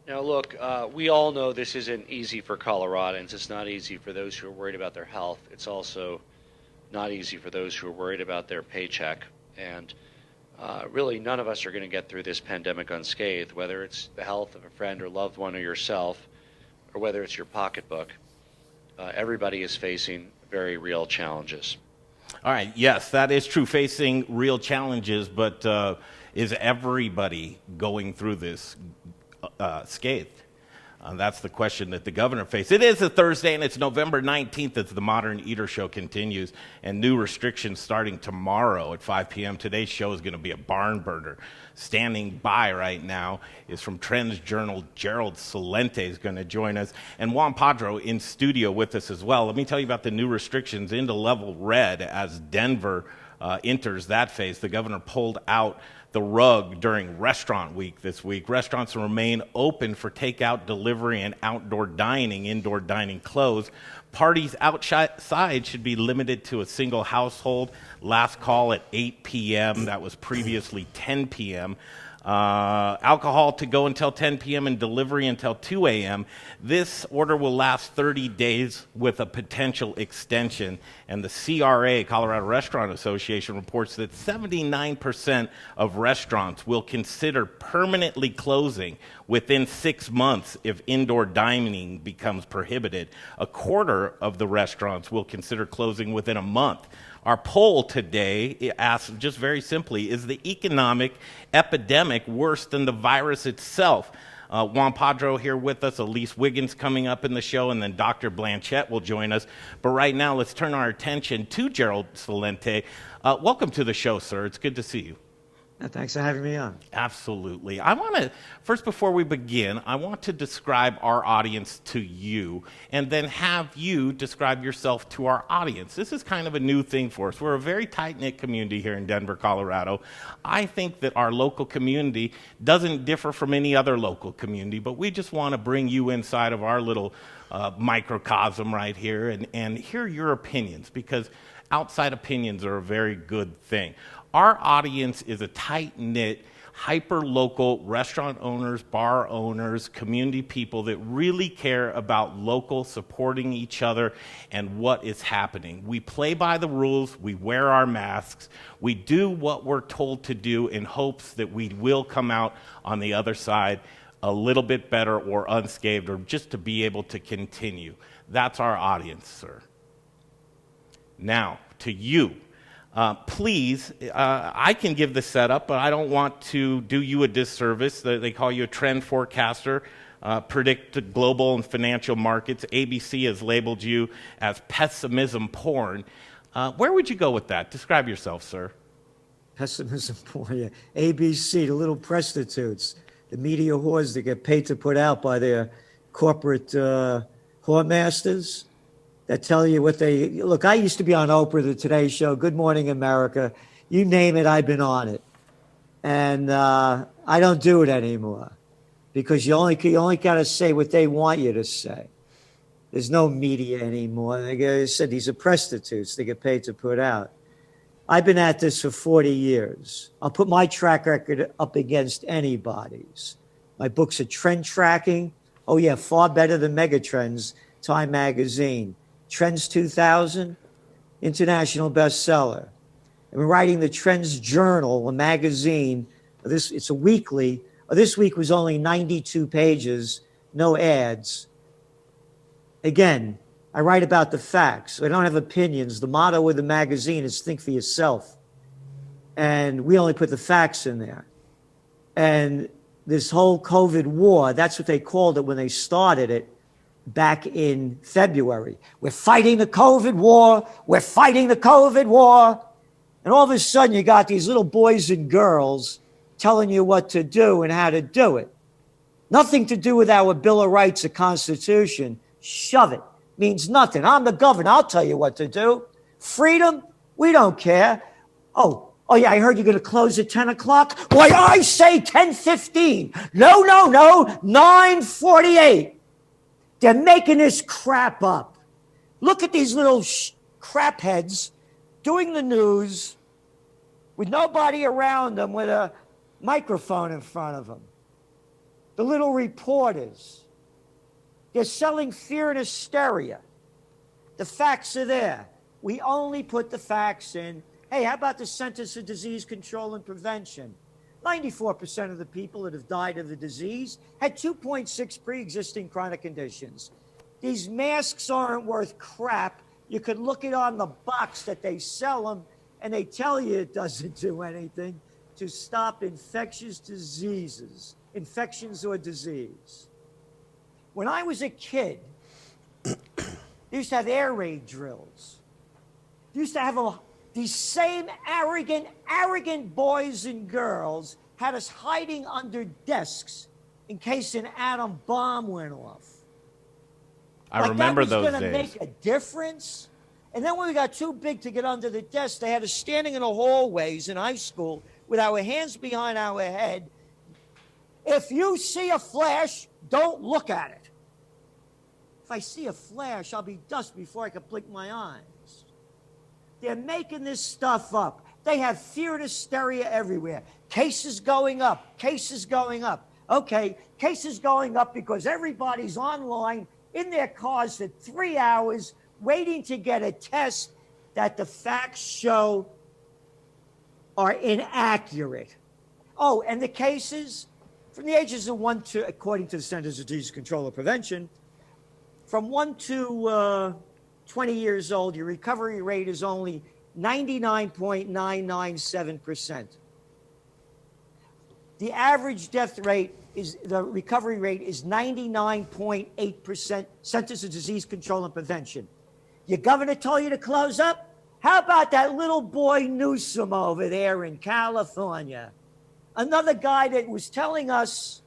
Now, look, we all know this isn't easy for Coloradans. It's not easy for those who are worried about their health. It's also not easy for those who are worried about their paycheck. And really, none of us are going to get through this pandemic unscathed, whether it's the health of a friend or loved one or yourself, or whether it's your pocketbook. Everybody is facing very real challenges. All right, yes, that is true, facing real challenges, but is everybody going through this scathed? That's the question that the governor faced. It is a Thursday, and it's November 19th as the Modern Eater Show continues, and new restrictions starting tomorrow at 5 p.m. Today's show is going to be a barn burner. Standing by right now is from Trends Journal, Gerald Celente is going to join us, and Juan Padro in studio with us as well. Let me tell you about the new restrictions into level red as Denver enters that phase. The governor pulled out the rug during restaurant week this week. Restaurants remain open for takeout, delivery, and outdoor dining. Indoor dining closed. Parties outside should be limited to a single household. Last call at 8 p.m. That was previously 10 p.m. Alcohol to go until 10 p.m. and delivery until 2 a.m. This order will last 30 days with a potential extension. And the CRA, Colorado Restaurant Association, reports that 79% of restaurants will consider permanently closing within 6 months if indoor dining becomes prohibited. A quarter of the restaurants will consider closing within a month. Our poll today asks just very simply, is the economic epidemic worse than the virus itself? Juan Padro here with us, Elise Wiggins coming up in the show, and then Dr. Blanchet will join us. But right now, let's turn our attention to Gerald Celente. Welcome to the show, sir. It's good to see you. Thanks for having me on. Absolutely. I want to, first before we begin, I want to describe our audience to you and then have you describe yourself to our audience. This is kind of a new thing for us. We're a very tight-knit community here in Denver, Colorado. I think that our local community doesn't differ from any other local community, but we just want to bring you inside of our little microcosm right here and hear your opinions, because outside opinions are a very good thing. Our audience is a tight-knit, hyper-local restaurant owners, bar owners, community people that really care about local, supporting each other, and what is happening. We play by the rules. We wear our masks. We do what we're told to do in hopes that we will come out on the other side a little bit better or unscathed, or just to be able to continue. That's our audience, sir. Now, to you. Please, I can give the setup, but I don't want to do you a disservice. They call you a trend forecaster, predict the global and financial markets. ABC has labeled you as pessimism porn. Where would you go with that? Describe yourself, sir. Pessimism porn, yeah. ABC, the little prostitutes, the media whores that get paid to put out by their corporate whoremasters. That tell you what they look. I used to be on Oprah, the Today Show, Good Morning America, you name it, I've been on it, and I don't do it anymore because you only got to say what they want you to say. There's no media anymore. Like I said, these are prostitutes they get paid to put out. I've been at this for 40 years. I'll put my track record up against anybody's. My books are trend tracking. Oh yeah, far better than Megatrends, Time Magazine. Trends 2000, international bestseller. I'm writing the Trends Journal, a magazine. It's a weekly. This week was only 92 pages, no ads. Again, I write about the facts. I don't have opinions. The motto of the magazine is think for yourself. And we only put the facts in there. And this whole COVID war, that's what they called it when they started it. Back in February. We're fighting the COVID war. We're fighting the COVID war. And all of a sudden, you got these little boys and girls telling you what to do and how to do it. Nothing to do with our Bill of Rights or Constitution. Shove it. Means nothing. I'm the governor. I'll tell you what to do. Freedom? We don't care. Oh yeah, I heard you're going to close at 10 o'clock. Why, I say 10:15. No, 9:48. They're making this crap up. Look at these little crap heads doing the news with nobody around them with a microphone in front of them. the little reporters. They're selling fear and hysteria. The facts are there. We only put the facts in. Hey, how about the Centers for Disease Control and Prevention? 94% of the people that have died of the disease had 2.6 pre-existing chronic conditions. These masks aren't worth crap. You could look it on the box that they sell them, and they tell you it doesn't do anything to stop infectious diseases, infections or disease. When I was a kid, they used to have air raid drills. They used to have these same arrogant boys and girls had us hiding under desks in case an atom bomb went off. I remember those days. That was going to make a difference. And then when we got too big to get under the desk, they had us standing in the hallways in high school with our hands behind our head. If you see a flash, don't look at it. If I see a flash, I'll be dust before I can blink my eyes. They're making this stuff up. They have fear and hysteria everywhere. Cases going up, cases going up. Okay, cases going up because everybody's online in their cars for 3 hours waiting to get a test that the facts show are inaccurate. Oh, and the cases from the ages of 1 to, according to the Centers for Disease Control and Prevention, from 1 to 20 years old, your recovery rate is only 99.997%. The average death rate is, the recovery rate is 99.8%. Centers for Disease Control and Prevention. Your governor told you to close up? How about that little boy Newsom over there in California? Another guy that was telling us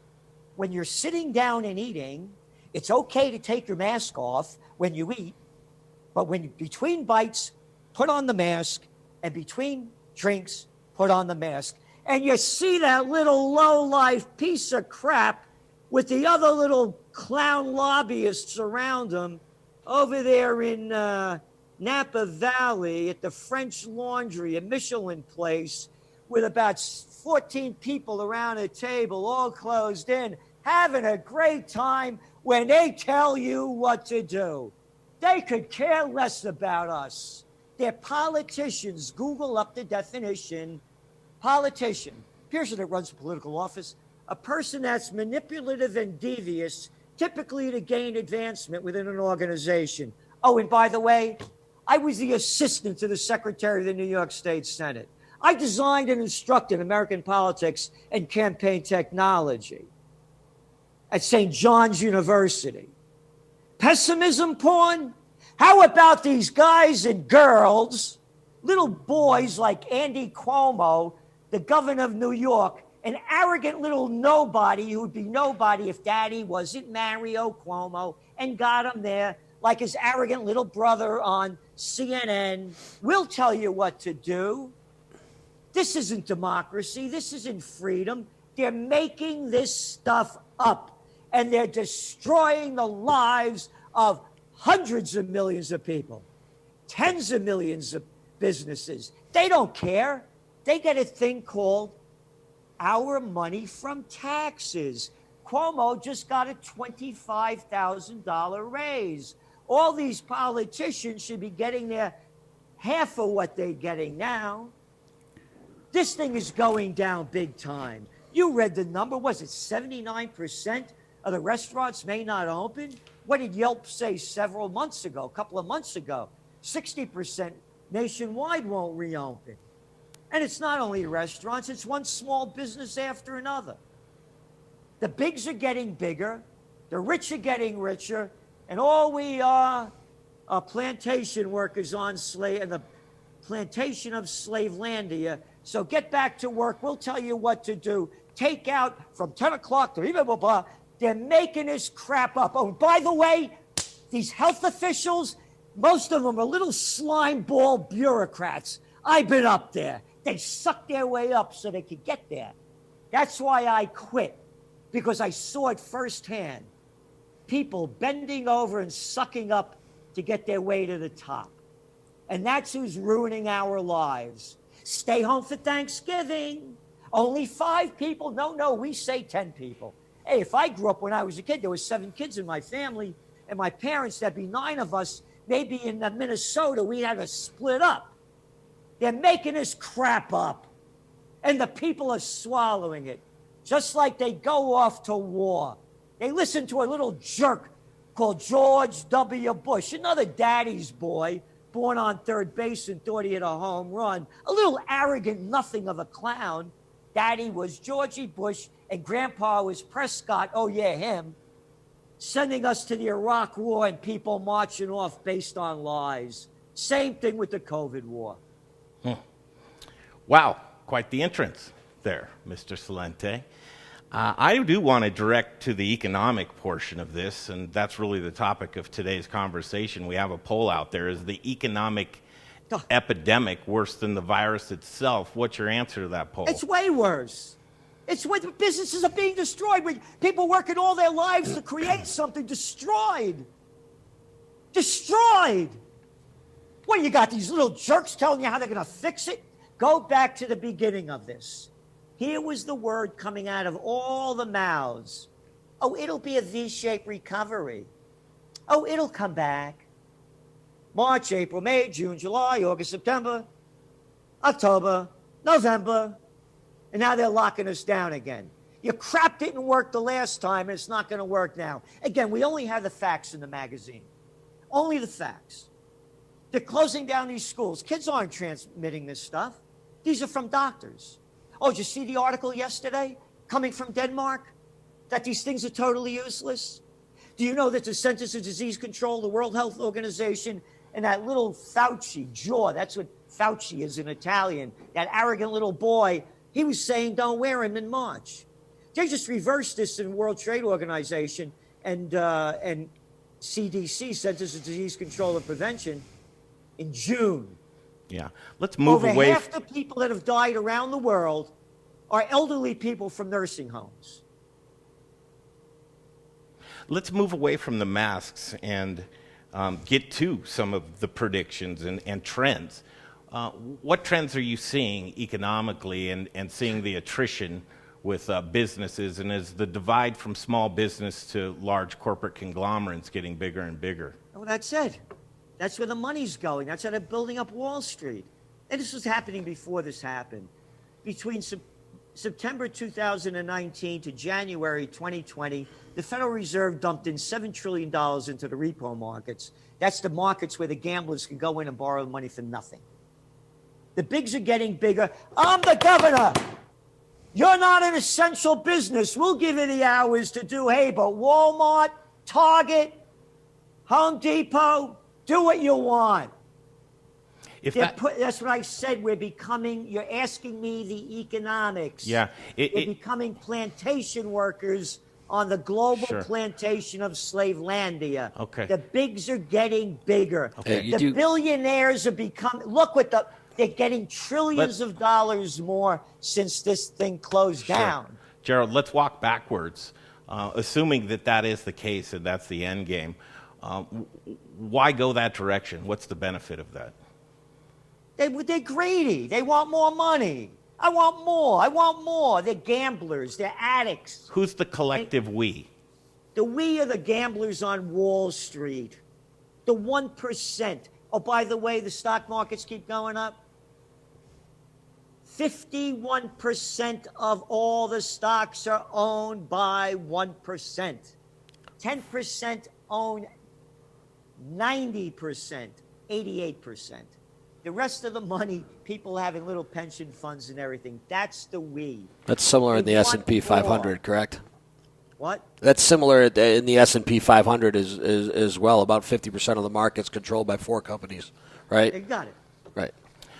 when you're sitting down and eating, it's okay to take your mask off when you eat, but when between bites, put on the mask, and between drinks, put on the mask. And you see that little low-life piece of crap with the other little clown lobbyists around him over there in Napa Valley at the French Laundry, a Michelin place, with about 14 people around a table, all closed in, having a great time when they tell you what to do. They could care less about us. They're politicians. Google up the definition. Politician, person that runs a political office, a person that's manipulative and devious, typically to gain advancement within an organization. Oh, and by the way, I was the assistant to the Secretary of the New York State Senate. I designed and instructed American politics and campaign technology at St. John's University. Pessimism porn? How about these guys and girls, little boys like Andy Cuomo, the governor of New York, an arrogant little nobody who would be nobody if daddy wasn't Mario Cuomo, and got him there like his arrogant little brother on CNN. We'll tell you what to do. This isn't democracy. This isn't freedom. They're making this stuff up, and they're destroying the lives of hundreds of millions of people, tens of millions of businesses. They don't care. They get a thing called our money from taxes. Cuomo just got a $25,000 raise. All these politicians should be getting their half of what they're getting now. This thing is going down big time. You read the number. Was it 79% of the restaurants may not open? What did Yelp say several months ago, a couple of months ago? 60% nationwide won't reopen. And it's not only restaurants, it's one small business after another. The bigs are getting bigger, the rich are getting richer, and all we are plantation workers on slave and the plantation of Slavelandia. So get back to work. We'll tell you what to do. Take out from 10 o'clock to blah, blah, blah. They're making this crap up. Oh, by the way, these health officials, most of them are little slime ball bureaucrats. I've been up there. They suck their way up so they could get there. That's why I quit, because I saw it firsthand. People bending over and sucking up to get their way to the top. And that's who's ruining our lives. Stay home for Thanksgiving. Only 5 people. No, we say 10 people. Hey, if I grew up when I was a kid, there was 7 kids in my family, and my parents, there'd be 9 of us. Maybe in Minnesota, we had to split up. They're making this crap up, and the people are swallowing it, just like they go off to war. They listen to a little jerk called George W. Bush, another daddy's boy, born on third base and thought he had a home run. A little arrogant nothing of a clown. Daddy was Georgie Bush, and Grandpa was Prescott, oh yeah, him, sending us to the Iraq War and people marching off based on lies. Same thing with the COVID war. Wow, quite the entrance there, Mr. Celente. I do want to direct to the economic portion of this, and that's really the topic of today's conversation. We have a poll out there. Is the economic epidemic worse than the virus itself? What's your answer to that poll? It's way worse. It's when businesses are being destroyed, when people working all their lives to create something destroyed. Destroyed. What, you got these little jerks telling you how they're going to fix it? Go back to the beginning of this. Here was the word coming out of all the mouths. Oh, it'll be a V-shaped recovery. Oh, it'll come back. March, April, May, June, July, August, September, October, November. And now they're locking us down again. Your crap didn't work the last time, and it's not going to work now. Again, we only have the facts in the magazine. Only the facts. They're closing down these schools. Kids aren't transmitting this stuff. These are from doctors. Oh, did you see the article yesterday coming from Denmark that these things are totally useless? Do you know that the Centers for Disease Control, the World Health Organization, and that little Fauci, jaw, that's what Fauci is in Italian, that arrogant little boy, he was saying don't wear him in March. They just reversed this in World Trade Organization and CDC, Centers for Disease Control and Prevention, in June. Yeah, let's move away. Over half the people that have died around the world are elderly people from nursing homes. Let's move away from the masks and get to some of the predictions and trends. What trends are you seeing economically and seeing the attrition with businesses, and is the divide from small business to large corporate conglomerates getting bigger and bigger? Well, that's it. That's where the money's going. That's how they're building up Wall Street. And this was happening before this happened. Between September 2019 to January 2020, the Federal Reserve dumped in $7 trillion into the repo markets. That's the markets where the gamblers can go in and borrow money for nothing. The bigs are getting bigger. I'm the governor. You're not an essential business. We'll give you the hours to do, hey, but Walmart, Target, Home Depot, do what you want. That's what I said. We're becoming, you're asking me the economics. Yeah. We're becoming plantation workers on the global plantation of Slavelandia. Okay. The bigs are getting bigger. Okay. The billionaires are becoming, they're getting trillions of dollars more since this thing closed down. Gerald, let's walk backwards. Assuming that is the case and that's the end game, why go that direction? What's the benefit of that? They're greedy. They want more money. I want more. I want more. They're gamblers. They're addicts. Who's the collective we? The we are the gamblers on Wall Street. The 1%. Oh, by the way, the stock markets keep going up. 51% of all the stocks are owned by 1%. 10% own 90%, 88%. The rest of the money, people have in little pension funds and everything. That's the we. That's similar in the S&P 500, correct? What? That's similar in the S&P 500 as well. About 50% of the market's controlled by 4 companies, right? You got it. Right.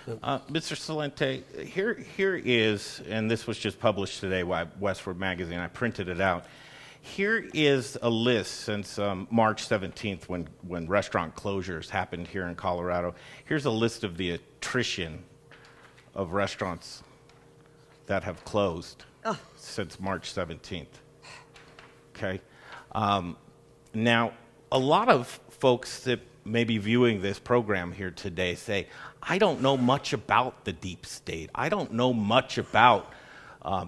Mr. Celente, here is, and this was just published today by Westward Magazine. I printed it out. Here is a list since March 17th when restaurant closures happened here in Colorado. Here's a list of the attrition of restaurants that have closed since March 17th. Okay. Now, a lot of folks that may be viewing this program here today say, I don't know much about the deep state. I don't know much about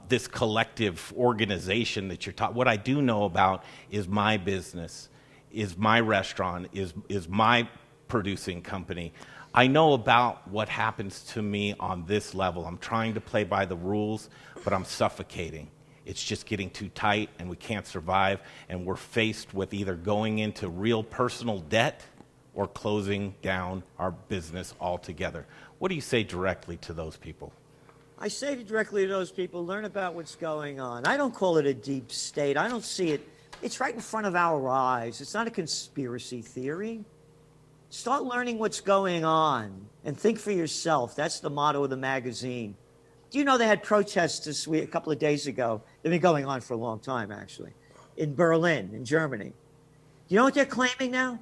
this collective organization that you're talking. What I do know about is my business, is my restaurant, is my producing company. I know about what happens to me on this level. I'm trying to play by the rules, but I'm suffocating. It's just getting too tight, and we can't survive, and we're faced with either going into real personal debt or closing down our business altogether. What do you say directly to those people? I say directly to those people, learn about what's going on. I don't call it a deep state. I don't see it. It's right in front of our eyes. It's not a conspiracy theory. Start learning what's going on and think for yourself. That's the motto of the magazine. Do you know they had protests this week, a couple of days ago? They've been going on for a long time, actually, in Berlin, in Germany. You know what they're claiming now?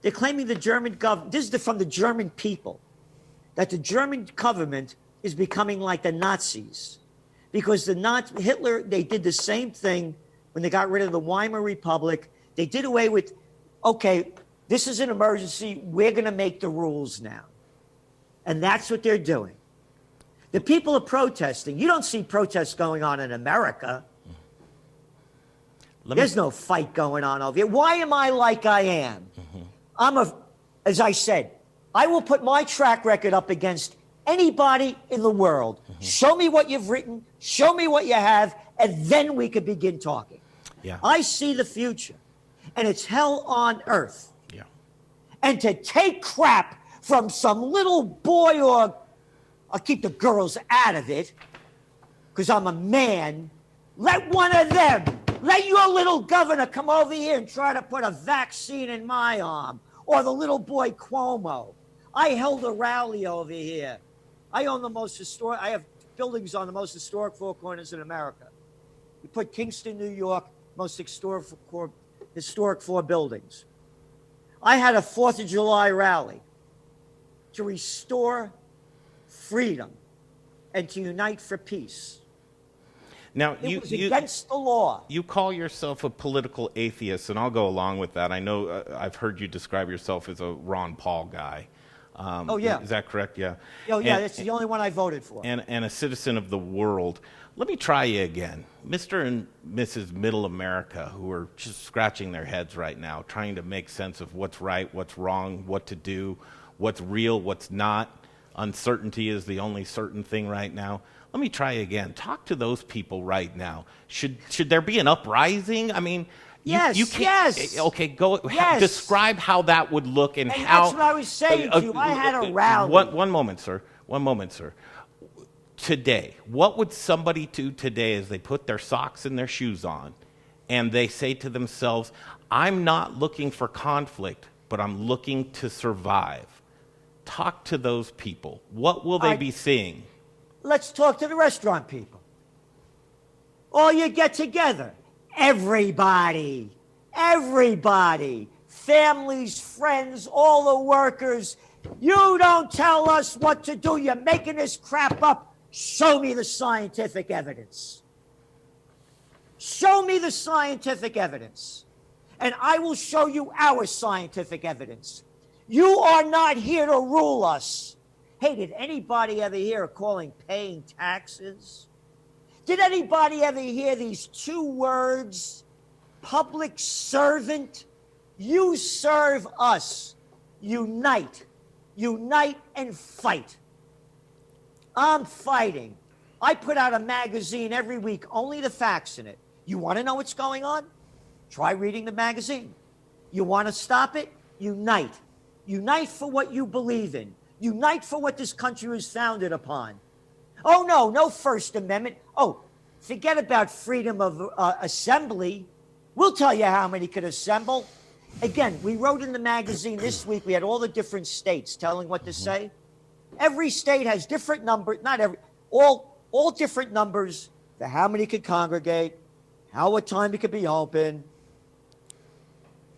They're claiming the German government, this is from the German people, that the German government is becoming like the Nazis. Because Hitler, they did the same thing when they got rid of the Weimar Republic. They did away with, okay, this is an emergency. We're going to make the rules now. And that's what they're doing. The people are protesting. You don't see protests going on in America. There's no fight going on over here. Why am I like I am? As I said, I will put my track record up against anybody in the world. Show me what you've written. Show me what you have. And then we could begin talking. Yeah. I see the future. And it's hell on earth. Yeah. And to take crap from some little boy, or I'll keep the girls out of it because I'm a man, let one of them, let your little governor come over here and try to put a vaccine in my arm, or the little boy Cuomo. I held a rally over here. I own the most historic, I have buildings on the most historic four corners in America. You put Kingston, New York, most historic four buildings. I had a 4th of July rally to restore freedom and to unite for peace. Now, It was against the law. You call yourself a political atheist, and I'll go along with that. I know I've heard you describe yourself as a Ron Paul guy. Oh, yeah. Is that correct? Yeah. Oh, yeah, that's the only one I voted for. And a citizen of the world. Let me try you again. Mr. and Mrs. Middle America, who are just scratching their heads right now, trying to make sense of what's right, what's wrong, what to do, what's real, what's not. Uncertainty is the only certain thing right now. Let me try again. Talk to those people right now. Should there be an uprising? I mean, Yes, you can't. yes. Okay, go. Yes. Describe how that would look and how. That's what I was saying to you. I had a rally. One moment, sir. One moment, sir. Today, what would somebody do today as they put their socks and their shoes on and they say to themselves, I'm not looking for conflict, but I'm looking to survive? Talk to those people. What will they be seeing? Let's talk to the restaurant people. All you get together. Everybody. Families, friends, all the workers. You don't tell us what to do. You're making this crap up. Show me the scientific evidence. Show me the scientific evidence. And I will show you our scientific evidence. You are not here to rule us. Hey, did anybody ever hear of paying taxes? Did anybody ever hear these two words, public servant? You serve us. Unite. Unite and fight. I'm fighting. I put out a magazine every week, only the facts in it. You want to know what's going on? Try reading the magazine. You want to stop it? Unite. Unite for what you believe in. Unite for what this country was founded upon. Oh, no First Amendment. Oh, forget about freedom of assembly. We'll tell you how many could assemble. Again, we wrote in the magazine this week, we had all the different states telling what to say. Every state has different numbers, all different numbers for how many could congregate, what time it could be open,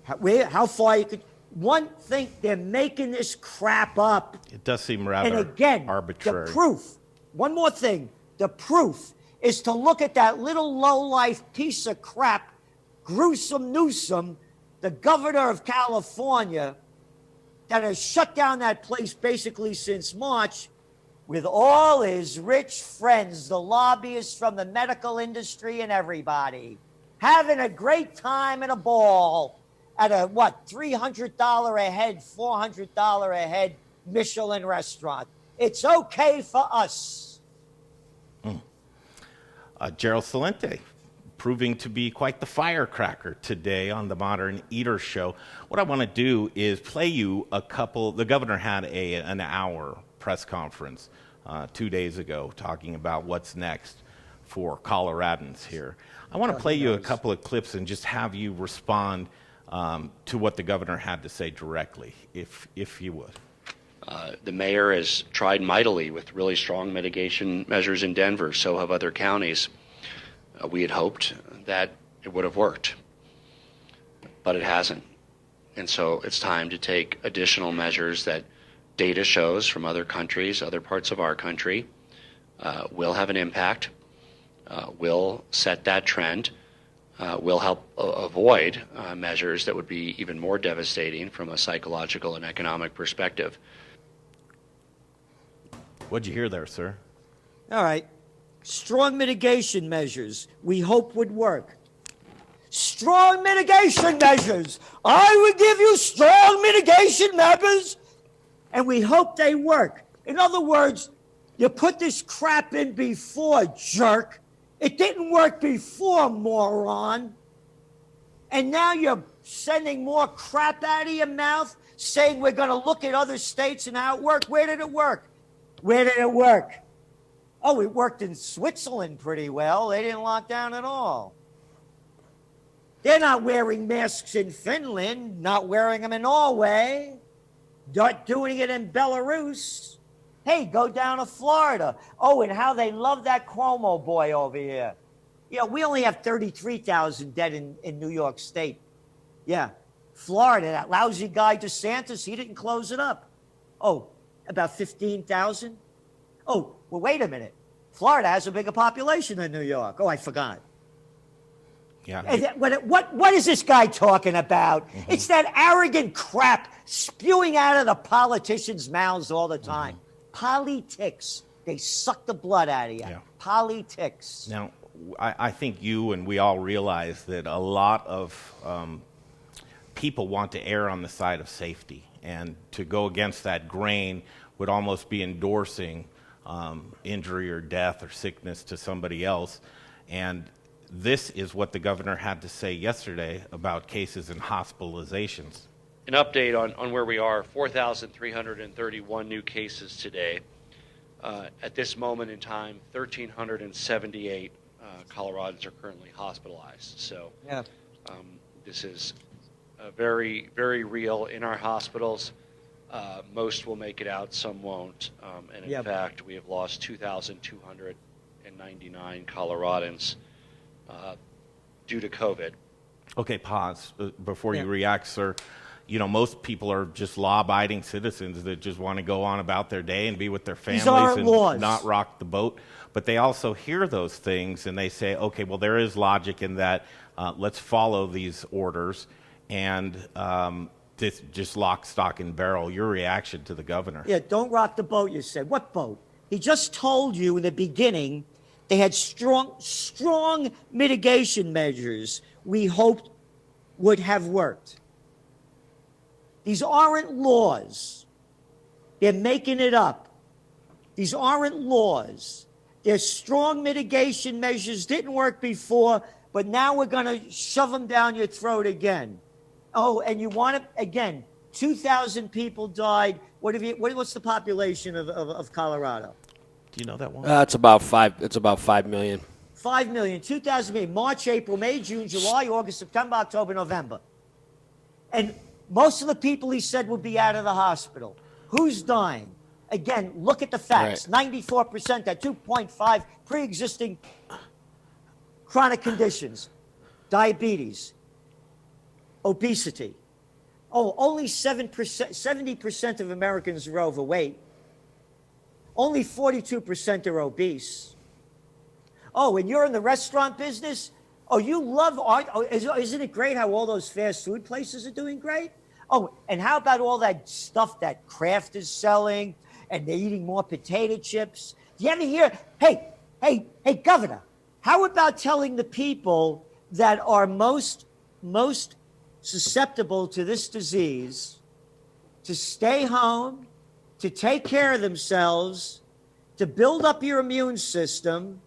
how far you could. One thing, they're making this crap up. It does seem rather and again, arbitrary. The proof, one more thing, the proof is to look at that little low-life piece of crap, Gruesome Newsom, the governor of California, that has shut down that place basically since March. with all his rich friends, the lobbyists from the medical industry and everybody, having a great time and a ball at a, $300 a head, $400 a head Michelin restaurant. It's okay for us. Gerald Celente, proving to be quite the firecracker today on the Modern Eater Show. What I want to do is play you a couple. The governor had an hour press conference 2 days ago talking about what's next for Coloradans here. I want to play you a couple of clips and just have you respond to what the governor had to say directly, if you would. The mayor has tried mightily with really strong mitigation measures in Denver. So have other counties. We had hoped that it would have worked, but it hasn't. And so it's time to take additional measures that data shows from other countries, other parts of our country, will have an impact, will set that trend, will help avoid measures that would be even more devastating from a psychological and economic perspective. What'd you hear there, sir? All right. Strong mitigation measures we hope would work. Strong mitigation measures. I would give you strong mitigation measures, and we hope they work. In other words, you put this crap in before, jerk. It didn't work before, moron. And now you're sending more crap out of your mouth, saying we're going to look at other states and how it worked. Where did it work? Where did it work? Oh, it worked in Switzerland pretty well. They didn't lock down at all. They're not wearing masks in Finland, not wearing them in Norway, not doing it in Belarus. Hey, go down to Florida. Oh, and how they love that Cuomo boy over here. You know, we only have 33,000 dead in New York State. Yeah. Florida, that lousy guy DeSantis, he didn't close it up. Oh, about 15,000? Oh, well, wait a minute. Florida has a bigger population than New York. Oh, I forgot. Yeah. What is this guy talking about? Mm-hmm. It's that arrogant crap spewing out of the politicians' mouths all the time. Mm-hmm. Politics. They suck the blood out of you. Yeah. Politics. Now, I think you and we all realize that a lot of people want to err on the side of safety. And to go against that grain would almost be endorsing injury or death or sickness to somebody else. And this is what the governor had to say yesterday about cases and hospitalizations. An update on where we are, 4,331 new cases today. At this moment in time, 1,378 Coloradans are currently hospitalized. So yeah. This is very, very real in our hospitals. Most will make it out, some won't. And in fact, we have lost 2,299 Coloradans due to COVID. Okay, pause before you react, sir. You know, most people are just law-abiding citizens that just want to go on about their day and be with their families and not rock the boat. But they also hear those things and they say, okay, well, there is logic in that. Let's follow these orders and this just lock, stock, and barrel. Your reaction to the governor? Yeah, don't rock the boat, you said. What boat? He just told you in the beginning they had strong mitigation measures we hoped would have worked. These aren't laws. They're making it up. These aren't laws. They're strong mitigation measures. Didn't work before, but now we're going to shove them down your throat again. Oh, and you want to, again, 2,000 people died. What's the population of Colorado? Do you know that one? It's about 5 million. 5 million, 2,000 million. March, April, May, June, July, August, September, October, November. And most of the people he said would be out of the hospital. Who's dying? Again, look at the facts. Right. 94%, at 2.5 pre-existing chronic conditions, diabetes, obesity. Oh, only 70% of Americans are overweight. Only 42% are obese. Oh, and you're in the restaurant business? Oh, you love art. Oh, isn't it great how all those fast food places are doing great? Oh, and how about all that stuff that Kraft is selling and they're eating more potato chips. Do you ever hear, hey, Governor, how about telling the people that are most susceptible to this disease to stay home, to take care of themselves, to build up your immune system,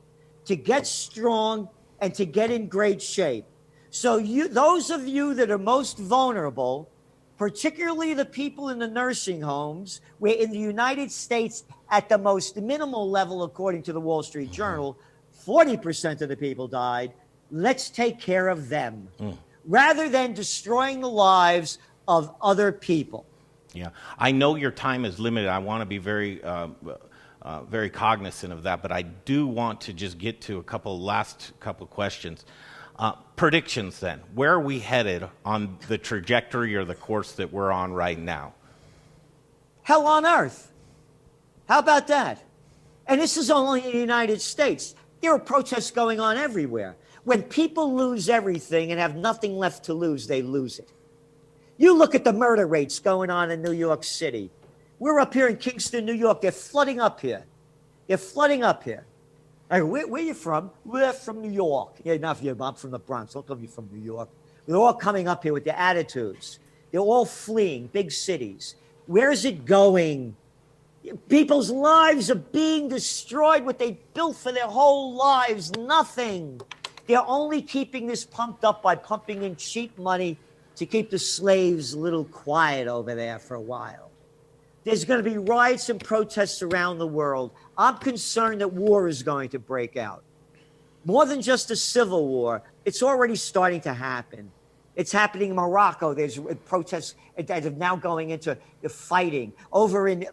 to get strong, and to get in great shape? So those of you that are most vulnerable, particularly the people in the nursing homes, where in the United States, at the most minimal level, according to the Wall Street Journal, 40% of the people died. Let's take care of them rather than destroying the lives of other people. Yeah, I know your time is limited. I want to be very cognizant of that, but I do want to just get to last couple questions. Predictions then. Where are we headed on the trajectory or the course that we're on right now? Hell on earth. How about that? And this is only in the United States. There are protests going on everywhere. When people lose everything and have nothing left to lose, they lose it. You look at the murder rates going on in New York City. We're up here in Kingston, New York. They're flooding up here. They're flooding up here. I go, where are you from? We're from New York. Yeah, not you. I'm from the Bronx. Don't tell me you're from New York. They're all coming up here with their attitudes. They're all fleeing big cities. Where is it going? People's lives are being destroyed. What they built for their whole lives, nothing. They're only keeping this pumped up by pumping in cheap money to keep the slaves a little quiet over there for a while. There's going to be riots and protests around the world. I'm concerned that war is going to break out. More than just a civil war, it's already starting to happen. It's happening in Morocco. There's protests that are now going into the fighting. Over in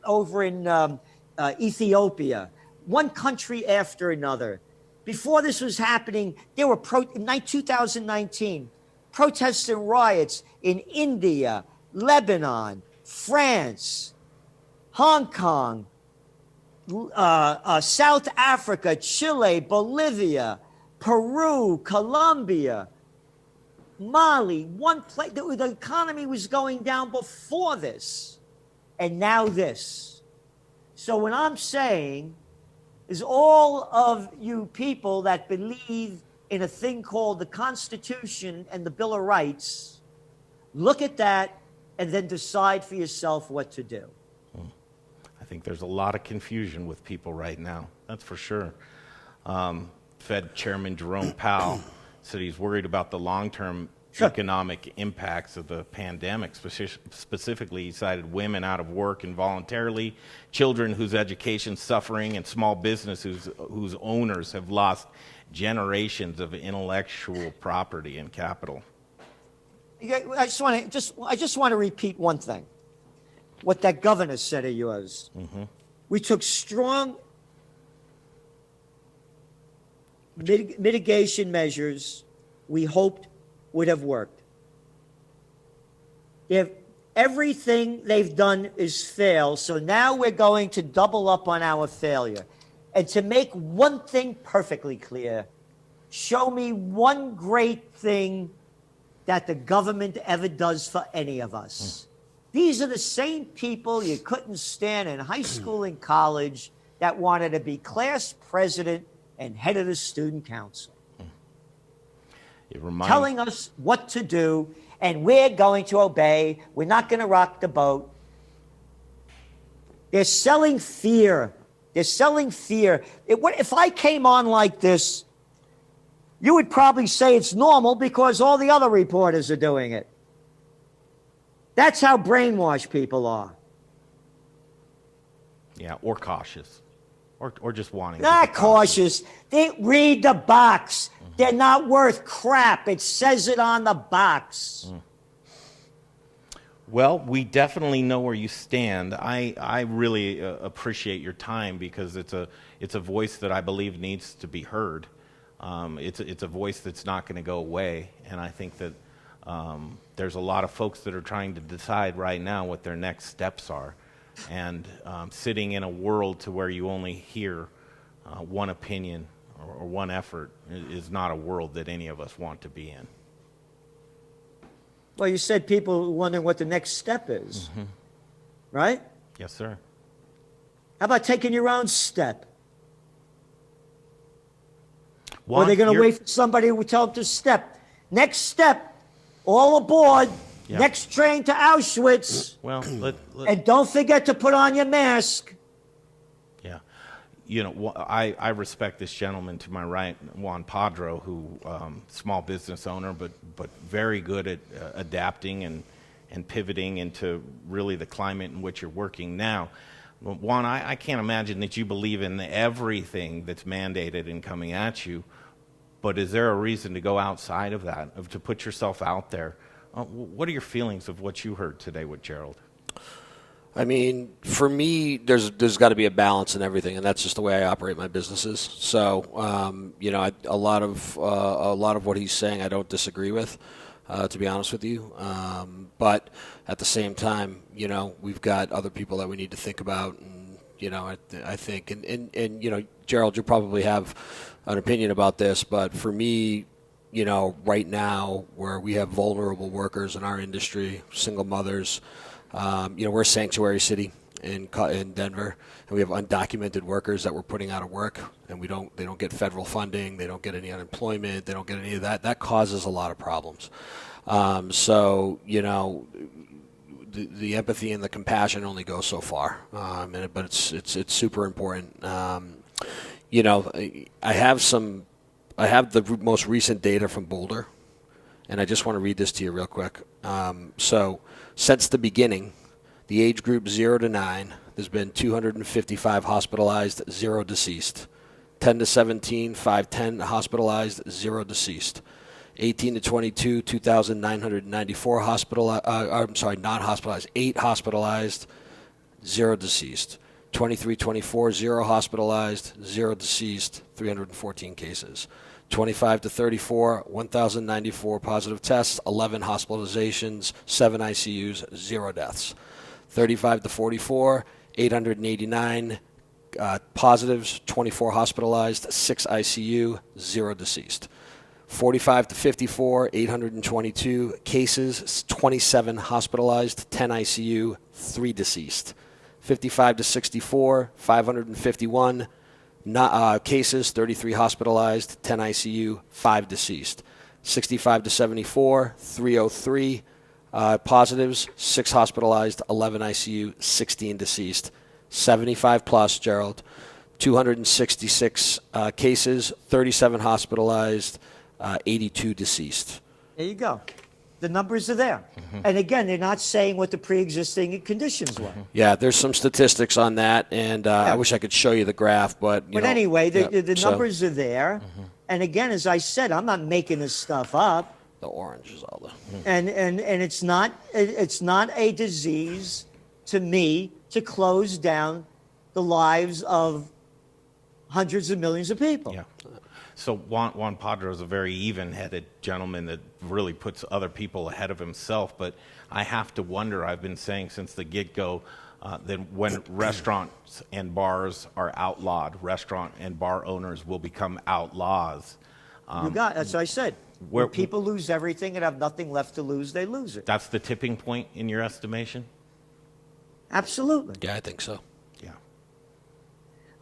Ethiopia, one country after another. Before this was happening, there were in 2019, protests and riots in India, Lebanon, France, Hong Kong, South Africa, Chile, Bolivia, Peru, Colombia, Mali. One place, the economy was going down before this, and now this. So what I'm saying is all of you people that believe in a thing called the Constitution and the Bill of Rights, look at that and then decide for yourself what to do. I think there's a lot of confusion with people right now. That's for sure. Fed Chairman Jerome Powell said he's worried about the long-term economic impacts of the pandemic. Specifically, he cited women out of work involuntarily, children whose education's suffering, and small businesses whose owners have lost generations of intellectual property and capital. I just want to repeat one thing. What that governor said of yours. Mm-hmm. We took strong mitigation measures we hoped would have worked. If everything they've done is fail, so now we're going to double up on our failure. And to make one thing perfectly clear, show me one great thing that the government ever does for any of us. These are the same people you couldn't stand in high school and college that wanted to be class president and head of the student council. Telling us what to do, and we're going to obey. We're not going to rock the boat. They're selling fear. They're selling fear. If I came on like this, you would probably say it's normal because all the other reporters are doing it. That's how brainwashed people are. Yeah, or cautious. Or just wanting not cautious. They read the box. Mm-hmm. They're not worth crap. It says it on the box. Well, we definitely know where you stand. I really appreciate your time because it's a voice that I believe needs to be heard. It's a voice that's not going to go away, and I think that there's a lot of folks that are trying to decide right now what their next steps are. And sitting in a world to where you only hear one opinion or one effort is not a world that any of us want to be in. Well, you said people wondering what the next step is, right? Yes, sir. How about taking your own step? Or are Juan, they going to you're- wait for somebody who will tell them to step? Next step, all aboard. Yeah. Next train to Auschwitz. Well, And don't forget to put on your mask. yeah. You know, I respect this gentleman to my right, Juan Padro, who small business owner, but very good at adapting and pivoting into really the climate in which you're working now. Well, Juan, I can't imagine that you believe in everything that's mandated and coming at you, but is there a reason to go outside of that, to put yourself out there? What are your feelings of what you heard today with Gerald? I mean, for me, there's got to be a balance in everything, and that's just the way I operate my businesses. So, you know, a lot of what he's saying, I don't disagree with, to be honest with you. But at the same time, you know, we've got other people that we need to think about, and you know, I think, and you know, Gerald, you probably have an opinion about this, but for me, you know, right now, where we have vulnerable workers in our industry, single mothers. You know, we're a sanctuary city in Denver, and we have undocumented workers that we're putting out of work, and they don't get federal funding, they don't get any unemployment, they don't get any of that. That causes a lot of problems. So, you know, the empathy and the compassion only go so far, but it's super important. You know, I have the most recent data from Boulder, and I just want to read this to you real quick. So, since the beginning, the age group 0 to 9, there's been 255 hospitalized, 0 deceased. 10 to 17, 510 hospitalized, 0 deceased. 18 to 22, 2,994 not hospitalized, 8 hospitalized, 0 deceased. 23-24, 0 hospitalized, 0 deceased, 314 cases. 25 to 34, 1,094 positive tests, 11 hospitalizations, 7 ICUs, 0 deaths. 35 to 44, 889 positives, 24 hospitalized, 6 ICU, 0 deceased. 45 to 54, 822 cases, 27 hospitalized, 10 ICU, 3 deceased. 55 to 64, 551 cases, 33 hospitalized, 10 ICU, 5 deceased. 65 to 74, 303 positives, 6 hospitalized, 11 ICU, 16 deceased. 75 plus, Gerald, 266 cases, 37 hospitalized, 82 deceased. There you go. The numbers are there. Mm-hmm. And again, they're not saying what the pre-existing conditions were. Yeah, there's some statistics on that, and I wish I could show you the graph, but anyway, the numbers are there. Mm-hmm. And again, as I said, I'm not making this stuff up. The orange is all the. And it's not a disease to me to close down the lives of hundreds of millions of people. Yeah. So Juan Padro is a very even-headed gentleman that really puts other people ahead of himself. But I have to wonder, I've been saying since the get-go, that when restaurants and bars are outlawed, restaurant and bar owners will become outlaws. That's what I said. When people lose everything and have nothing left to lose, they lose it. That's the tipping point in your estimation? Absolutely. Yeah, I think so. Yeah.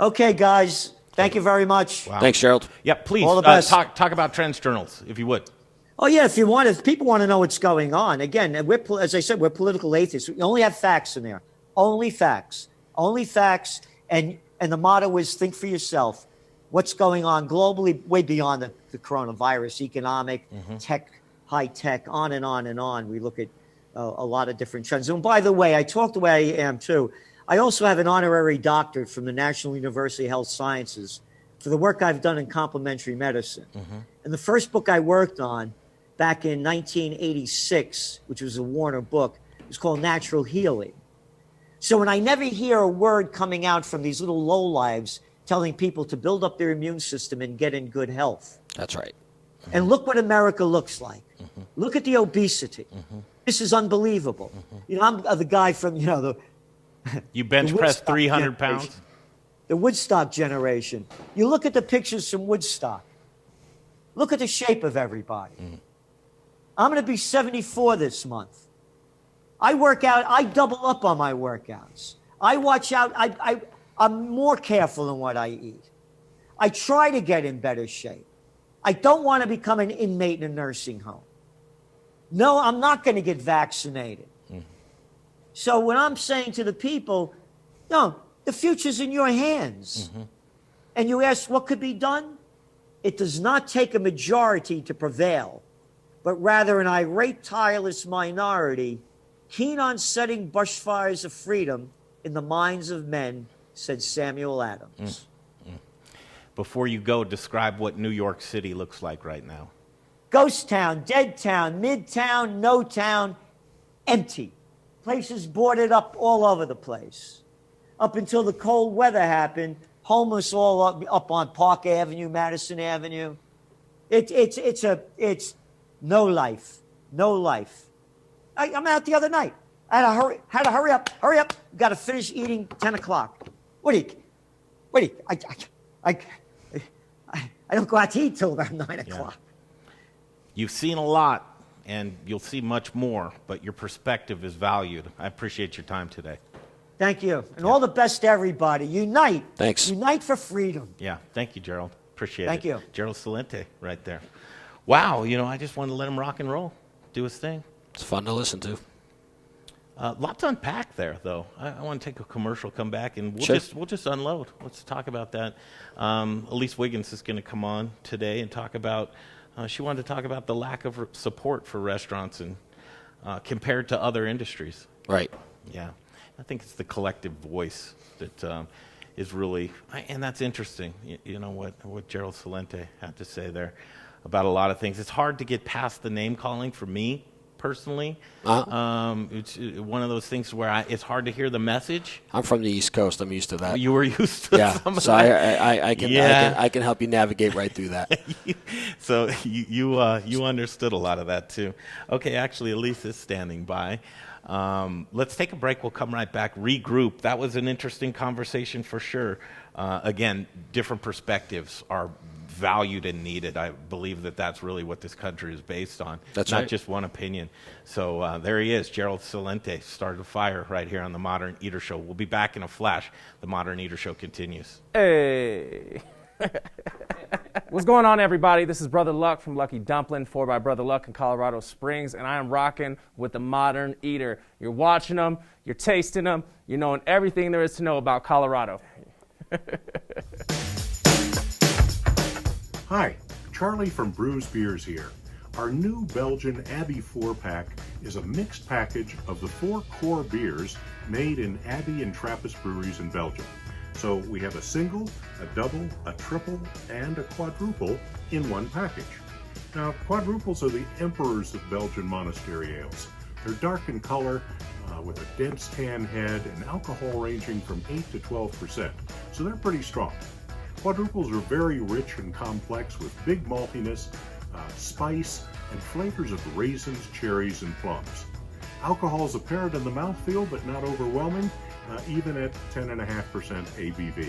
Okay, guys. Thank you very much. Wow. Thanks, Gerald. Yeah, please All the best. Talk about Trends Journals, if you would. Oh, yeah, if people want to know what's going on. Again, as I said, we're political atheists. We only have facts in there. Only facts. Only facts. And the motto is think for yourself. What's going on globally, way beyond the coronavirus, economic, tech, high tech, on and on and on. We look at a lot of different trends. And by the way, I talk the way I am, too. I also have an honorary doctorate from the National University of Health Sciences for the work I've done in complementary medicine. Mm-hmm. And the first book I worked on back in 1986, which was a Warner book, was called Natural Healing. So when I never hear a word coming out from these little lowlives telling people to build up their immune system and get in good health. That's right. Mm-hmm. And look what America looks like. Mm-hmm. Look at the obesity. Mm-hmm. This is unbelievable. Mm-hmm. You know, I'm the guy from, You bench press 300 pounds? The Woodstock generation. You look at the pictures from Woodstock. Look at the shape of everybody. Mm. I'm going to be 74 this month. I work out. I double up on my workouts. I watch out. I'm more careful in what I eat. I try to get in better shape. I don't want to become an inmate in a nursing home. No, I'm not going to get vaccinated. So what I'm saying to the people, no, the future's in your hands. And you ask what could be done? It does not take a majority to prevail, but rather an irate, tireless minority keen on setting bushfires of freedom in the minds of men, said Samuel Adams. Before you go, describe what New York City looks like right now. Ghost town, dead town, midtown, no town, empty. Places boarded up all over the place. Up until the cold weather happened, homeless all up on Park Avenue, Madison Avenue. It's no life, no life. I'm out the other night. I had to hurry up. Got to finish eating 10 o'clock. I don't go out to eat till about 9 o'clock. You've seen a lot, and you'll see much more, but your perspective is valued. I appreciate your time today. Thank you. And all the best to everybody. Unite. Thanks. Unite for freedom. Yeah, thank you, Gerald. Appreciate it. Thank you. Gerald Celente right there. Wow, I just wanted to let him rock and roll, do his thing. It's fun to listen to. Lot to unpack there, though. I want to take a commercial, come back, and we'll just unload. Let's talk about that. Elise Wiggins is going to come on today and talk about. She wanted to talk about the lack of support for restaurants and compared to other industries. Right. Yeah, I think it's the collective voice that is really, and that's interesting. You know what Gerald Celente had to say there about a lot of things. It's hard to get past the name calling for me. Personally, it's one of those things where it's hard to hear the message. I'm from the East Coast. I'm used to that. You were used to some of so that. I can help you navigate right through that. So you understood a lot of that too. Okay, actually, Elise is standing by. Let's take a break. We'll come right back. Regroup. That was an interesting conversation for sure. Again, different perspectives are valued and needed. I believe that's really what this country is based on. That's not right. just one opinion. So there he is, Gerald Celente, started a fire right here on the Modern Eater Show. We'll be back in a flash. The Modern Eater Show continues. Hey. What's going on, everybody? This is Brother Luck from Lucky Dumpling, 4x Brother Luck in Colorado Springs, and I am rocking with the Modern Eater. You're watching them, you're tasting them, you're knowing everything there is to know about Colorado. Hi, Charlie from Brews Beers here. Our new Belgian Abbey 4-pack is a mixed package of the 4 core beers made in Abbey and Trappist breweries in Belgium. So we have a single, a double, a triple, and a quadruple in one package. Now, quadruples are the emperors of Belgian monastery ales. They're dark in color, with a dense tan head and alcohol ranging from 8 to 12%, so they're pretty strong. Quadruples are very rich and complex with big maltiness, spice, and flavors of raisins, cherries, and plums. Alcohol is apparent in the mouthfeel, but not overwhelming, even at 10.5% ABV.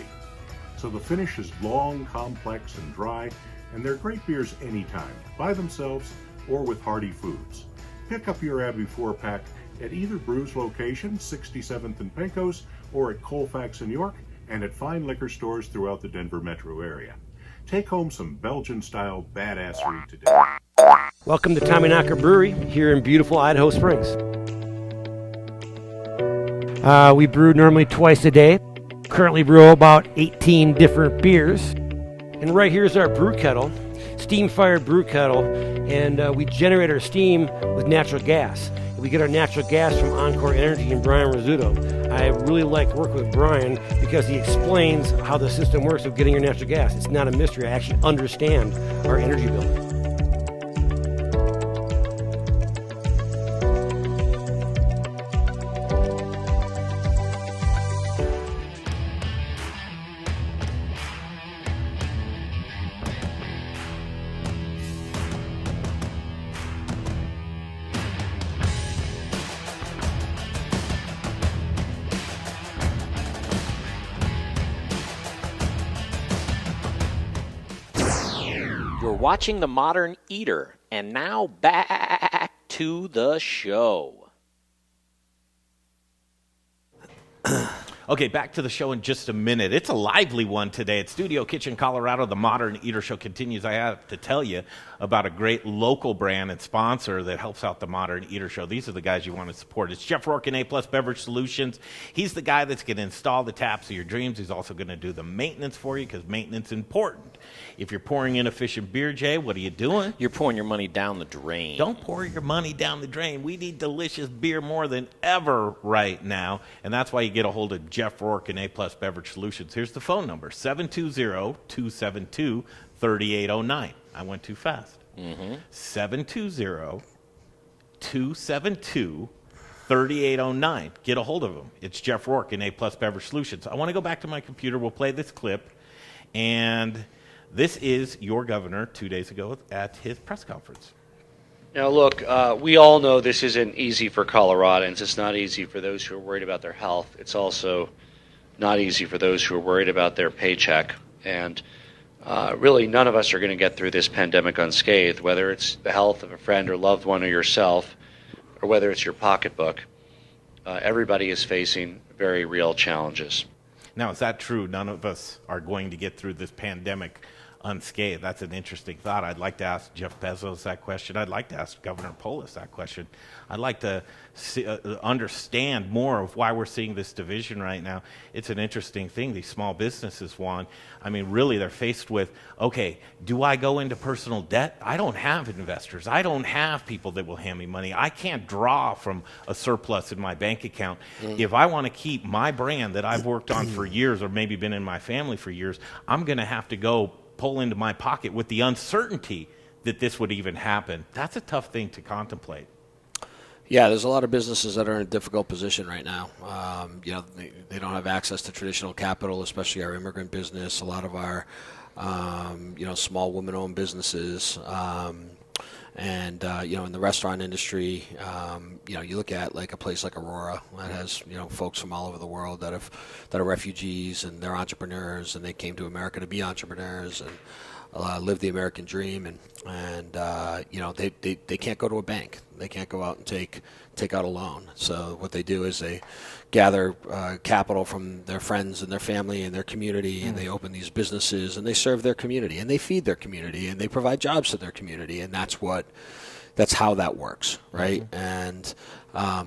So the finish is long, complex, and dry, and they're great beers anytime, by themselves or with hearty foods. Pick up your Abbey 4-pack at either Brews location, 67th and Pecos, or at Colfax in York, and at fine liquor stores throughout the Denver metro area. Take home some Belgian-style badassery today. Welcome to Tommy Knocker Brewery here in beautiful Idaho Springs. We brew normally twice a day. Currently brew about 18 different beers. And right here's our brew kettle, steam-fired brew kettle, and we generate our steam with natural gas. We get our natural gas from Encore Energy and Brian Rizzuto. I really like working with Brian because he explains how the system works of getting your natural gas. It's not a mystery. I actually understand our energy bill. You're watching The Modern Eater, and now back to the show. Okay, back to the show in just a minute. It's a lively one today at Studio Kitchen, Colorado. The Modern Eater Show continues. I have to tell you about a great local brand and sponsor that helps out the Modern Eater Show. These are the guys you want to support. It's Jeff Rourke and A-Plus Beverage Solutions. He's the guy that's going to install the taps of your dreams. He's also going to do the maintenance for you because maintenance is important. If you're pouring inefficient beer, Jay, what are you doing? You're pouring your money down the drain. Don't pour your money down the drain. We need delicious beer more than ever right now, and that's why you get a hold of Jeff Rourke and A-Plus Beverage Solutions. Here's the phone number, 720-272-3809. I went too fast. 720-272-3809. Get a hold of him. It's Jeff Rourke and A-Plus Beverage Solutions. I want to go back to my computer. We'll play this clip, and this is your governor 2 days ago at his press conference. Now, look, we all know this isn't easy for Coloradans. It's not easy for those who are worried about their health. It's also not easy for those who are worried about their paycheck. And really, none of us are going to get through this pandemic unscathed, whether it's the health of a friend or loved one or yourself, or whether it's your pocketbook. Everybody is facing very real challenges. Now, is that true? None of us are going to get through this pandemic unscathed. That's an interesting thought. I'd like to ask Jeff Bezos that question. I'd like to ask Governor Polis that question. I'd like to understand more of why we're seeing this division right now. It's an interesting thing. These small businesses, Juan, I mean, really, they're faced with, okay, do I go into personal debt? I don't have investors. I don't have people that will hand me money. I can't draw from a surplus in my bank account. If I want to keep my brand that I've worked on for years or maybe been in my family for years, I'm going to have to go pull into my pocket with the uncertainty that this would even happen. That's a tough thing to contemplate. Yeah, there's a lot of businesses that are in a difficult position right now. They don't have access to traditional capital, especially our immigrant business. A lot of our, small women-owned businesses, in the restaurant industry, you look at like a place like Aurora that has folks from all over the world that are refugees and they're entrepreneurs and they came to America to be entrepreneurs and live the American dream and they can't go to a bank. They can't go out and take out a loan. So what they do is they gather capital from their friends and their family and their community, and they open these businesses and they serve their community and they feed their community and they provide jobs to their community, and that's how that works, right? And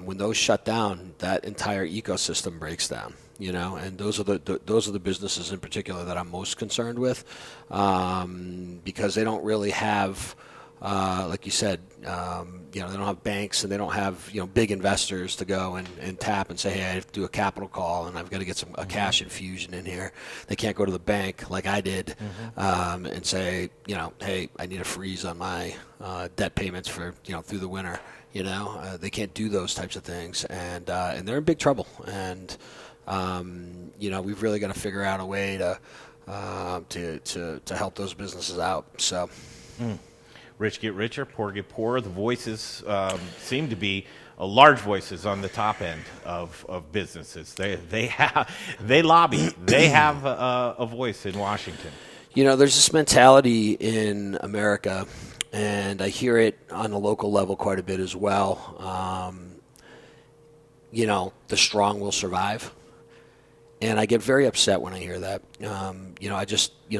when those shut down, that entire ecosystem breaks down. And those are the businesses in particular that I'm most concerned with, because they don't really have, like you said, they don't have banks and they don't have big investors to go and tap and say, hey, I have to do a capital call and I've got to get a cash infusion in here. They can't go to the bank like I did and say, hey, I need a freeze on my debt payments for through the winter. They can't do those types of things, and they're in big trouble. And we've really got to figure out a way to help those businesses out. So, rich get richer, poor get poorer. The voices seem to be large voices on the top end of businesses. They lobby. They have a voice in Washington. There's this mentality in America, and I hear it on a local level quite a bit as well. The strong will survive. And I get very upset when I hear that.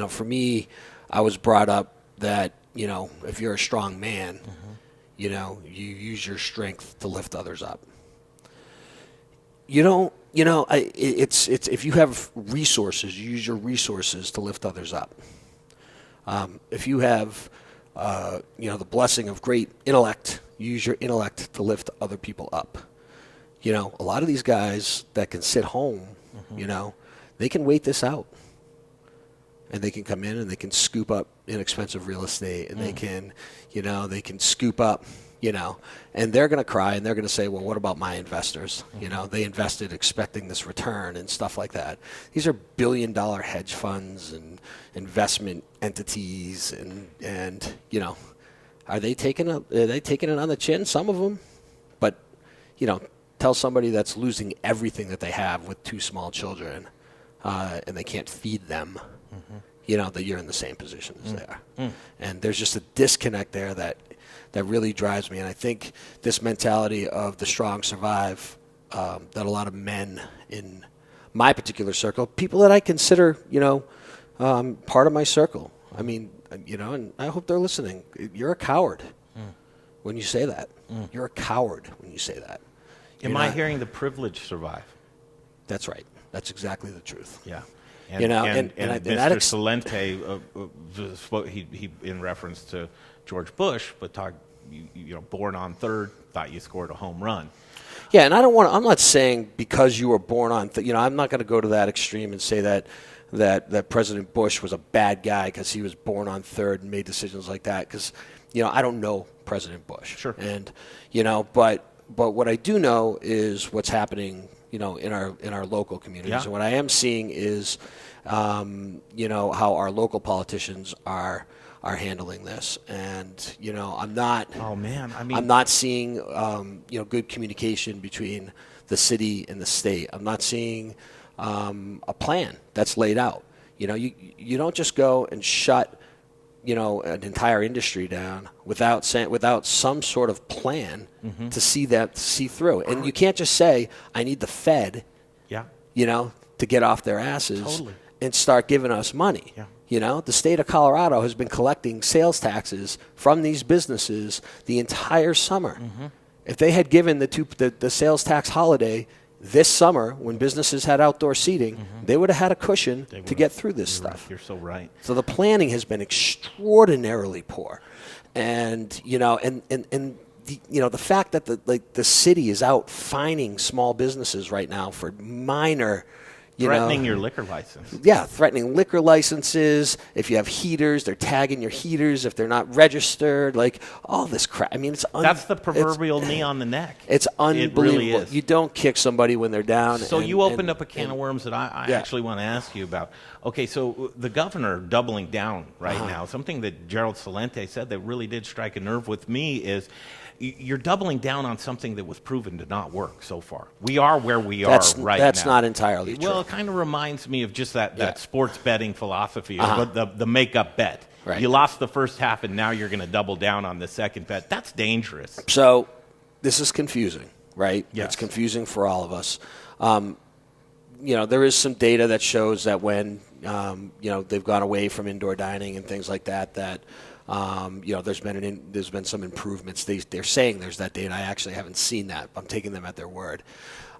For me, I was brought up that, if you're a strong man, you use your strength to lift others up. It's if you have resources, you use your resources to lift others up. If you have, the blessing of great intellect, you use your intellect to lift other people up. A lot of these guys that can sit home, they can wait this out. And they can come in and they can scoop up inexpensive real estate, and they can scoop up, and they're going to cry and they're going to say, well, what about my investors? They invested expecting this return and stuff like that. These are billion-dollar hedge funds and investment entities, and are they taking it on the chin? Some of them, but tell somebody that's losing everything that they have with two small children, and they can't feed them, that you're in the same position as they are. And there's just a disconnect there that really drives me. And I think this mentality of the strong survive, that a lot of men in my particular circle, people that I consider, part of my circle. I mean, and I hope they're listening. You're a coward when you say that. You're a coward when you say that. Am I hearing the privilege survive? That's right. That's exactly the truth. Yeah. And Mr. Celente spoke he in reference to George Bush, but talked, born on third, thought you scored a home run. Yeah, and I'm not saying because you were born on, I'm not going to go to that extreme and say that President Bush was a bad guy because he was born on third and made decisions like that. Because, I don't know President Bush. Sure. And, but what I do know is what's happening, in our local communities. Yeah. And what I am seeing is, how our local politicians are handling this, and I'm not. Oh man, I'm not seeing good communication between the city and the state. I'm not seeing a plan that's laid out. You don't just go and shut an entire industry down without some sort of plan to see through. And you can't just say, I need the Fed, to get off their asses and start giving us money. Yeah. The state of Colorado has been collecting sales taxes from these businesses the entire summer. If they had given the sales tax holiday this summer when businesses had outdoor seating, they would have had a cushion to get through this stuff. You're so right. So the planning has been extraordinarily poor. And, the fact that the city is out fining small businesses right now for minor, threatening your liquor license. Yeah, threatening liquor licenses. If you have heaters, they're tagging your heaters if they're not registered. Like all this crap. I mean, that's the proverbial knee on the neck. It's unbelievable. It really is. You don't kick somebody when they're down. So you opened up a can of worms that I actually want to ask you about. Okay, so the governor doubling down right now. Something that Gerald Celente said that really did strike a nerve with me is, you're doubling down on something that was proven to not work so far. We are where we are right now. That's not entirely true. Well, it kind of reminds me of just that sports betting philosophy, the make-up bet. Right. You lost the first half, and now you're going to double down on the second bet. That's dangerous. So this is confusing, right? Yes. It's confusing for all of us. There is some data that shows that when, they've gone away from indoor dining and things like that, there's been some improvements. They're saying there's that data. I actually haven't seen that. I'm taking them at their word.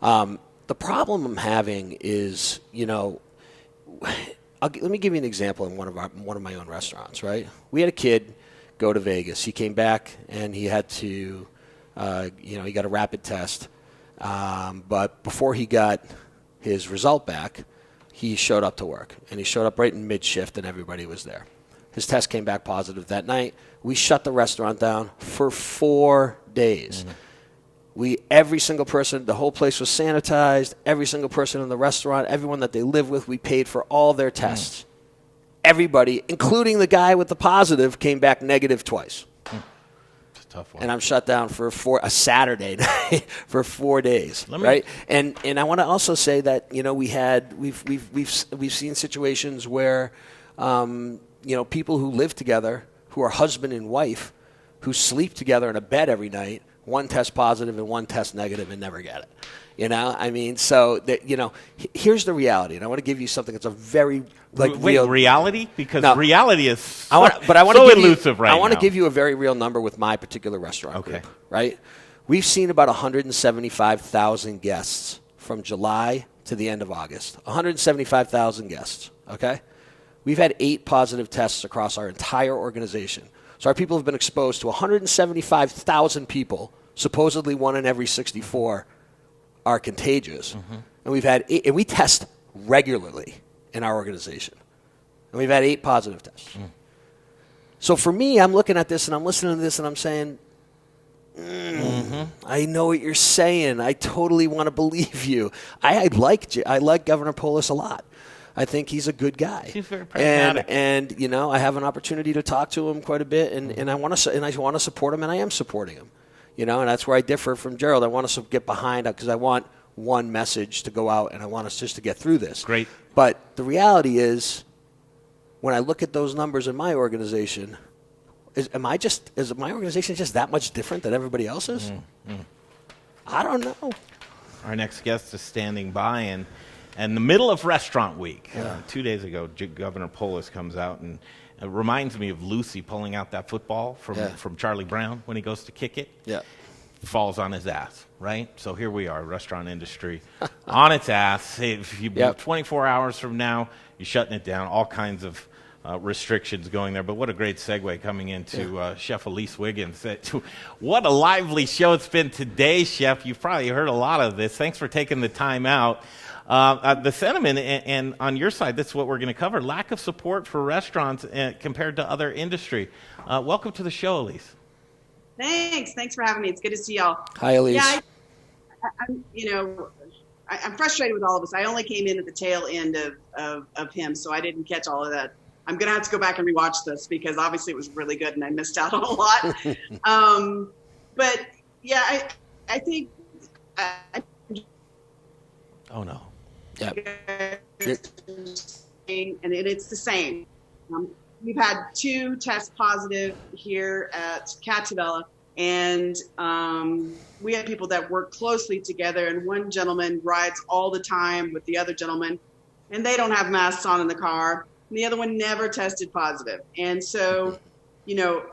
The problem I'm having is, let me give you an example in one of my own restaurants. Right, we had a kid go to Vegas. He came back and he had to, he got a rapid test, but before he got his result back, he showed up to work, and he showed up right in mid-shift, and everybody was there. His test came back positive that night. We shut the restaurant down for 4 days. Every single person, the whole place was sanitized. Every single person in the restaurant, everyone that they live with, we paid for all their tests. Everybody, including the guy with the positive, came back negative twice. It's a tough one. And I'm shut down for a Saturday night for 4 days, right? And I want to also say that we've seen situations where people who live together, who are husband and wife, who sleep together in a bed every night, one test positive and one test negative and never get it. Here's the reality, and I want to give you something that's a very real reality, because reality is elusive right now. I want to give you a very real number with my particular restaurant group. Right, we've seen about 175,000 guests from July to the end of August. 175,000 guests. Okay. We've had 8 positive tests across our entire organization. So our people have been exposed to 175,000 people. Supposedly 1 in every 64 are contagious. And we've had 8, and we test regularly in our organization. And we've had 8 positive tests. So for me, I'm looking at this and I'm listening to this and I'm saying, I know what you're saying. I totally want to believe you. I like Governor Polis a lot. I think he's a good guy. He's very pragmatic. And I have an opportunity to talk to him quite a bit, and I want to support him, and I am supporting him. And that's where I differ from Gerald. I want to get behind it because I want one message to go out, and I want us just to get through this. Great. But the reality is, when I look at those numbers in my organization, is my organization just that much different than everybody else's? I don't know. Our next guest is standing by, and in the middle of restaurant week. 2 days ago, Governor Polis comes out and it reminds me of Lucy pulling out that football from Charlie Brown when he goes to kick it. Yeah. Falls on his ass, right? So here we are, restaurant industry, on its ass. If you 24 hours from now, you're shutting it down, all kinds of restrictions going there. But what a great segue coming into Chef Elise Wiggins. What a lively show it's been today, Chef. You've probably heard a lot of this. Thanks for taking the time out. The sentiment, and on your side, this is what we're going to cover, lack of support for restaurants compared to other industry. Welcome to the show, Elise. Thanks for having me. It's good to see y'all. Hi, Elise. Yeah, I'm frustrated with all of this. I only came in at the tail end of him, so I didn't catch all of that. I'm going to have to go back and rewatch this because obviously it was really good and I missed out on a lot. But yeah, I think. Oh no. Yep. And it's the same. We've had 2 tests positive here at Cattivella, and we have people that work closely together, and one gentleman rides all the time with the other gentleman, and they don't have masks on in the car, and the other one never tested positive. And so,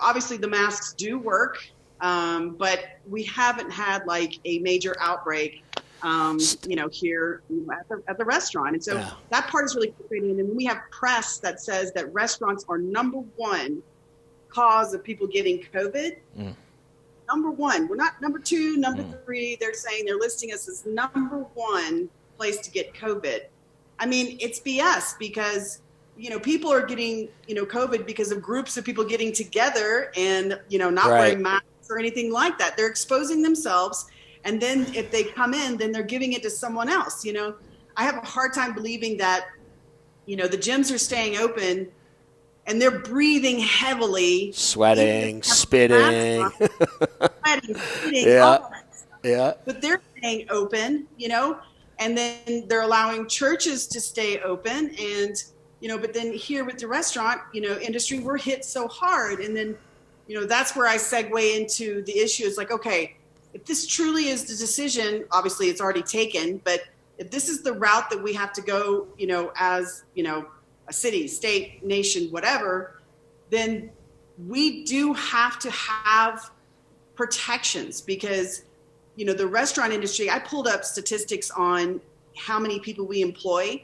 obviously the masks do work, but we haven't had like a major outbreak here at the restaurant. And so that part is really frustrating. And we have press that says that restaurants are number 1 cause of people getting COVID. Number 1. We're not number 2, number 3. They're saying they're listing us as number 1 place to get COVID. I mean, it's BS because, people are getting, COVID because of groups of people getting together and, not wearing masks or anything like that. They're exposing themselves. And then if they come in, then they're giving it to someone else. I have a hard time believing that, the gyms are staying open and they're breathing heavily. Sweating, spitting. Yeah. But they're staying open, and then they're allowing churches to stay open. And, but then here with the restaurant, industry, we're hit so hard. And then, that's where I segue into the issue. It's like, okay, if this truly is the decision, obviously it's already taken, but if this is the route that we have to go, as, a city, state, nation, whatever, then we do have to have protections because, the restaurant industry, I pulled up statistics on how many people we employ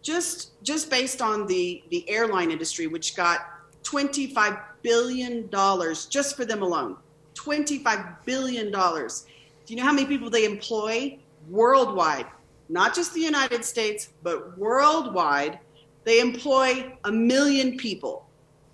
just based on the airline industry, which got $25 billion just for them alone. $25 billion. Do you know how many people they employ worldwide? Not just the United States, but worldwide. They employ 1 million people.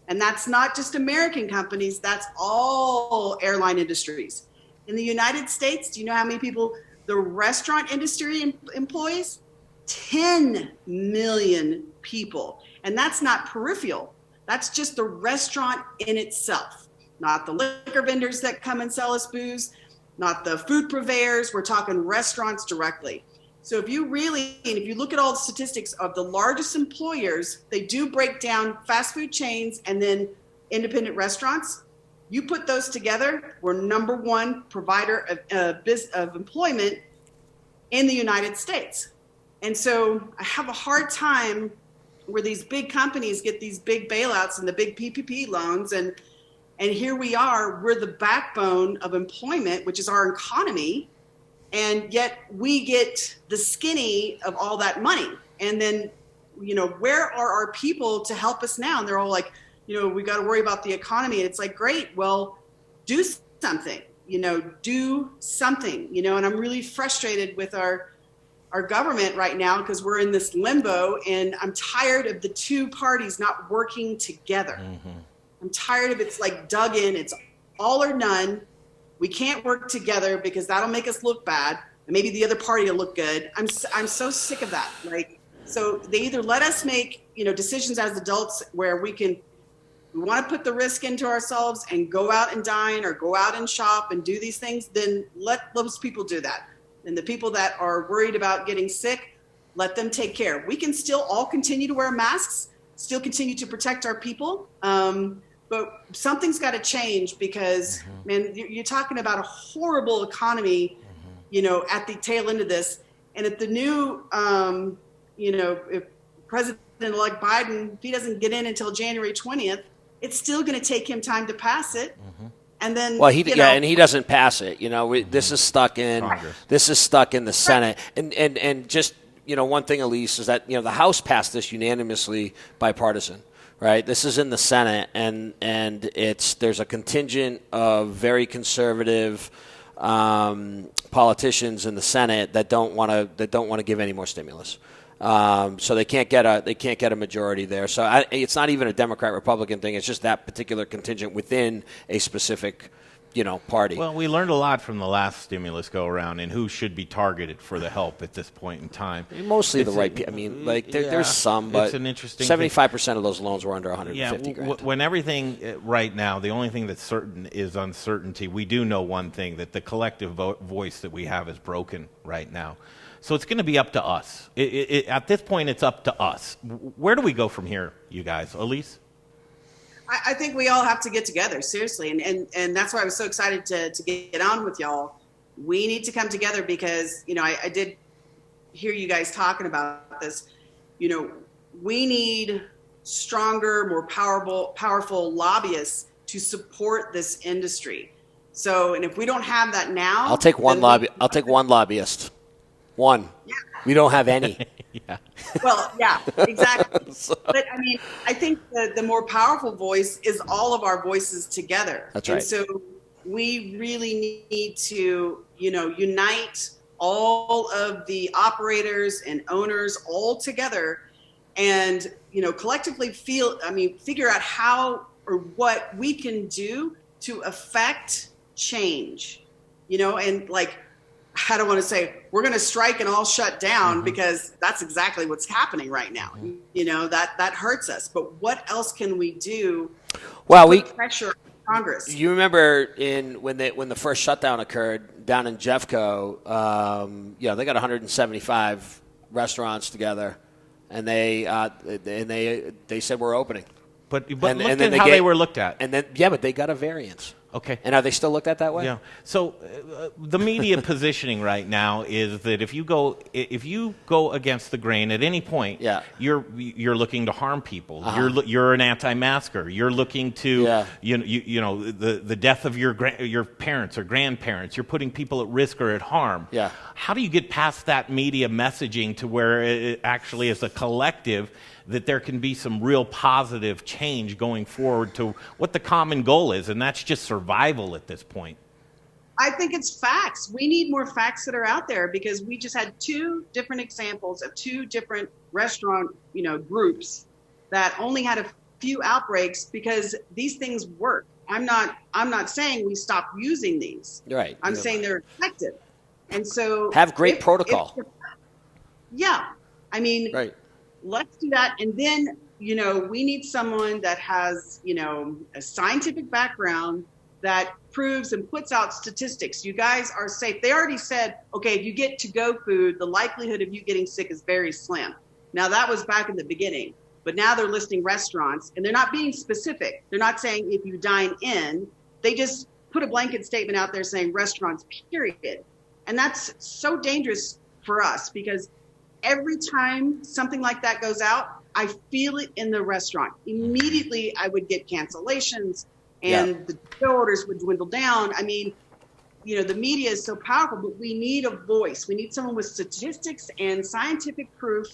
And that's not just American companies, that's all airline industries. In the United States, do you know how many people the restaurant industry employs? 10 million people. And that's not peripheral. That's just the restaurant in itself. Not the liquor vendors that come and sell us booze, not the food purveyors. We're talking restaurants directly. So if you look at all the statistics of the largest employers, they do break down fast food chains and then independent restaurants. You put those together, we're number 1 provider of employment in the United States. And so I have a hard time where these big companies get these big bailouts and the big PPP loans and here we are, we're the backbone of employment, which is our economy, and yet we get the skinny of all that money. And then, where are our people to help us now? And they're all like, we got to worry about the economy. And it's like, great, well, do something, do something, and I'm really frustrated with our government right now because we're in this limbo and I'm tired of the 2 parties not working together. I'm tired of it's like dug in. It's all or none. We can't work together because that'll make us look bad. And maybe the other party will look good. I'm so sick of that. So they either let us make, decisions as adults where we want to put the risk into ourselves and go out and dine or go out and shop and do these things, then let those people do that. And the people that are worried about getting sick, let them take care. We can still all continue to wear masks, still continue to protect our people. But something's got to change because, man, you're talking about a horrible economy, at the tail end of this. And if the new if President-elect Biden, if he doesn't get in until January 20th, it's still going to take him time to pass it. Mm-hmm. And then, and he doesn't pass it. This is stuck in Congress. This is stuck in the Senate. And just one thing, Elise, is that the House passed this unanimously bipartisan. Right, this is in the Senate, and there's a contingent of very conservative politicians in the Senate that don't want to give any more stimulus. So they can't get a majority there. So it's not even a Democrat-Republican thing. It's just that particular contingent within a specific party. Well, we learned a lot from the last stimulus go-around and who should be targeted for the help at this point in time. Mostly the right people. I mean, there's some, but it's an interesting 75% of those loans were under 150 grand. When everything right now, the only thing that's certain is uncertainty. We do know one thing, that the collective voice that we have is broken right now. So it's going to be up to us. At this point, it's up to us. Where do we go from here, you guys? Elise? I think we all have to get together, seriously. And that's why I was so excited to get on with y'all. We need to come together because, I did hear you guys talking about this. We need stronger, more powerful lobbyists to support this industry. So, and if we don't have that now, I'll take one lobbyist. One. Yeah. We don't have any. Yeah. Well, yeah, exactly. But I mean, I think the more powerful voice is all of our voices together. That's right. And so we really need to, unite all of the operators and owners all together and, collectively figure out how or what we can do to affect change, and I don't want to say we're going to strike and all shut down because that's exactly what's happening right now. That hurts us. But what else can we do to put pressure on Congress? You remember when the first shutdown occurred down in Jeffco, they got 175 restaurants together, and they said we're opening. But look at how they were looked at. And then but they got a variance. Okay. And are they still looked at that way? Yeah. So the media positioning right now is that if you go against the grain at any point, you're looking to harm people. You're an anti-masker. You're looking to the death of your parents or grandparents. You're putting people at risk or at harm. Yeah. How do you get past that media messaging to where it actually is a collective, that there can be some real positive change going forward to what the common goal is, and that's just survival at this point? I think it's facts. We need more facts that are out there because we just had two different examples of two different restaurant, groups that only had a few outbreaks because these things work. I'm not saying we stop using these. Right. I'm saying they're effective. And so have great protocol. Right. Let's do that. And then, we need someone that has, a scientific background that proves and puts out statistics. You guys are safe. They already said, okay, if you get to-go food, the likelihood of you getting sick is very slim. Now, that was back in the beginning. But now they're listing restaurants, and they're not being specific. They're not saying if you dine in. They just put a blanket statement out there saying restaurants, period. And that's so dangerous for us because every time something like that goes out, I feel it in the restaurant. Immediately, I would get cancellations and the orders would dwindle down. I mean, the media is so powerful, but we need a voice. We need someone with statistics and scientific proof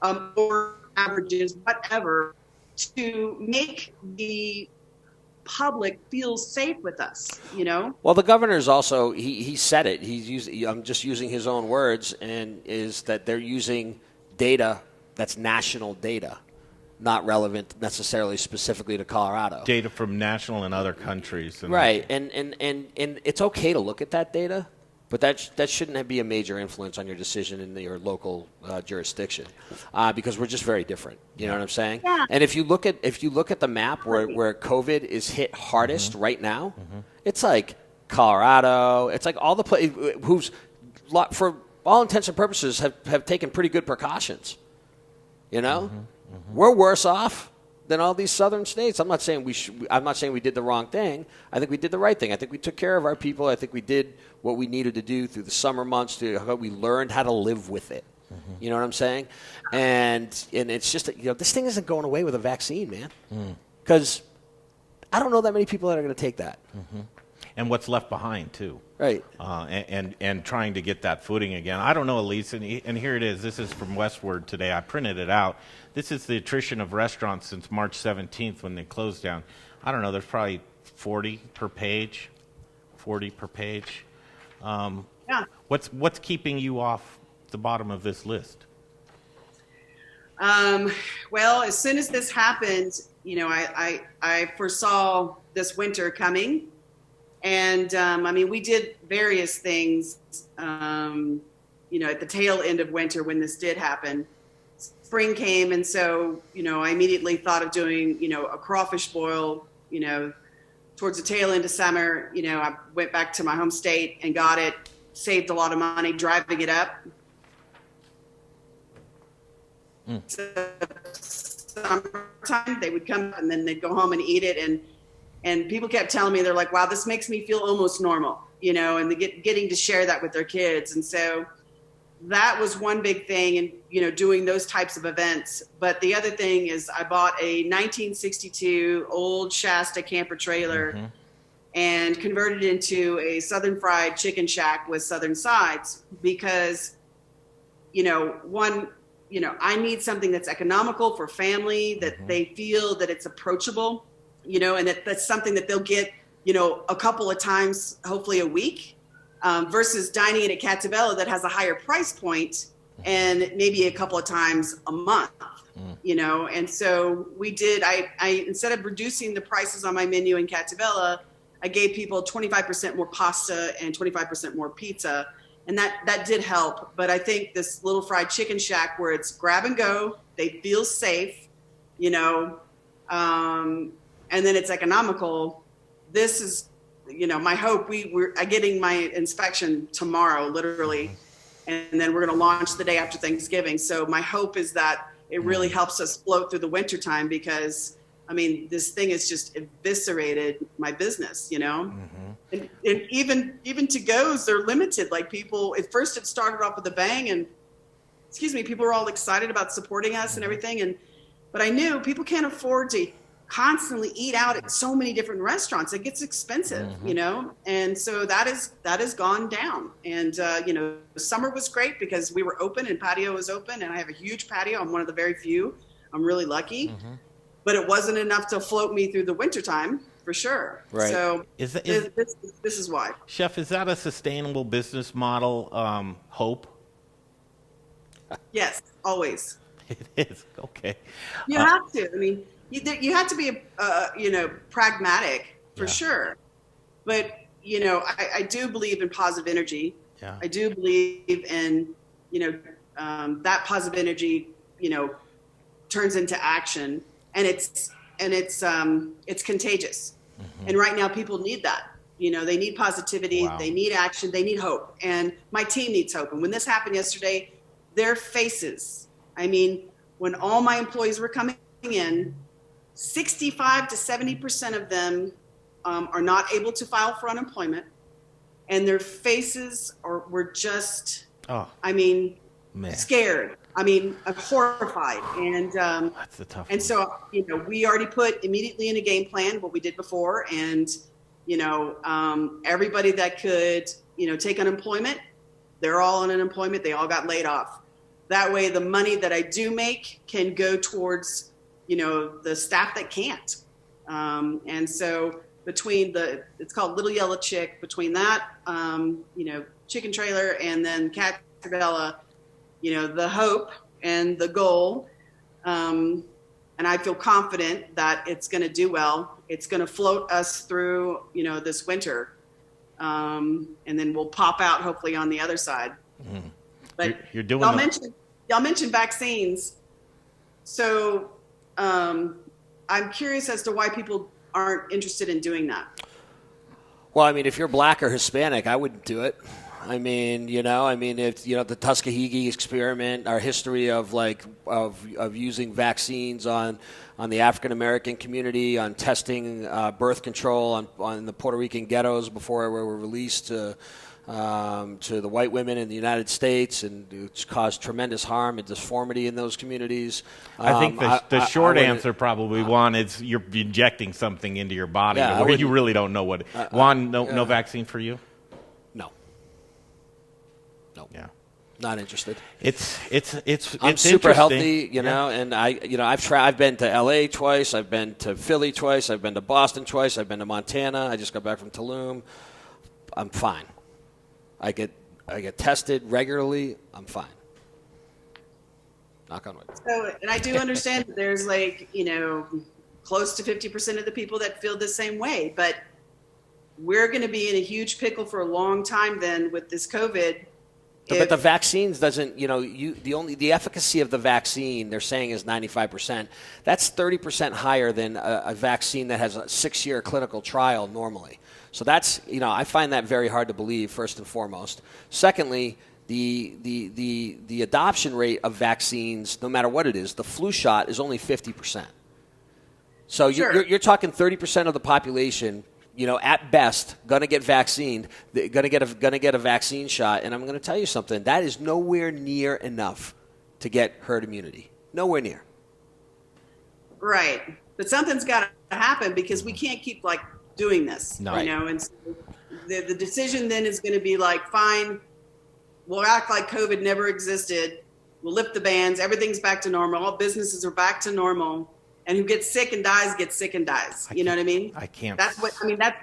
or averages, whatever, to make the public feels safe with us, Well, the governor's also, he said it. I'm just using his own words, and is that they're using data that's national data, not relevant necessarily specifically to Colorado. Data from national and other countries. Right, and it's okay to look at that data, but that shouldn't be a major influence on your decision in your local jurisdiction, because we're just very different. You know what I'm saying? Yeah. And if you look at the map where COVID is hit hardest right now, it's like Colorado. It's like all the places who's, for all intents and purposes, have taken pretty good precautions. We're worse off than all these southern states. I'm not saying we did the wrong thing. I think we did the right thing. I think we took care of our people. I think we did what we needed to do through the summer months. We learned how to live with it. You know what I'm saying? And it's just, this thing isn't going away with a vaccine, man. Because I don't know that many people that are going to take that. And what's left behind, too. Right. And trying to get that footing again. I don't know, Elise, and here it is. This is from Westward today. I printed it out. This is the attrition of restaurants since March 17th when they closed down. I don't know, there's probably 40 per page. Yeah. What's keeping you off the bottom of this list? Well, as soon as this happened, I foresaw this winter coming. And, we did various things, at the tail end of winter when this did happen. Spring came, and so, I immediately thought of doing, a crawfish boil, towards the tail end of summer. I went back to my home state and got it, saved a lot of money driving it up. So summertime, they would come and then they'd go home and eat it. And people kept telling me, they're like, wow, this makes me feel almost normal, and getting to share that with their kids. And so that was one big thing, and, doing those types of events. But the other thing is I bought a 1962 old Shasta camper trailer and converted it into a Southern fried chicken shack with Southern sides because, I need something that's economical for family, that they feel that it's approachable, and that's something that they'll get, a couple of times, hopefully a week, versus dining in at Cattivella that has a higher price point and maybe a couple of times a month, and so we did, I instead of reducing the prices on my menu in Cattivella, I gave people 25% more pasta and 25% more pizza. And that did help. But I think this little fried chicken shack where it's grab and go, they feel safe, and then it's economical. This is, my hope. We're getting my inspection tomorrow, literally. And then we're going to launch the day after Thanksgiving. So my hope is that it really helps us float through the wintertime because, this thing has just eviscerated my business, And even to-goes, they're limited. Like people, at first it started off with a bang and, people were all excited about supporting us and everything. But I knew people can't afford to constantly eat out at so many different restaurants. It gets expensive, and so that has gone down. And, summer was great because we were open and patio was open and I have a huge patio. I'm one of the very few. I'm really lucky. But it wasn't enough to float me through the wintertime, for sure. Right. So this is why. Chef, is that a sustainable business model, hope? Yes, always. It is. Okay. You have to. You have to be, pragmatic, for sure. But, I do believe in positive energy. Yeah. I do believe in, that positive energy, turns into action. And it's contagious. And right now people need that. They need positivity. Wow. They need action. They need hope. And my team needs hope. And when this happened yesterday, their faces, when all my employees were coming in, 65 to 70% of them are not able to file for unemployment. And their faces were just, scared. Horrified. And that's a tough and one. so, we already put immediately in a game plan what we did before. And, everybody that could, take unemployment, they're all on unemployment. They all got laid off. That way, the money that I do make can go towards, the staff that can't. And so between it's called Little Yellow Chick, between that, chicken trailer and then Cattivella, the hope and the goal. And I feel confident that it's going to do well. It's going to float us through, this winter. And then we'll pop out hopefully on the other side. But you're doing y'all mentioned vaccines. So I'm curious as to why people aren't interested in doing that. Well, if you're black or Hispanic, I wouldn't do it. If the Tuskegee experiment, our history of using vaccines on the African American community, on testing birth control on the Puerto Rican ghettos before we were released to to the white women in the United States, and it's caused tremendous harm and disformity in those communities. I think the short answer probably, Juan, is you're injecting something into your body where you really don't know what. Juan, no vaccine for you? No. Yeah. Not interested. I'm super healthy, and I've been to LA twice, I've been to Philly twice, I've been to Boston twice, I've been to Montana. I just got back from Tulum. I'm fine. I get tested regularly. I'm fine. Knock on wood. So, and I do understand that there's close to 50% of the people that feel the same way, but we're going to be in a huge pickle for a long time then with this COVID. But the vaccines doesn't, the efficacy of the vaccine they're saying is 95%. That's 30% higher than a vaccine that has a 6-year clinical trial normally. So that's, I find that very hard to believe, first and foremost. Secondly, the adoption rate of vaccines, no matter what it is, the flu shot is only 50%. So Sure. you're talking 30% of the population, at best, gonna get vaccinated, gonna get a vaccine shot, and I'm gonna tell you something. That is nowhere near enough to get herd immunity. Nowhere near. Right, but something's got to happen because we can't keep doing this. No. And so the decision then is going to be fine. We'll act like COVID never existed. We'll lift the bans. Everything's back to normal. All businesses are back to normal. And who gets sick and dies gets sick and dies. You know what I mean? I can't. That's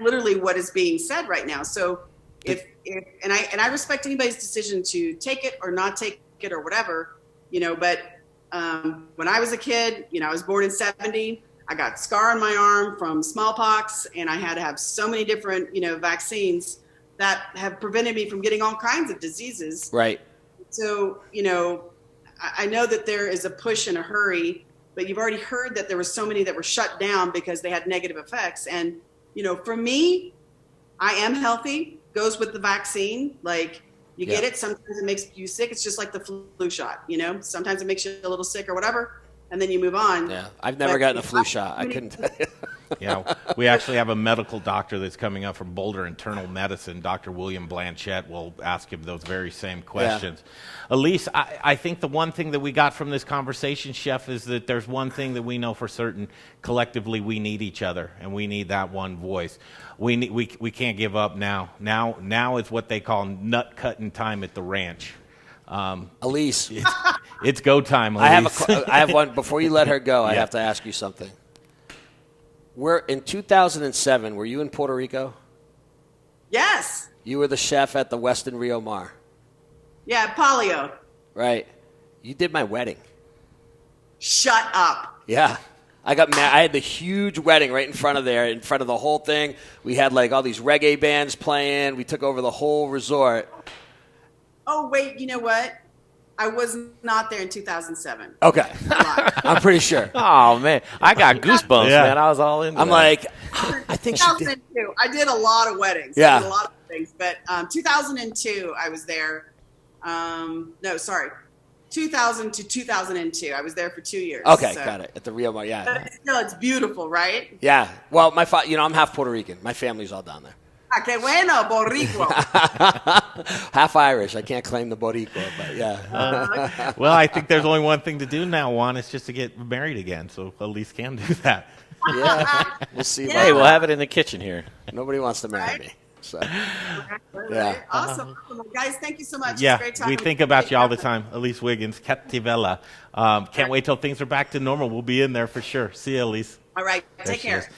literally what is being said right now. So if I respect anybody's decision to take it or not take it or whatever, but when I was a kid, I was born in 1970. I got a scar on my arm from smallpox, and I had to have so many different, vaccines that have prevented me from getting all kinds of diseases. Right. So, I know that there is a push and a hurry, but you've already heard that there were so many that were shut down because they had negative effects. And, for me, I am healthy, goes with the vaccine. You get it. Sometimes it makes you sick. It's just like the flu shot, Sometimes it makes you a little sick or whatever, and then you move on. Yeah, I've never gotten a flu shot. I couldn't tell you. Yeah, we actually have a medical doctor that's coming up from Boulder Internal Medicine, Dr. William Blanchet. Will ask him those very same questions. Yeah. Elise, I think the one thing that we got from this conversation, Chef, is that there's one thing that we know for certain. Collectively, we need each other, and we need that one voice. We can't give up now. Now is what they call nut cutting time at the ranch. Elise, it's go time, Elise. I have one. Before you let her go, I have to ask you something. In 2007, were you in Puerto Rico? Yes. You were the chef at the Westin Rio Mar. Yeah, Polio. Right. You did my wedding. Shut up. Yeah. I got mad. I had the huge wedding right in front of the whole thing. We had all these reggae bands playing. We took over the whole resort. Oh, wait, you know what? I was not there in 2007. Okay. I'm pretty sure. Oh, man. I got goosebumps, man. I was all in. I'm that. I think she did. 2002. I did a lot of weddings. Yeah. I did a lot of things. But 2002, I was there. 2000 to 2002. I was there for 2 years. Okay, got it. At the Rio Mar, yeah. But still, it's beautiful, right? Yeah. Well, I'm half Puerto Rican. My family's all down there. Ah, que bueno, Boricua. Half Irish. I can't claim the Boricua, but yeah. Well, I think there's only one thing to do now, Juan. It's just to get married again, so Elise can do that. Yeah. We'll see. Hey, we'll have it in the kitchen here. Nobody wants to marry me. So. Yeah. Awesome. Well, guys, thank you so much. Yeah, it's a great time. we think about you all the time. Elise Wiggins, Cattivella. Can't wait till things are back to normal. We'll be in there for sure. See you, Elise. All right. Take care.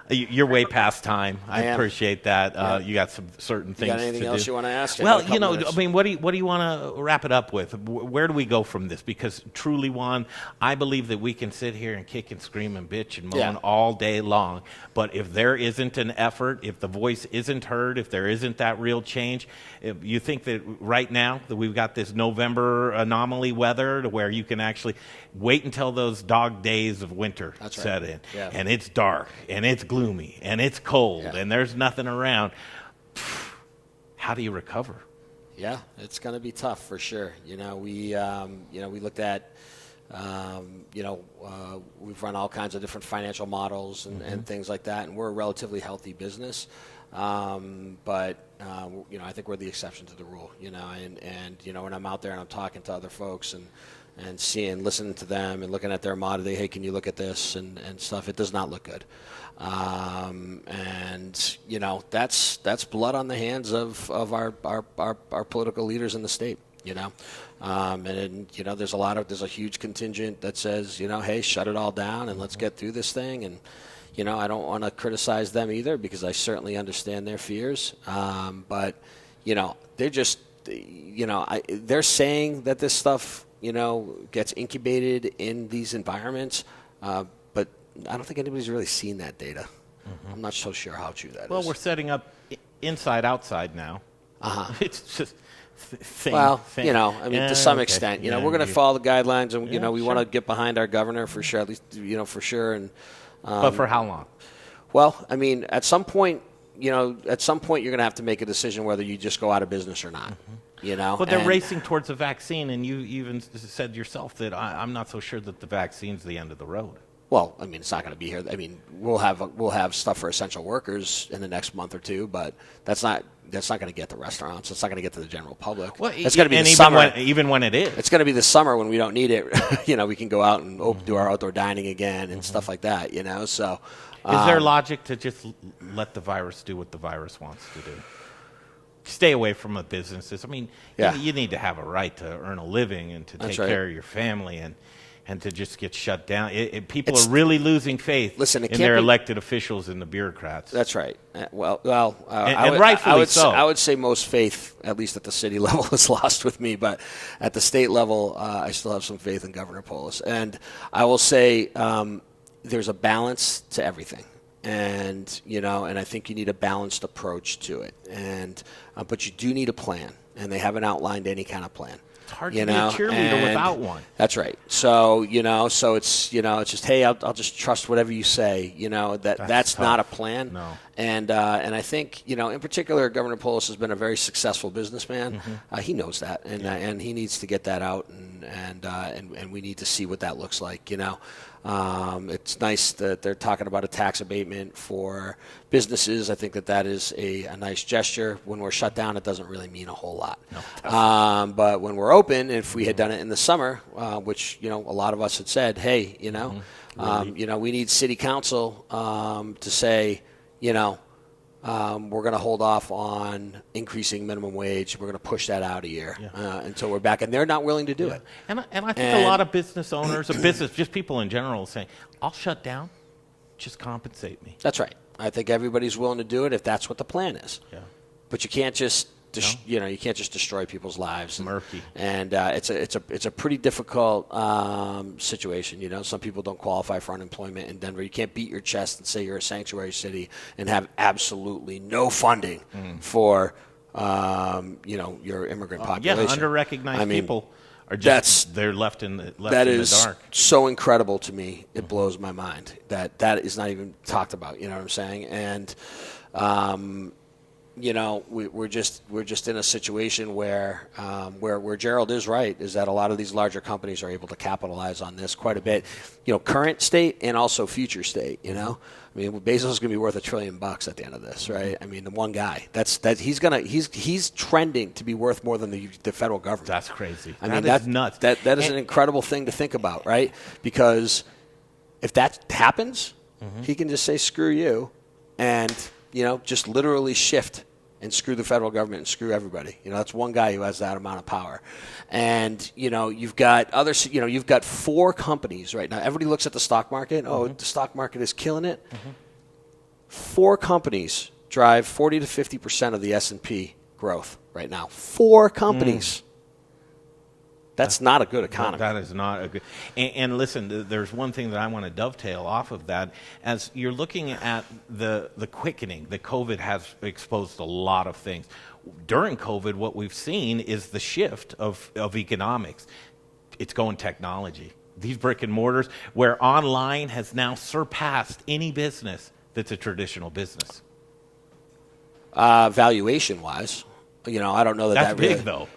You're way past time. I am. appreciate that. You got some certain things to do. Got anything else you want to ask? Well, what do you want to wrap it up with? Where do we go from this? Because truly, Juan, I believe that we can sit here and kick and scream and bitch and moan all day long. But if there isn't an effort, if the voice isn't heard, if there isn't that real change, if you think that right now that we've got this November anomaly weather to where you can actually wait until those dog days of winter set in, and it's dark and it's gloomy and it's cold and there's nothing around. How do you recover? Yeah, it's going to be tough for sure. We looked at, we've run all kinds of different financial models and things like that, and we're a relatively healthy business. But I think we're the exception to the rule. And when I'm out there and I'm talking to other folks and listening to them and looking at their mod, hey, can you look at this and stuff? It does not look good. And that's blood on the hands of our political leaders in the state. There's a huge contingent that says, hey, shut it all down and let's get through this thing. And I don't want to criticize them either because I certainly understand their fears. But they're just, they're saying that this stuff, gets incubated in these environments. But I don't think anybody's really seen that data. Mm-hmm. I'm not so sure how true that is. Well, we're setting up inside outside now. It's just thing. To some extent, we're going to follow the guidelines, and we want to get behind our governor for sure, at least for sure. And but for how long? Well, at some point, you're going to have to make a decision whether you just go out of business or not. Mm-hmm. But they're racing towards a vaccine, and you even said yourself that I'm not so sure that the vaccine's the end of the road. Well, it's not going to be here. We'll have stuff for essential workers in the next month or two, but that's not going to get to restaurants. It's not going to get to the general public. Well, it's going to be the even summer. Even when it is, it's going to be the summer when we don't need it. We can go out and do our outdoor dining again and stuff like that. So, is there logic to just let the virus do what the virus wants to do? Stay away from the businesses. You need to have a right to earn a living and to take care of your family and to just get shut down. People are really losing faith in their elected officials and the bureaucrats. That's right. Rightfully so. I would say most faith, at least at the city level, is lost with me. But at the state level, I still have some faith in Governor Polis. And I will say there's a balance to everything. And, and I think you need a balanced approach to it. And but you do need a plan. And they haven't outlined any kind of plan. It's hard to be a cheerleader without one. That's right. So, so it's, it's just, hey, I'll just trust whatever you say. That's not a plan. No. And I think, in particular, Governor Polis has been a very successful businessman. Mm-hmm. He knows that, and he needs to get that out, and we need to see what that looks like. It's nice that they're talking about a tax abatement for businesses. I think that is a nice gesture. When we're shut down, it doesn't really mean a whole lot. No, but when we're open, if we had done it in the summer, which a lot of us had said, hey, we need city council to say, we're going to hold off on increasing minimum wage. We're going to push that out a year until we're back. And they're not willing to do it. And I think a lot of business owners, just people in general, saying, I'll shut down, just compensate me. That's right. I think everybody's willing to do it if that's what the plan is. Yeah. But you can't just you can't just destroy people's lives. Murky. And it's a pretty difficult situation. Some people don't qualify for unemployment in Denver. You can't beat your chest and say you're a sanctuary city and have absolutely no funding for your immigrant population. Yeah, under-recognized people are just they're left in the dark. That is so incredible to me. It blows my mind that is not even talked about. You know what I'm saying? And we're just in a situation where Gerald is right, is that a lot of these larger companies are able to capitalize on this quite a bit. Current state and also future state. Bezos is going to be worth $1 trillion at the end of this, right? The one guy he's trending to be worth more than the federal government. That's crazy. That's nuts. That is an incredible thing to think about, right? Because if that happens, he can just say screw you, and just literally shift and screw the federal government and screw everybody. That's one guy who has that amount of power. And, you've got you've got 4 companies right now. Everybody looks at the stock market. Oh, the stock market is killing it. 4 companies drive 40 to 50% of the S&P growth right now. 4 companies. That's not a good economy. That is not a good. And listen, there's one thing that I want to dovetail off of that. As you're looking at the quickening, the COVID has exposed a lot of things. During COVID, what we've seen is the shift of economics. It's going technology. These brick and mortars, where online has now surpassed any business that's a traditional business. Valuation-wise, I don't know that's that big really, though.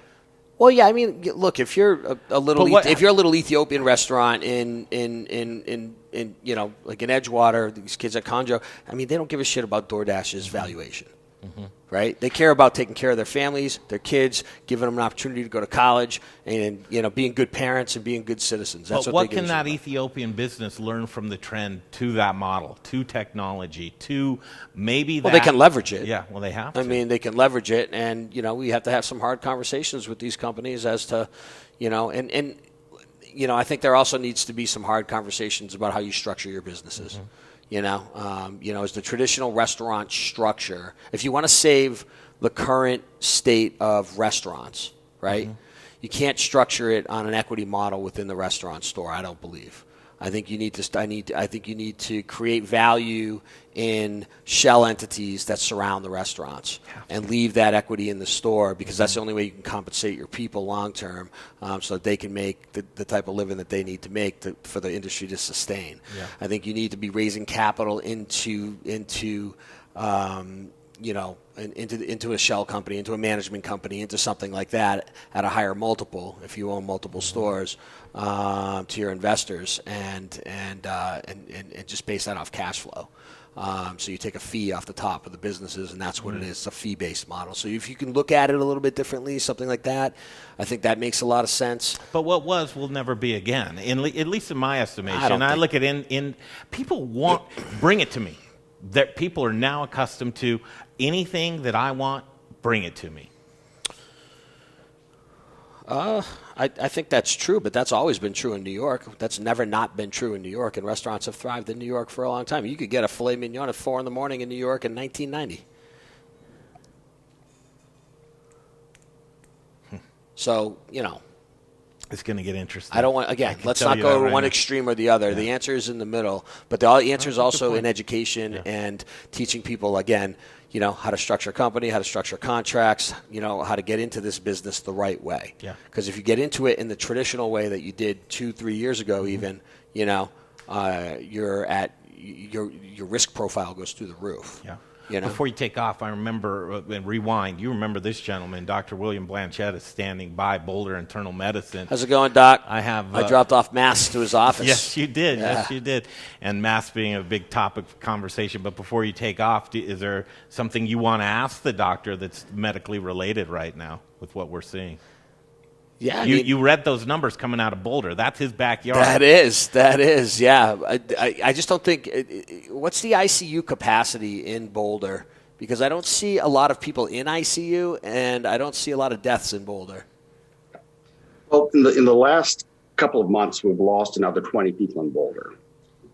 Well, yeah, look, if you're a little Ethiopian restaurant in like in Edgewater, these kids at Conjo, they don't give a shit about DoorDash's valuation. Right? They care about taking care of their families, their kids, giving them an opportunity to go to college, and being good parents and being good citizens. That's but what what they give can a that shit Ethiopian business learn from the trend to that model, to technology, to maybe about. Well, that? they can leverage it. Yeah, well, they have to. I mean, they can leverage it, and we have to have some hard conversations with these companies as to, I think there also needs to be some hard conversations about how you structure your businesses. Is the traditional restaurant structure, if you want to save the current state of restaurants, right? You can't structure it on an equity model within the restaurant store, I don't believe. I think you need to create value in shell entities that surround the restaurants and leave that equity in the store, because that's the only way you can compensate your people long term, so that they can make the type of living that they need to make for the industry to sustain. Yeah. I think you need to be raising capital into a shell company, into a management company, into something like that at a higher multiple if you own multiple stores, to your investors, and just base that off cash flow. So you take a fee off the top of the businesses, and that's what it is. It's a fee-based model. So if you can look at it a little bit differently, something like that, I think that makes a lot of sense. But what was will never be again, at least in my estimation. I look at people bring it to me. That people are now accustomed to anything that I want, bring it to me. I think that's true, but that's always been true in New York. That's never not been true in New York, and restaurants have thrived in New York for a long time. You could get a filet mignon at 4 a.m. in New York in 1990. So, It's going to get interesting. I don't want, again, let's not go to one extreme or the other. Yeah. The answer is in the middle, but the answer is also in education and teaching people, again, how to structure a company, how to structure contracts, how to get into this business the right way. Yeah. Because if you get into it in the traditional way that you did 2-3 years ago, even, your risk profile goes through the roof. Yeah. Before you take off, I remember, and rewind, you remember this gentleman, Dr. William Blanchet, is standing by Boulder Internal Medicine. How's it going, Doc? I dropped off masks to his office. Yes, you did. Yeah. Yes, you did. And masks being a big topic of conversation. But before you take off, is there something you want to ask the doctor that's medically related right now with what we're seeing? Yeah, you read those numbers coming out of Boulder. That's his backyard. That is. Yeah, I just don't think. What's the ICU capacity in Boulder? Because I don't see a lot of people in ICU, and I don't see a lot of deaths in Boulder. Well, in the last couple of months, we've lost another 20 people in Boulder.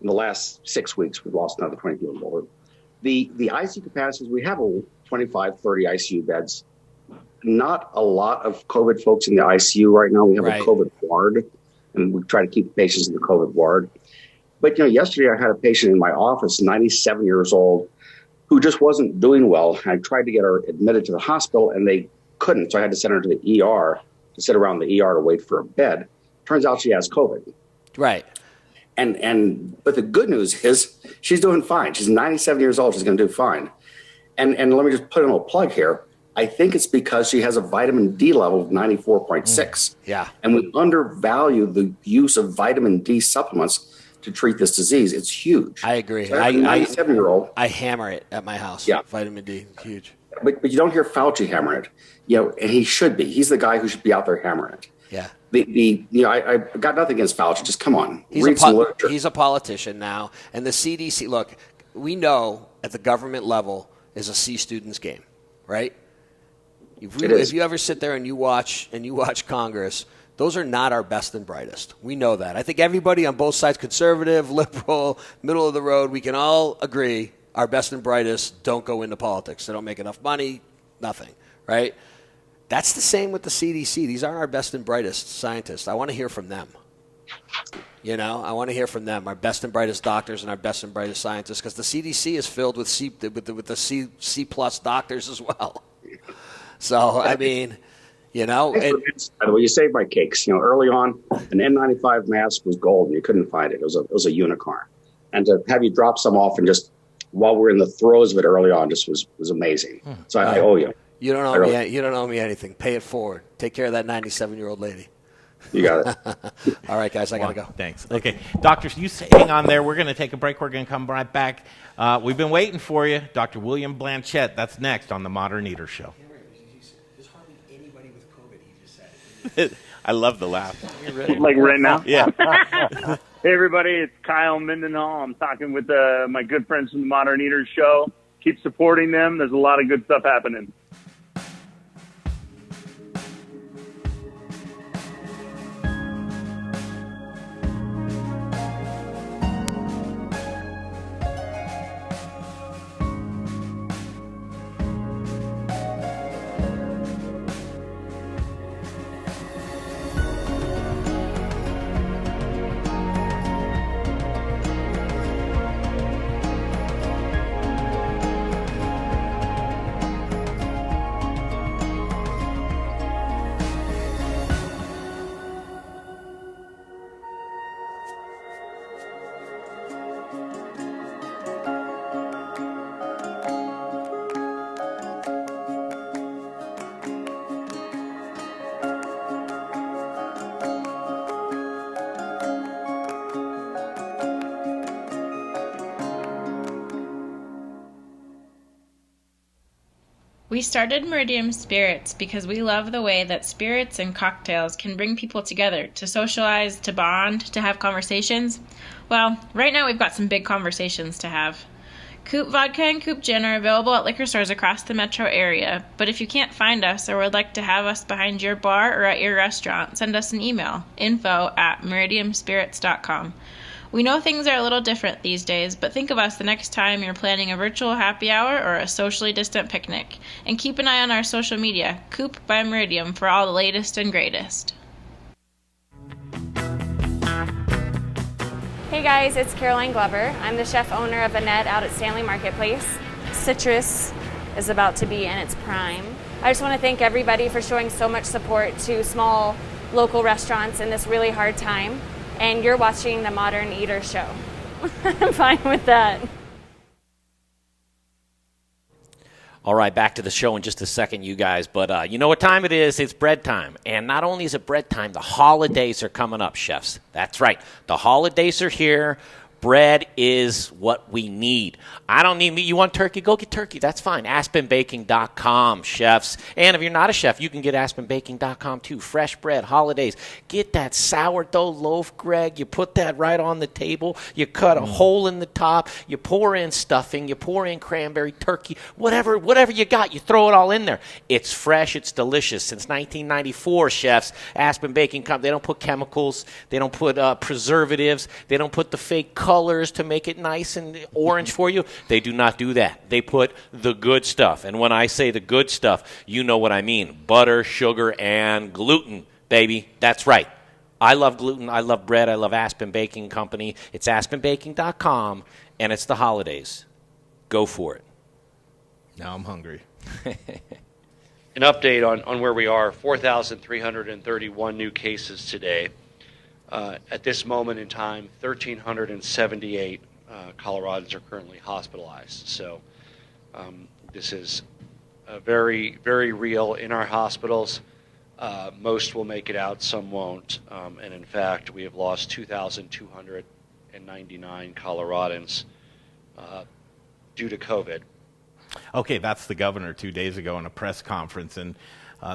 In the last 6 weeks, we've lost another 20 people in Boulder. The ICU capacities, we have 25, 30 ICU beds. Not a lot of COVID folks in the ICU right now. We have a COVID ward, and we try to keep patients in the COVID ward. But, yesterday I had a patient in my office, 97 years old, who just wasn't doing well. I tried to get her admitted to the hospital, and they couldn't. So I had to send her to the ER to sit around the ER to wait for a bed. Turns out she has COVID. Right. But the good news is she's doing fine. She's 97 years old. She's going to do fine. And let me just put in a plug here. I think it's because she has a vitamin D level of 94.6. Yeah. And we undervalue the use of vitamin D supplements to treat this disease. It's huge. I agree. So 97-year-old. I hammer it at my house. Yeah. Vitamin D, huge. But you don't hear Fauci hammering it. And he should be. He's the guy who should be out there hammering it. Yeah. I got nothing against Fauci. Just come on. Read some literature. He's a politician now. And the CDC, look, we know at the government level is a C students game, right? If you ever sit there and you watch Congress, those are not our best and brightest. We know that. I think everybody on both sides, conservative, liberal, middle of the road, we can all agree our best and brightest don't go into politics. They don't make enough money, nothing, right? That's the same with the CDC. These aren't our best and brightest scientists. I want to hear from them. I want to hear from them, our best and brightest doctors and our best and brightest scientists, because the CDC is filled with the C plus doctors as well. So, I mean, And by the way, you saved my cakes. Early on, an N95 mask was gold, and you couldn't find it. It was a unicorn, and to have you drop some off and just while we're in the throes of it early on, just was amazing. So I owe you. You don't owe me anything. Pay it forward. Take care of that 97-year-old lady. You got it. All right, guys, I got to go. Thanks. Okay, doctors, you hang on there. We're going to take a break. We're going to come right back. We've been waiting for you. Dr. William Blanchet, that's next on the Modern Eater Show. There's hardly anybody with COVID, he just said. I love the laugh. Like right now? Yeah. Hey, everybody, it's Kyle Mendenhall. I'm talking with my good friends from the Modern Eaters Show. Keep supporting them. There's a lot of good stuff happening. We started Meridian Spirits because we love the way that spirits and cocktails can bring people together to socialize, to bond, to have conversations. Well, right now we've got some big conversations to have. Coupe Vodka and Coupe Gin are available at liquor stores across the metro area, but if you can't find us or would like to have us behind your bar or at your restaurant, send us an email, info@meridianspirits.com. We know things are a little different these days, but think of us the next time you're planning a virtual happy hour or a socially distant picnic. And keep an eye on our social media, Coupe by Meridian, for all the latest and greatest. Hey guys, it's Caroline Glover. I'm the chef owner of Annette out at Stanley Marketplace. Citrus is about to be in its prime. I just want to thank everybody for showing so much support to small local restaurants in this really hard time. And you're watching the Modern Eater Show. I'm fine with that. All right, back to the show in just a second, you guys. But you know what time it is? It's bread time. And not only is it bread time, the holidays are coming up, chefs. That's right. The holidays are here. Bread is what we need. I don't need meat. You want turkey? Go get turkey. That's fine. AspenBaking.com, chefs. And if you're not a chef, you can get AspenBaking.com too. Fresh bread, holidays. Get that sourdough loaf, Greg. You put that right on the table. You cut a hole in the top. You pour in stuffing. You pour in cranberry, turkey, whatever you got. You throw it all in there. It's fresh. It's delicious. Since 1994, chefs, Aspen Baking Company. They don't put chemicals. They don't put preservatives. They don't put the fake colors to make it nice and orange for you. They do not do that. They put the good stuff. And when I say the good stuff, you know what I mean. Butter, sugar, and gluten, baby. That's right. I love gluten. I love bread. I love Aspen Baking Company. It's aspenbaking.com, and it's the holidays. Go for it. Now I'm hungry. An update on where we are, 4,331 new cases today. At this moment in time, 1,378 Coloradans are currently hospitalized. So this is very, very real in our hospitals. Most will make it out, some won't. And in fact, we have lost 2,299 Coloradans due to COVID. Okay, that's the governor 2 days ago in a press conference, and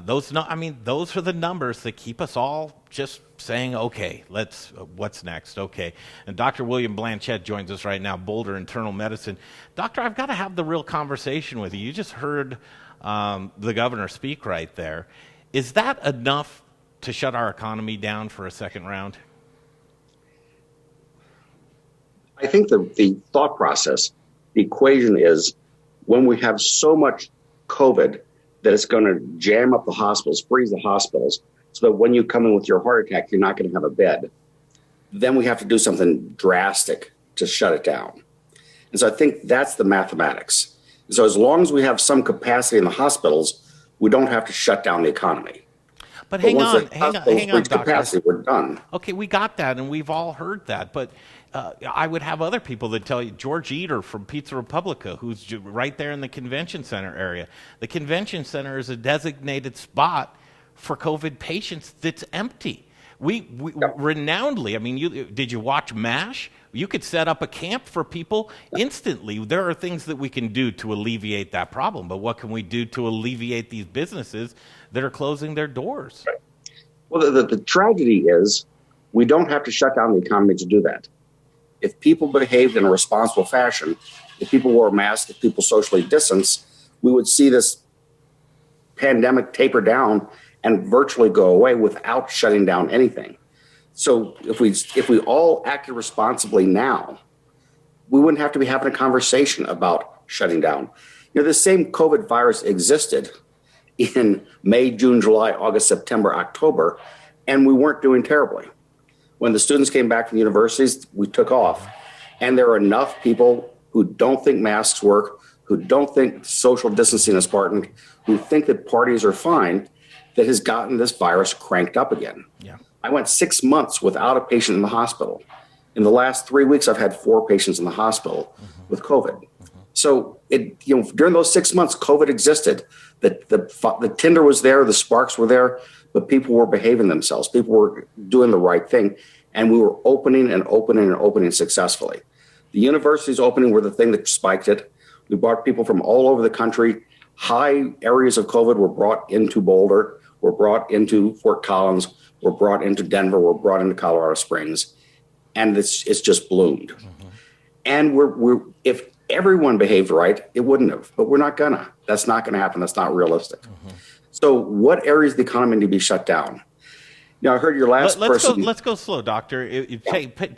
those are the numbers that keep us all just saying, okay, what's next? Okay, and Dr. William Blanchet joins us right now, Boulder Internal Medicine. Doctor, I've got to have the real conversation with you. You just heard the governor speak right there. Is that enough to shut our economy down for a second round? I think the thought process, the equation is when we have so much COVID that it's going to jam up the hospitals, freeze the hospitals, so that when you come in with your heart attack, you're not going to have a bed. Then we have to do something drastic to shut it down. And so I think that's the mathematics. And so as long as we have some capacity in the hospitals, we don't have to shut down the economy. But hang on, Doctor. Capacity, we're done. Okay, we got that, and we've all heard that. But I would have other people that tell you, George Eater from Pizza Republica, who's right there in the convention center area. The convention center is a designated spot for COVID patients that's empty. We renownedly, I mean, did you watch MASH? You could set up a camp for people instantly. There are things that we can do to alleviate that problem, but what can we do to alleviate these businesses that are closing their doors? Right. Well, the tragedy is we don't have to shut down the economy to do that. If people behaved in a responsible fashion, if people wore masks, if people socially distanced, we would see this pandemic taper down and virtually go away without shutting down anything. So if we all acted responsibly now, we wouldn't have to be having a conversation about shutting down. The same COVID virus existed in May, June, July, August, September, October, and we weren't doing terribly. When the students came back from the universities, we took off. And there are enough people who don't think masks work, who don't think social distancing is important, who think that parties are fine, that has gotten this virus cranked up again. Yeah. I went 6 months without a patient in the hospital. In the last 3 weeks, I've had 4 patients in the hospital with COVID. So during those 6 months, COVID existed. The tinder was there, the sparks were there, but people were behaving themselves. People were doing the right thing, and we were opening and opening and opening successfully. The universities opening were the thing that spiked it. We brought people from all over the country. High areas of COVID were brought into Boulder, were brought into Fort Collins, were brought into Denver, were brought into Colorado Springs, and it's just bloomed. And if everyone behaved right, it wouldn't have, but we're not gonna. That's not gonna happen. That's not realistic. So what areas of the economy need to be shut down? Now, I heard your last person. Let's go slow, Doctor.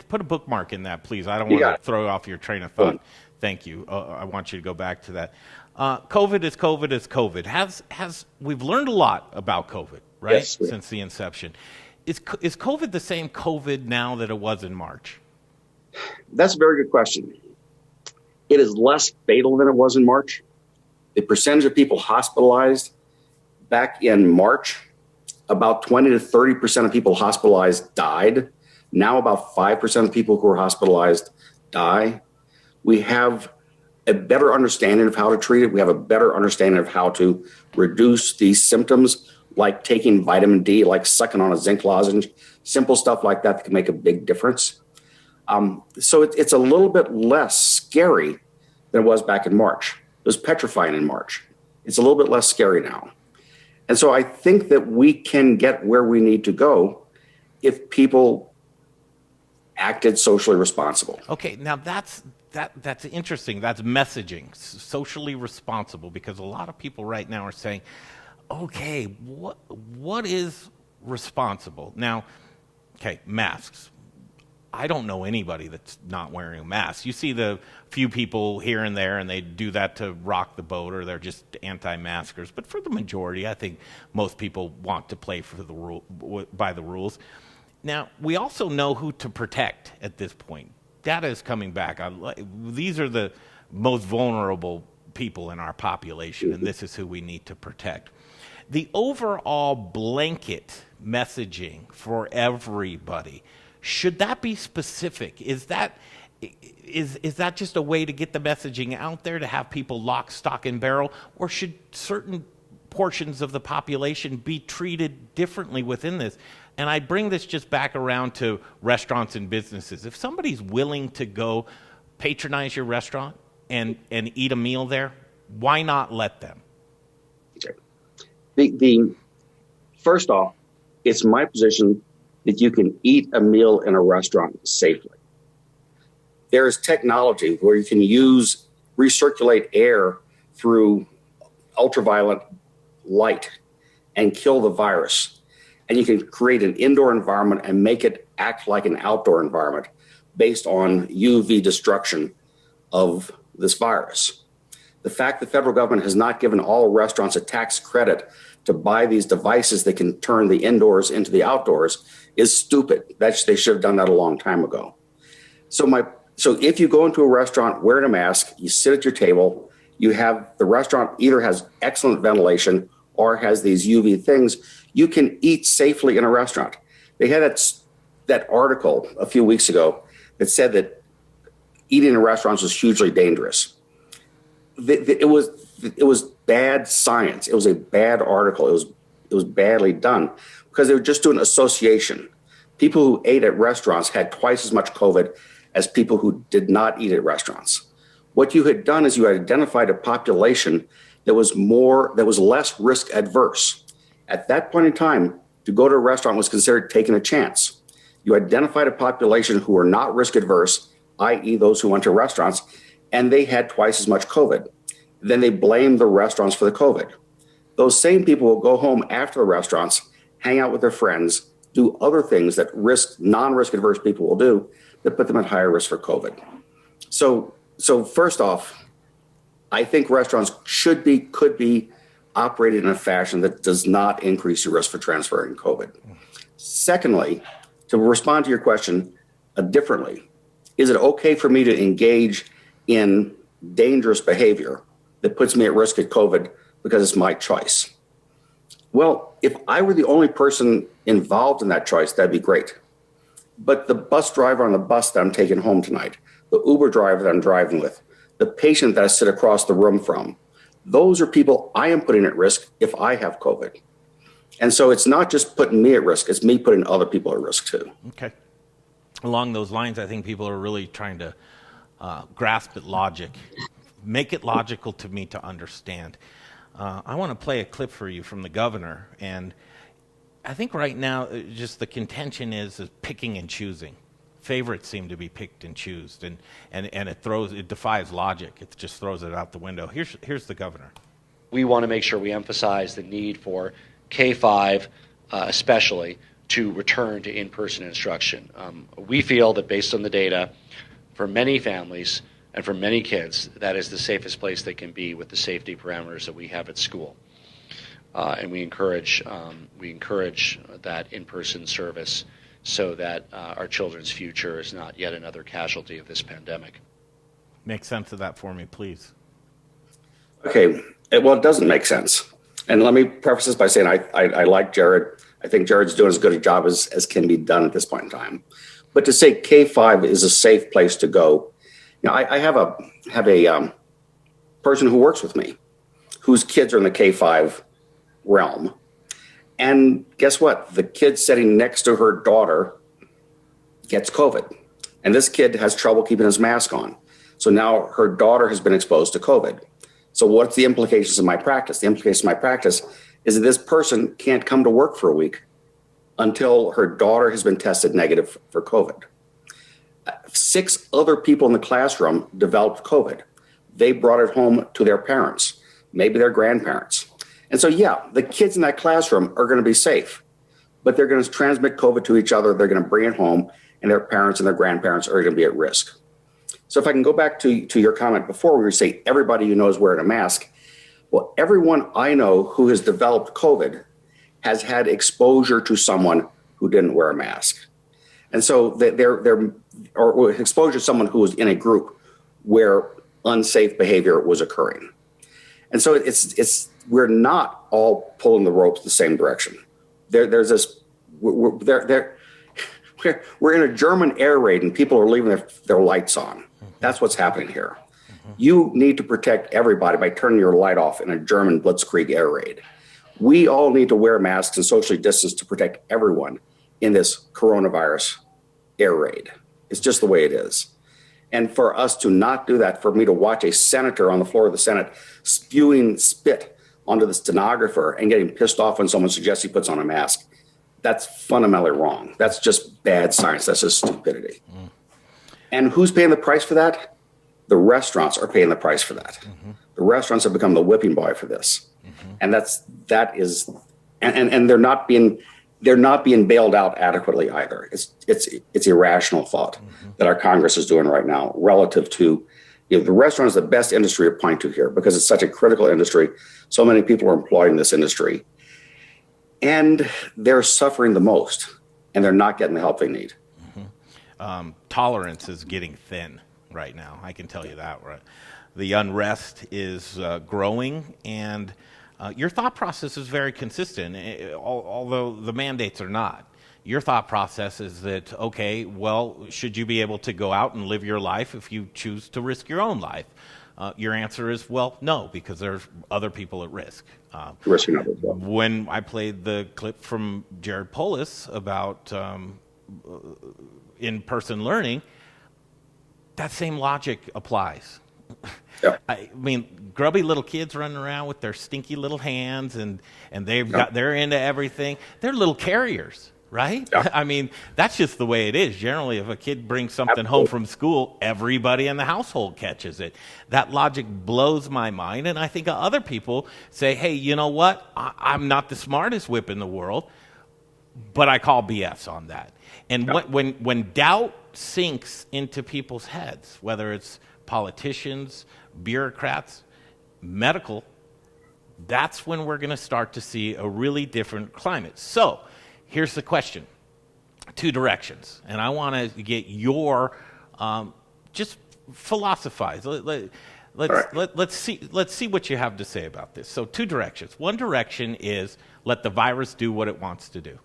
Put a bookmark in that, please. I don't want to throw off your train of thought. Thank you. I want you to go back to that. COVID is COVID is COVID. We've learned a lot about COVID, right? Yes, since the inception. Is COVID the same COVID now that it was in March? That's a very good question. It is less fatal than it was in March. The percentage of people hospitalized back in March, about 20 to 30% of people hospitalized died. Now about 5% of people who are hospitalized die. We have a better understanding of how to treat it. We have a better understanding of how to reduce these symptoms, like taking vitamin D, like sucking on a zinc lozenge, simple stuff like that can make a big difference. So it's a little bit less scary than it was back in March. It was petrifying in March. It's a little bit less scary now. And so I think that we can get where we need to go if people acted socially responsible. Okay, now that's interesting. That's messaging, socially responsible, because a lot of people right now are saying, okay, what is responsible? Now, okay, masks. I don't know anybody that's not wearing a mask. You see the few people here and there, and they do that to rock the boat, or they're just anti-maskers. But for the majority, I think most people want to play by the rules. Now, we also know who to protect at this point. Data is coming back. These are the most vulnerable people in our population, and this is who we need to protect. The overall blanket messaging for everybody, should that be specific? Is that just a way to get the messaging out there to have people lock, stock, and barrel? Or should certain portions of the population be treated differently within this? And I bring this just back around to restaurants and businesses. If somebody's willing to go patronize your restaurant and eat a meal there, why not let them? Okay. First off, it's my position that you can eat a meal in a restaurant safely. There's technology where you can recirculate air through ultraviolet light and kill the virus. And you can create an indoor environment and make it act like an outdoor environment based on UV destruction of this virus. The fact the federal government has not given all restaurants a tax credit to buy these devices that can turn the indoors into the outdoors is stupid. They should have done that a long time ago. So if you go into a restaurant wearing a mask, you sit at your table, the restaurant either has excellent ventilation or has these UV things, you can eat safely in a restaurant. They had that article a few weeks ago that said that eating in restaurants was hugely dangerous. It was bad science. It was a bad article. It was badly done because they were just doing association. People who ate at restaurants had twice as much COVID as people who did not eat at restaurants. What you had done is you had identified a population that was less risk adverse. At that point in time, to go to a restaurant was considered taking a chance. You identified a population who were not risk adverse, i.e. those who went to restaurants, and they had twice as much COVID. Then they blamed the restaurants for the COVID. Those same people will go home after the restaurants, hang out with their friends, do other things that non-risk adverse people will do that put them at higher risk for COVID. So first off, I think restaurants could be operated in a fashion that does not increase your risk for transferring COVID. Secondly, to respond to your question differently, is it okay for me to engage in dangerous behavior that puts me at risk of COVID because it's my choice? Well, if I were the only person involved in that choice, that'd be great. But the bus driver on the bus that I'm taking home tonight, the Uber driver that I'm driving with, the patient that I sit across the room from, those are people I am putting at risk if I have COVID. And so it's not just putting me at risk, it's me putting other people at risk too. Okay. Along those lines, I think people are really trying to grasp at logic, make it logical to me to understand. I want to play a clip for you from the governor, and I think right now just the contention is picking and choosing. Favorites seem to be picked and chosen, and it defies logic. It just throws it out the window. Here's the governor. We want to make sure we emphasize the need for K-5 especially to return to in-person instruction. We feel that based on the data, for many families and for many kids, that is the safest place they can be with the safety parameters that we have at school. And we encourage that in-person service so that our children's future is not yet another casualty of this pandemic. Make sense of that for me, please. Okay, well, it doesn't make sense. And let me preface this by saying I like Jared. I think Jared's doing as good a job as can be done at this point in time. But to say K-5 is a safe place to go, I have a person who works with me whose kids are in the K-5 realm. And guess what? The kid sitting next to her daughter gets COVID. And this kid has trouble keeping his mask on. So now her daughter has been exposed to COVID. So what's the implications of my practice? The implication of my practice is that this person can't come to work for a week until her daughter has been tested negative for COVID. 6 other people in the classroom developed COVID. They brought it home to their parents, maybe their grandparents. And so, yeah, the kids in that classroom are going to be safe, but they're going to transmit COVID to each other. They're going to bring it home, and their parents and their grandparents are going to be at risk. So if I can go back to your comment before, where you say everybody you know is wearing a mask. Well, everyone I know who has developed COVID has had exposure to someone who didn't wear a mask. And so they're or exposure to someone who was in a group where unsafe behavior was occurring. And so we're not all pulling the ropes the same direction. There's this, we're in a German air raid and people are leaving their lights on. That's what's happening here. You need to protect everybody by turning your light off in a German blitzkrieg air raid. We all need to wear masks and socially distance to protect everyone in this coronavirus air raid. It's just the way it is. And for us to not do that, for me to watch a senator on the floor of the Senate spewing spit onto the stenographer and getting pissed off when someone suggests he puts on a mask, that's fundamentally wrong. That's just bad science. That's just stupidity. And who's paying the price for that? The restaurants are paying the price for that. The restaurants have become the whipping boy for this. And that is they're not being bailed out adequately either. It's irrational thought that our Congress is doing right now relative to, the restaurant is the best industry to point to here because it's such a critical industry. So many people are employed in this industry, and they're suffering the most, and they're not getting the help they need. Tolerance is getting thin right now. I can tell you that. Right? The unrest is growing, and your thought process is very consistent, although the mandates are not. Your thought process is that, okay, well, should you be able to go out and live your life if you choose to risk your own life? Your answer is, well, no, because there's other people at risk. Risking others. When I played the clip from Jared Polis about in-person learning, that same logic applies. Yeah. I mean, grubby little kids running around with their stinky little hands, and they're into everything. They're little carriers, right? Yeah. I mean, that's just the way it is. Generally, if a kid brings something home from school, everybody in the household catches it. That logic blows my mind, and I think other people say, hey, you know what? I'm not the smartest whip in the world, but I call BS on that. And when doubt sinks into people's heads, whether it's politicians, bureaucrats, medical, that's when we're going to start to see a really different climate. So here's the question. Two directions. And I want to get your just philosophize. Let's see what you have to say about this. So two directions. One direction is let the virus do what it wants to do.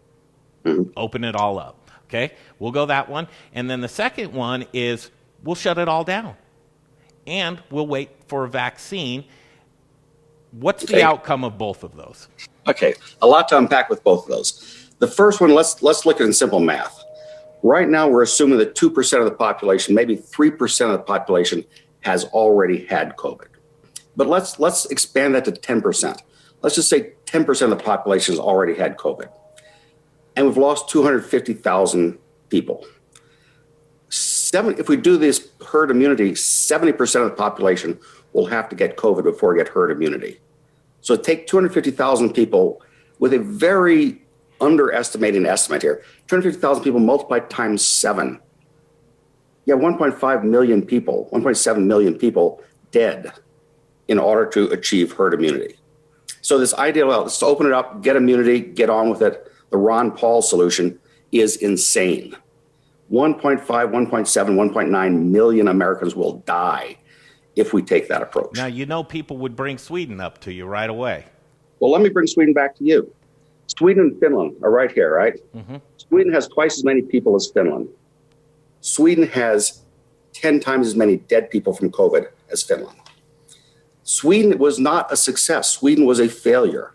Mm-hmm. Open it all up. Okay? We'll go that one. And then the second one is we'll shut it all down. And we'll wait for a vaccine. What's the outcome of both of those? Okay, a lot to unpack with both of those. The first one, let's look at it in simple math. Right now, we're assuming that 2% of the population, maybe 3% of the population, has already had COVID. But let's expand that to 10%. Let's just say 10% of the population has already had COVID. And we've lost 250,000 people. If we do this herd immunity, 70% of the population will have to get COVID before we get herd immunity. So take 250,000 people with a very underestimating estimate here. 250,000 people multiplied times 7. You have 1.5 million people, 1.7 million people dead in order to achieve herd immunity. So this idea of let's open it up, get immunity, get on with it, the Ron Paul solution is insane. 1.5, 1.7, 1.9 million Americans will die if we take that approach. Now, you know people would bring Sweden up to you right away. Well, let me bring Sweden back to you. Sweden and Finland are right here, right? Mm-hmm. Sweden has twice as many people as Finland. Sweden has 10 times as many dead people from COVID as Finland. Sweden was not a success. Sweden was a failure.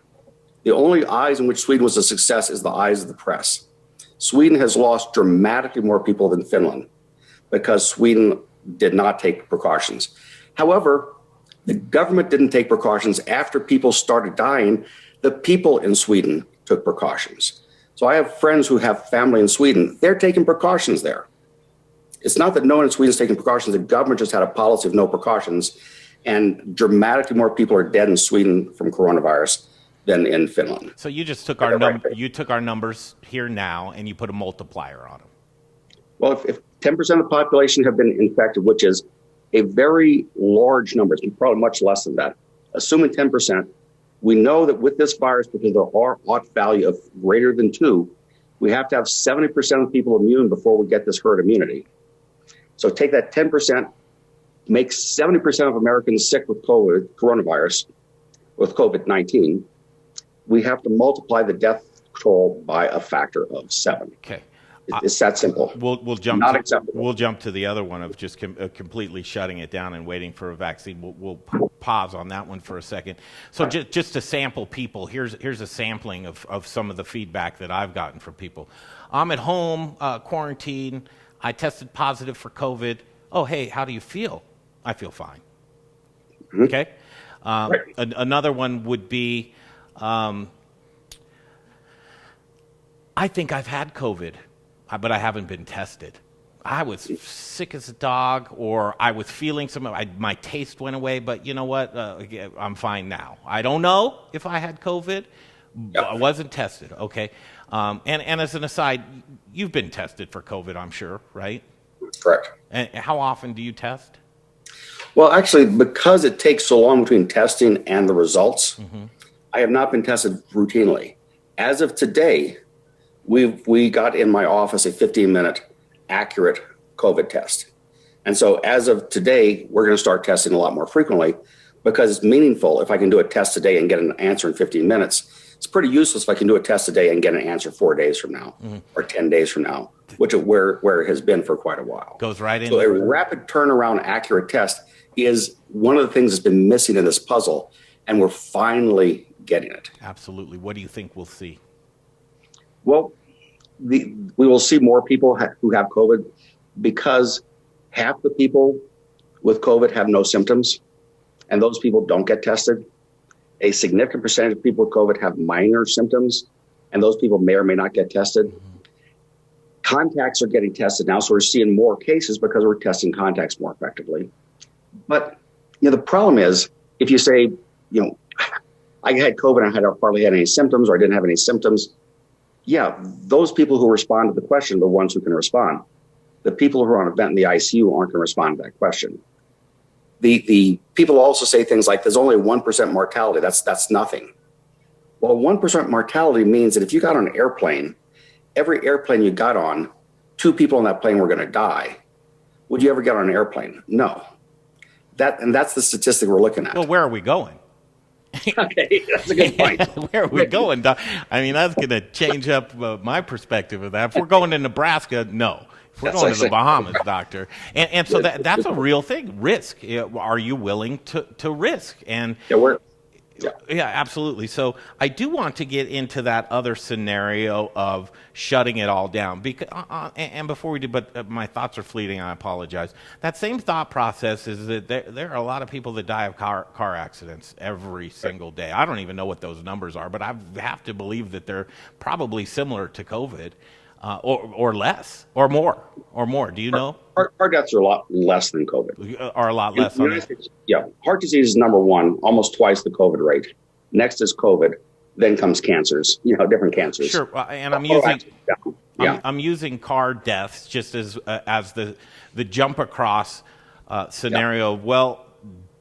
The only eyes in which Sweden was a success is the eyes of the press. Sweden has lost dramatically more people than Finland because Sweden did not take precautions. However, the government didn't take precautions after people started dying. The people in Sweden took precautions. So I have friends who have family in Sweden. They're taking precautions there. It's not that no one in Sweden is taking precautions. The government just had a policy of no precautions, and dramatically more people are dead in Sweden from coronavirus than in Finland. So you just took our numbers here now and you put a multiplier on them. Well, if 10% of the population have been infected, which is a very large number, it's probably much less than that. Assuming 10%, we know that with this virus, because of our odds value of greater than 2, we have to have 70% of people immune before we get this herd immunity. So take that 10%, make 70% of Americans sick with coronavirus, with COVID-19. We have to multiply the death toll by a factor of 7. Okay. It's that simple. We'll jump. Not acceptable. We'll jump to the other one of just completely shutting it down and waiting for a vaccine. We'll pause on that one for a second. So just to sample people, here's a sampling of some of the feedback that I've gotten from people. I'm at home, quarantine. I tested positive for COVID. Oh, hey, how do you feel? I feel fine. Mm-hmm. Okay. Right. Another one would be, I think I've had COVID, but I haven't been tested. I was sick as a dog, or I was feeling my taste went away, but you know what? I'm fine now. I don't know if I had COVID. Yep. I wasn't tested. Okay. And as an aside, you've been tested for COVID, I'm sure, right? Correct. And how often do you test? Well, actually, because it takes so long between testing and the results, I have not been tested routinely. As of today, we got in my office a 15-minute accurate COVID test. And so as of today, we're going to start testing a lot more frequently because it's meaningful if I can do a test today and get an answer in 15 minutes. It's pretty useless if I can do a test today and get an answer 4 days from now or 10 days from now, which is where it has been for quite a while. Goes right in. So a rapid turnaround accurate test is one of the things that's been missing in this puzzle, and we're finally getting it. Absolutely. What do you think we'll see? Well, we will see more people who have COVID because half the people with COVID have no symptoms, and those people don't get tested. A significant percentage of people with COVID have minor symptoms, and those people may or may not get tested. Contacts are getting tested now, so we're seeing more cases because we're testing contacts more effectively. But the problem is, if you say, I had COVID and I hardly had any symptoms, or I didn't have any symptoms, yeah, those people who respond to the question are the ones who can respond. The people who are on a vent in the ICU aren't going to respond to that question. The people also say things like, there's only 1% mortality. That's nothing. Well, 1% mortality means that if you got on an airplane, every airplane you got on, 2 people on that plane were going to die. Would you ever get on an airplane? No. That's the statistic we're looking at. Well, where are we going? Okay, that's a good point. Where are we going, Doc? I mean, that's going to change up my perspective of that. If we're going to Nebraska, no. If we're going to the Bahamas, doctor. And so that's a real thing, risk. Are you willing to risk? And yeah, absolutely. So I do want to get into that other scenario of shutting it all down. Because, and before we do, but my thoughts are fleeting, I apologize. That same thought process is that there are a lot of people that die of car accidents every single day. I don't even know what those numbers are, but I have to believe that they're probably similar to COVID. Or less, or more. Do you know? Heart deaths are a lot less than COVID. Are a lot less. Yeah, heart disease is number one, almost twice the COVID rate. Next is COVID, then comes cancers. Different cancers. Sure, and I'm using car deaths just as the jump across scenario. Yeah. Well,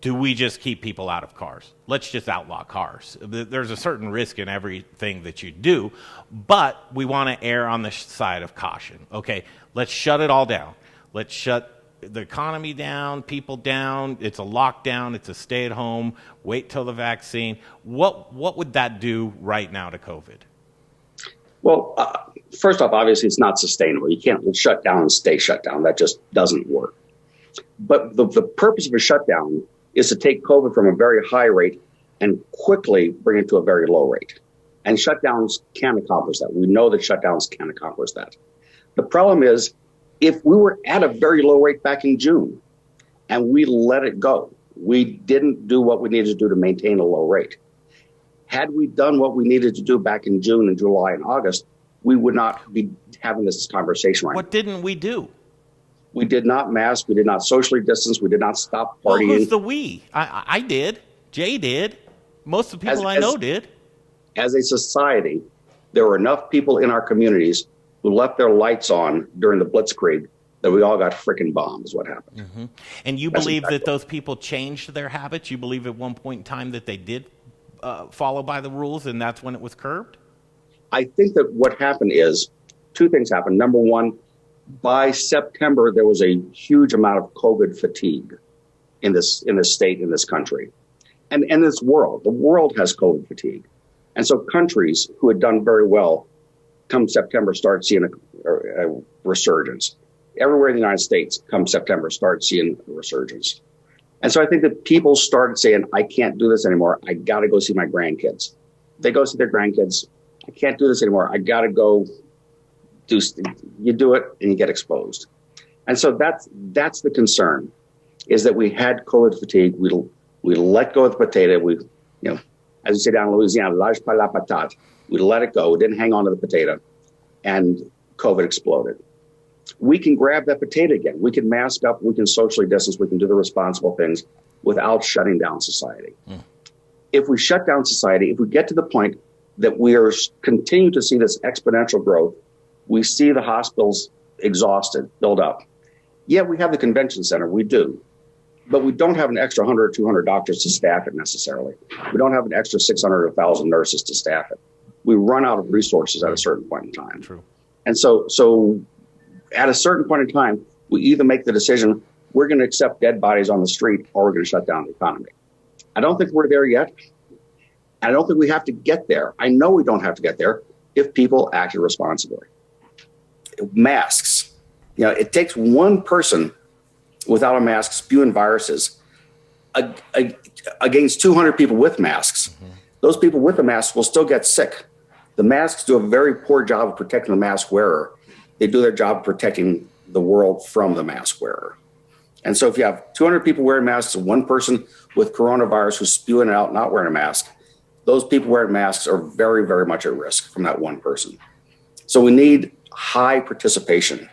do we just keep people out of cars? Let's just outlaw cars. There's a certain risk in everything that you do, but we want to err on the side of caution. Okay, let's shut it all down. Let's shut the economy down, people down. It's a lockdown. It's a stay at home. Wait till the vaccine. What would that do right now to COVID? Well, first off, obviously it's not sustainable. You can't shut down and stay shut down. That just doesn't work. But the purpose of a shutdown is to take COVID from a very high rate and quickly bring it to a very low rate. And shutdowns can accomplish that. We know that shutdowns can accomplish that. The problem is, if we were at a very low rate back in June and we let it go, we didn't do what we needed to do to maintain a low rate. Had we done what we needed to do back in June and July and August, we would not be having this conversation right now. What didn't we do? We did not mask. We did not socially distance. We did not stop partying. Well, who's the we? I did. Jay did. Most of the people I know did. As a society, there were enough people in our communities who left their lights on during the Blitzkrieg that we all got frickin' bombed is what happened. Mm-hmm. And you believe that those people changed their habits? You believe at one point in time that they did follow by the rules and that's when it was curbed? I think that what happened is 2 things happened. Number one, by September, there was a huge amount of COVID fatigue in this state, in this country, and in this world. The world has COVID fatigue. And so countries who had done very well come September start seeing a resurgence. Everywhere in the United States, come September, start seeing a resurgence. And so I think that people started saying, I can't do this anymore. I got to go see my grandkids. They go see their grandkids. I can't do this anymore. I got to go. You do it and you get exposed. And so that's the concern, is that we had COVID fatigue. We let go of the potato. As we say down in Louisiana, lâche pas la patate. We let it go. We didn't hang on to the potato, and COVID exploded. We can grab that potato again. We can mask up. We can socially distance. We can do the responsible things without shutting down society. If we shut down society, if we get to the point that we are continue to see this exponential growth, we see the hospitals exhausted, build up. Yeah, we have the convention center, we do. But we don't have an extra 100 or 200 doctors to staff it necessarily. We don't have an extra 600 or 1,000 nurses to staff it. We run out of resources at a certain point in time. True. And so at a certain point in time, we either make the decision, we're going to accept dead bodies on the street, or we're going to shut down the economy. I don't think we're there yet. I don't think we have to get there. I know we don't have to get there if people acted responsibly. Masks. It takes one person without a mask spewing viruses against 200 people with masks. Mm-hmm. Those people with the mask will still get sick. The masks do a very poor job of protecting the mask wearer. They do their job of protecting the world from the mask wearer. And so if you have 200 people wearing masks and one person with coronavirus who's spewing it out, not wearing a mask, those people wearing masks are very, very much at risk from that one person. So we need high participation,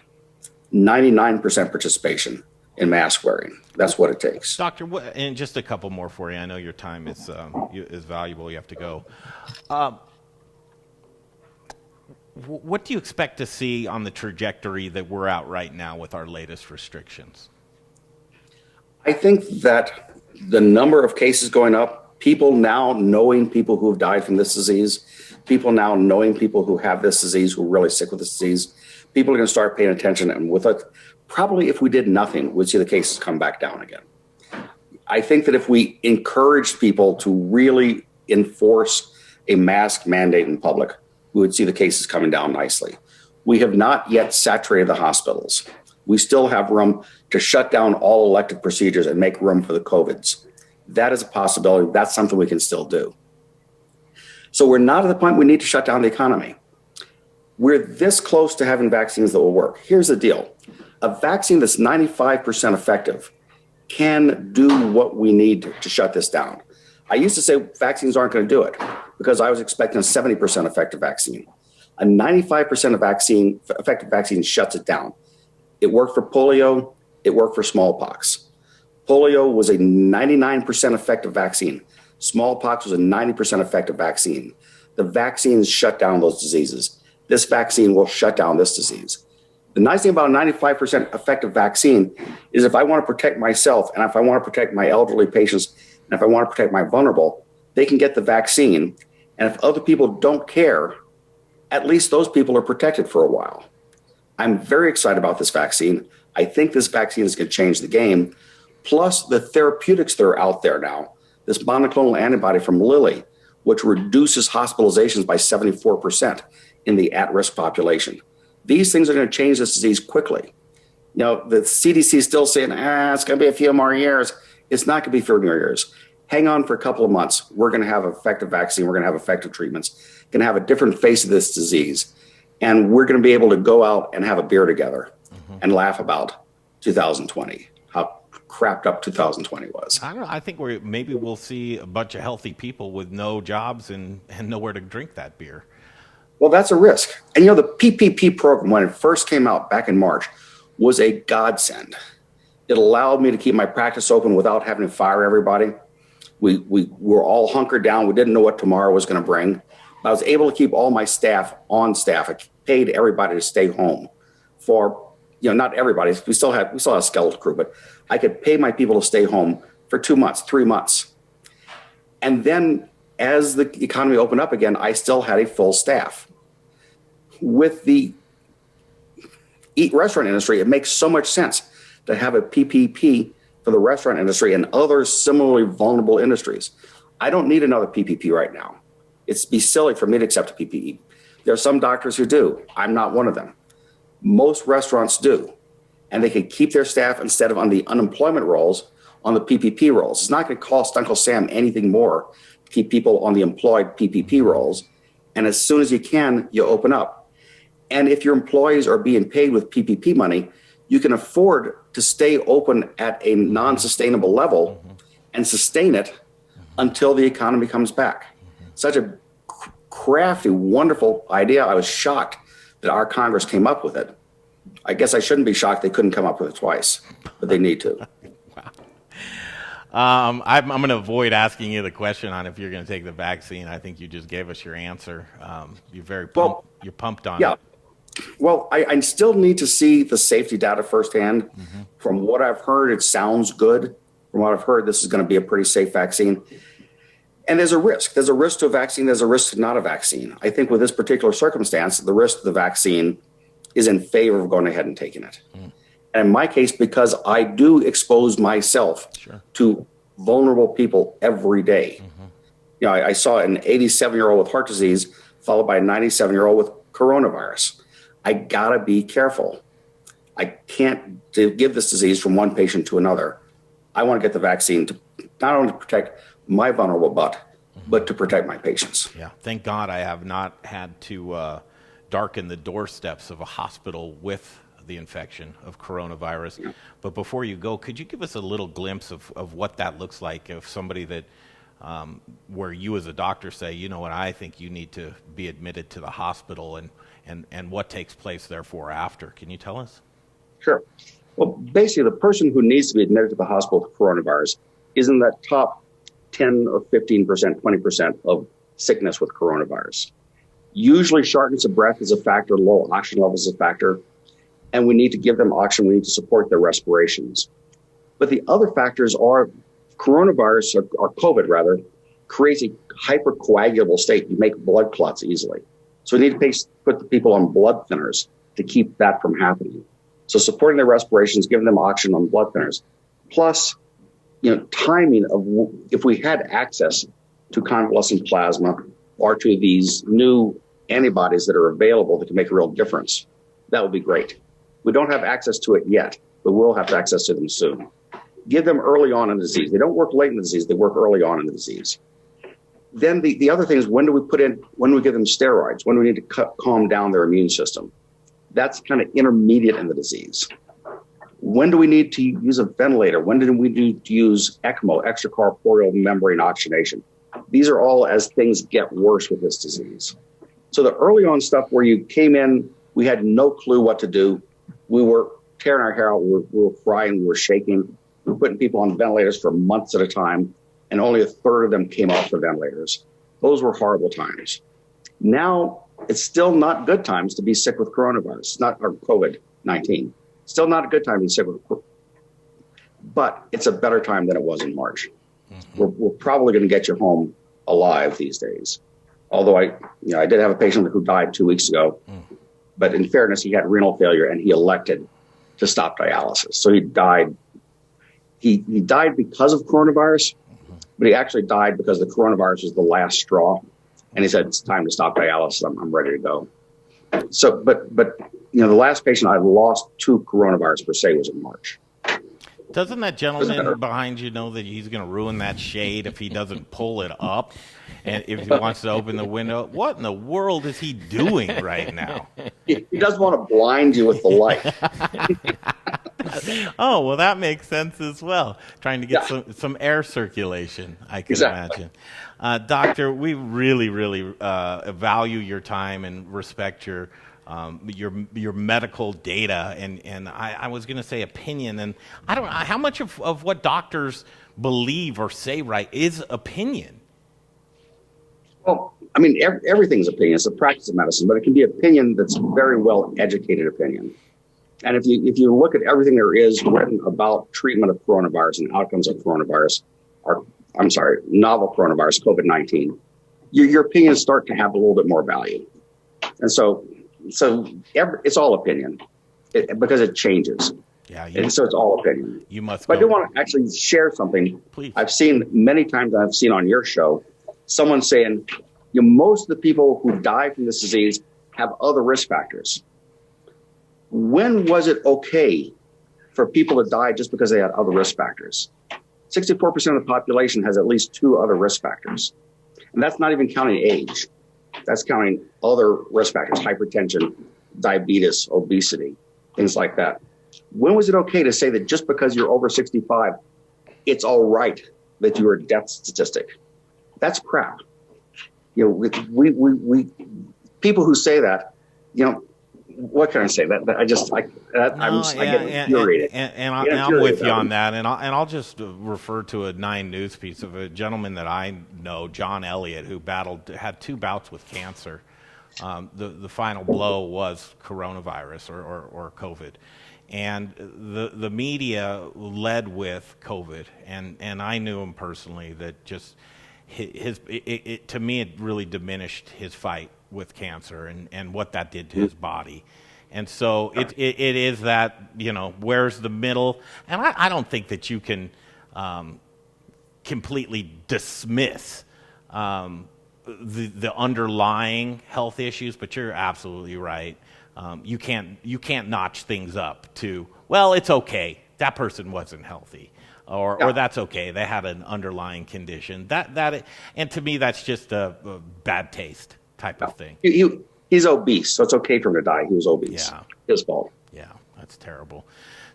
99% participation in mask wearing. That's what it takes. Doctor, and just a couple more for you. I know your time is valuable. You have to go. What do you expect to see on the trajectory that we're at right now with our latest restrictions? I think that the number of cases going up, people now knowing people who have died from this disease, people now knowing people who have this disease, who are really sick with this disease, people are going to start paying attention. And with it, probably if we did nothing, we'd see the cases come back down again. I think that if we encouraged people to really enforce a mask mandate in public, we would see the cases coming down nicely. We have not yet saturated the hospitals. We still have room to shut down all elective procedures and make room for the COVIDs. That is a possibility. That's something we can still do. So we're not at the point we need to shut down the economy. We're this close to having vaccines that will work. Here's the deal. A vaccine that's 95% effective can do what we need to shut this down. I used to say vaccines aren't going to do it because I was expecting a 70% effective vaccine. A 95% effective vaccine shuts it down. It worked for polio. It worked for smallpox. Polio was a 99% effective vaccine. Smallpox was a 90% effective vaccine. The vaccines shut down those diseases. This vaccine will shut down this disease. The nice thing about a 95% effective vaccine is if I want to protect myself and if I want to protect my elderly patients and if I want to protect my vulnerable, they can get the vaccine. And if other people don't care, at least those people are protected for a while. I'm very excited about this vaccine. I think this vaccine is going to change the game. Plus the therapeutics that are out there now, this monoclonal antibody from Lilly, which reduces hospitalizations by 74% in the at-risk population. These things are going to change this disease quickly. You know, the CDC is still saying, it's going to be a few more years. It's not going to be a few more years. Hang on for a couple of months. We're going to have an effective vaccine. We're going to have effective treatments. Going to have a different face of this disease. And we're going to be able to go out and have a beer together and laugh about 2020, how crapped up 2020 was. I don't know. I think maybe we'll see a bunch of healthy people with no jobs and nowhere to drink that beer. Well, that's a risk. And, the PPP program, when it first came out back in March, was a godsend. It allowed me to keep my practice open without having to fire everybody. We were all hunkered down. We didn't know what tomorrow was going to bring. I was able to keep all my staff on staff. I paid everybody to stay home for, not everybody. We still had a skeletal crew, but I could pay my people to stay home for 2 months, 3 months. And then as the economy opened up again, I still had a full staff. With the restaurant industry, it makes so much sense to have a PPP for the restaurant industry and other similarly vulnerable industries. I don't need another PPP right now. It'd be silly for me to accept a PPE. There are some doctors who do. I'm not one of them. Most restaurants do. And they can keep their staff instead of on the unemployment rolls, on the PPP rolls. It's not going to cost Uncle Sam anything more to keep people on the employed PPP rolls. And as soon as you can, you open up. And if your employees are being paid with PPP money, you can afford to stay open at a non-sustainable level and sustain it until the economy comes back. Such a crafty, wonderful idea. I was shocked that our Congress came up with it. I guess I shouldn't be shocked they couldn't come up with it twice, but they need to. I'm going to avoid asking you the question on if you're going to take the vaccine. I think you just gave us your answer. You're very you're pumped on it. Well, I still need to see the safety data firsthand. From what I've heard, it sounds good. From what I've heard, this is going to be a pretty safe vaccine. And there's a risk. There's a risk to a vaccine. There's a risk to not a vaccine. I think with this particular circumstance, the risk to the vaccine is in favor of going ahead and taking it. And in my case, because I do expose myself to vulnerable people every day. I saw an 87-year-old with heart disease followed by a 97-year-old with coronavirus. I gotta be careful. I can't give this disease from one patient to another. I want to get the vaccine to not only protect my vulnerable butt, but to protect my patients. Yeah, thank God I have not had to darken the doorsteps of a hospital with the infection of coronavirus. Yeah. But before you go, could you give us a little glimpse of what that looks like if somebody that, where you as a doctor say, you know what, I think you need to be admitted to the hospital, and what takes place therefore after? Can you tell us? Sure. Well, basically, the person who needs to be admitted to the hospital with coronavirus is in that top 10 or 15%, 20% of sickness with coronavirus. Usually shortness of breath is a factor, low oxygen levels is a factor, and we need to give them oxygen. We need to support their respirations. But the other factors are coronavirus, or COVID rather, creates a hypercoagulable state. You make blood clots easily. So we need to put the people on blood thinners to keep that from happening. So supporting their respirations, giving them oxygen on blood thinners, plus, timing of if we had access to convalescent plasma or to these new antibodies that are available that can make a real difference, that would be great. We don't have access to it yet, but we'll have access to them soon. Give them early on in the disease. They don't work late in the disease, they work early on in the disease. Then the other thing is when do we give them steroids? When do we need to calm down their immune system? That's kind of intermediate in the disease. When do we need to use a ventilator? When do we need to use ECMO, extracorporeal membrane oxygenation? These are all as things get worse with this disease. So the early on stuff where you came in, we had no clue what to do. We were tearing our hair out. We were crying. We were shaking. We were putting people on ventilators for months at a time, and only a third of them came off the ventilators. Those were horrible times. Now, it's still not good times to be sick with coronavirus, or COVID-19. Still not a good time to be sick with it. But it's a better time than it was in March. Mm-hmm. We're probably going to get you home alive these days. Although I did have a patient who died 2 weeks ago. But in fairness, he had renal failure and he elected to stop dialysis. So he died. He died because of coronavirus, but he actually died because the coronavirus was the last straw. And he said, it's time to stop dialysis. I'm ready to go. So, but the last patient I lost to coronavirus per se was in March. Doesn't that gentleman behind you know that he's going to ruin that shade if he doesn't pull it up? And if he wants to open the window, what in the world is he doing right now? He doesn't want to blind you with the light. Oh, well, that makes sense as well. Trying to get some air circulation, I can imagine. Doctor, we really, really value your time and respect your medical data, and I was going to say opinion, and I don't know how much of what doctors believe or say is opinion. Well, I mean, everything's opinion. It's a practice of medicine, but it can be opinion that's very well educated opinion. And if you look at everything there is written about treatment of coronavirus and outcomes of coronavirus, novel coronavirus, COVID-19, your opinions start to have a little bit more value. And so it's all opinion because it changes. Yeah. And so it's all opinion. You must. But I do want to actually share something. Please. I've seen many times on your show, someone saying, most of the people who die from this disease have other risk factors. When was it okay for people to die just because they had other risk factors? 64% of the population has at least 2 other risk factors. And that's not even counting age. That's counting other risk factors, hypertension, diabetes, obesity, things like that. When was it okay to say that just because you're over 65, it's all right that you're a death statistic? That's crap. We people who say that, what can I say? I get infuriated. And I'm with you on that. And I'll just refer to a 9 News piece of a gentleman that I know, John Elliott, who had 2 bouts with cancer. The final blow was coronavirus or COVID. And the media led with COVID. And I knew him personally that just to me, it really diminished his fight with cancer and what that did to his body. And so it is that, where's the middle? And I don't think that you can completely dismiss the underlying health issues, but you're absolutely right. You can't notch things up to, well, it's okay. That person wasn't healthy. or that's okay. They had an underlying condition. And to me, that's just a bad taste type of thing. He's obese, so it's okay for him to die. He was obese. Yeah. His fault. Yeah, that's terrible.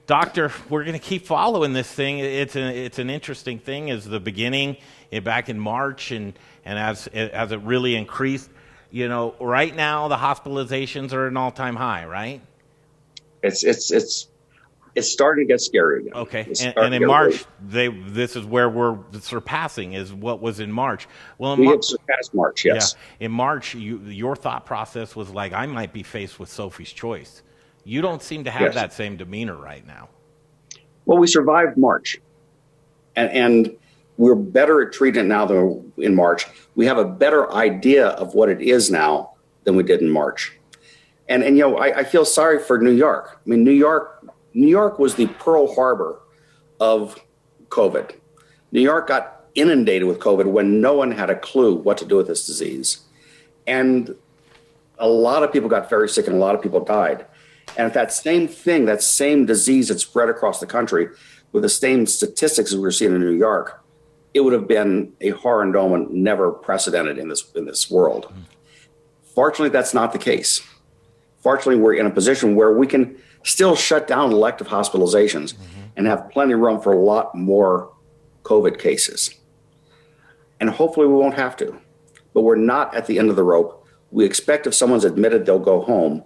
Doctor, we're going to keep following this thing. It's an interesting thing. As the beginning back in March, and as it really increased, right now the hospitalizations are at an all-time high, right? It's starting to get scary again. Okay, and in March, this is where we're surpassing is what was in March. Well, we have surpassed March, yes. Yeah, in March, your thought process was like, I might be faced with Sophie's Choice. You don't seem to have that same demeanor right now. Well, we survived March, and we're better at treating it now than in March. We have a better idea of what it is now than we did in March. And I feel sorry for New York. I mean, New York was the Pearl Harbor of COVID. New York got inundated with COVID when no one had a clue what to do with this disease. And a lot of people got very sick and a lot of people died. And if that same thing, that same disease had spread across the country with the same statistics as we were seeing in New York, it would have been a horror endowment never precedented in this world. Fortunately, that's not the case. Fortunately, we're in a position where we can still shut down elective hospitalizations and have plenty of room for a lot more COVID cases. And hopefully we won't have to. But we're not at the end of the rope. We expect if someone's admitted they'll go home,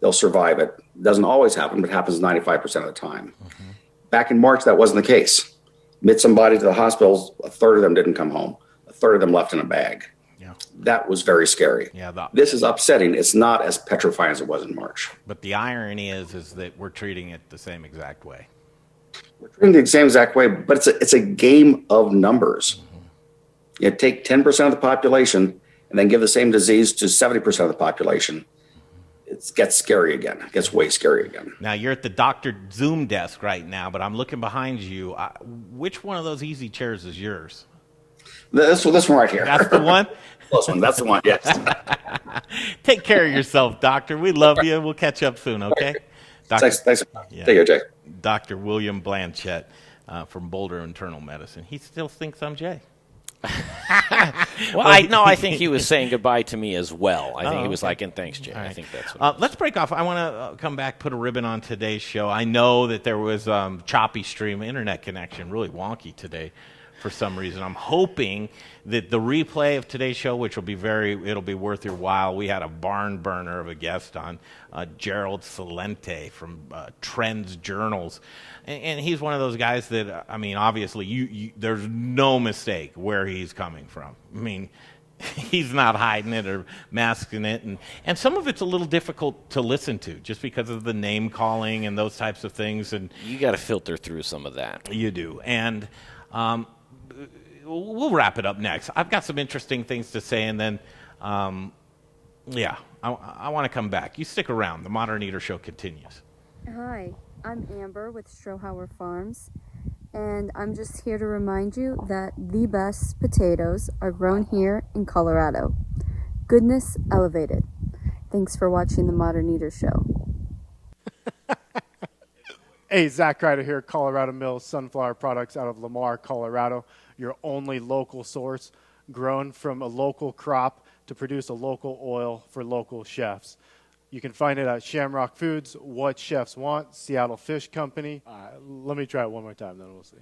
they'll survive it. It doesn't always happen, but it happens 95% of the time. Back in March, that wasn't the case. Admit somebody to the hospitals, a third of them didn't come home. A third of them left in a bag. That was very scary. This is upsetting. It's not as petrifying as it was in March. But the irony is that we're treating it the same exact way. We're treating it the same exact way, but it's a game of numbers. You take 10% of the population and then give the same disease to 70% of the population. It gets scary again. It gets way scary again. Now, you're at the doctor Zoom desk right now, but I'm looking behind you. Which one of those easy chairs is yours? This one right here. That's the one? Close one. That's the one, yes. Take care of yourself, doctor. We love you. We'll catch up soon, okay? Thanks. Take care, Jay. Dr. William Blanchet from Boulder Internal Medicine. He still thinks I'm Jay. Well, I think he was saying goodbye to me as well. I think he was like, and thanks, Jay. Right. I think that's what let's break off. I want to come back, put a ribbon on today's show. I know that there was choppy stream internet connection, really wonky today for some reason. I'm hoping that the replay of today's show, which will be it'll be worth your while. We had a barn burner of a guest on, Gerald Celente from Trends Journals. And he's one of those guys that, obviously, there's no mistake where he's coming from. I mean, he's not hiding it or masking it. And some of it's a little difficult to listen to just because of the name calling and those types of things. And you got to filter through some of that. You do. And we'll wrap it up next. I've got some interesting things to say, and then, I want to come back. You stick around. The Modern Eater Show continues. Hi, I'm Amber with Strohauer Farms, and I'm just here to remind you that the best potatoes are grown here in Colorado. Goodness elevated. Thanks for watching the Modern Eater Show. Hey, Zach Ryder here, Colorado Mills Sunflower Products out of Lamar, Colorado. Your only local source, grown from a local crop to produce a local oil for local chefs. You can find it at Shamrock Foods, What Chefs Want, Seattle Fish Company. Let me try it one more time, then we'll see.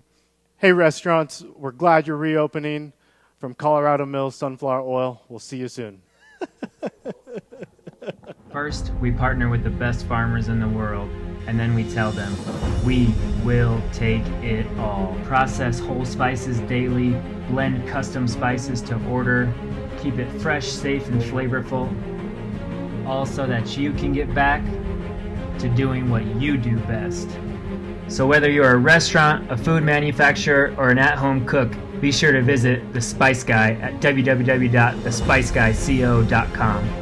Hey, restaurants, we're glad you're reopening. From Colorado Mills Sunflower Oil, we'll see you soon. First, we partner with the best farmers in the world, and then we tell them, we will take it all. Process whole spices daily, blend custom spices to order, keep it fresh, safe, and flavorful, all so that you can get back to doing what you do best. So whether you're a restaurant, a food manufacturer, or an at-home cook, be sure to visit The Spice Guy at www.thespiceguyco.com.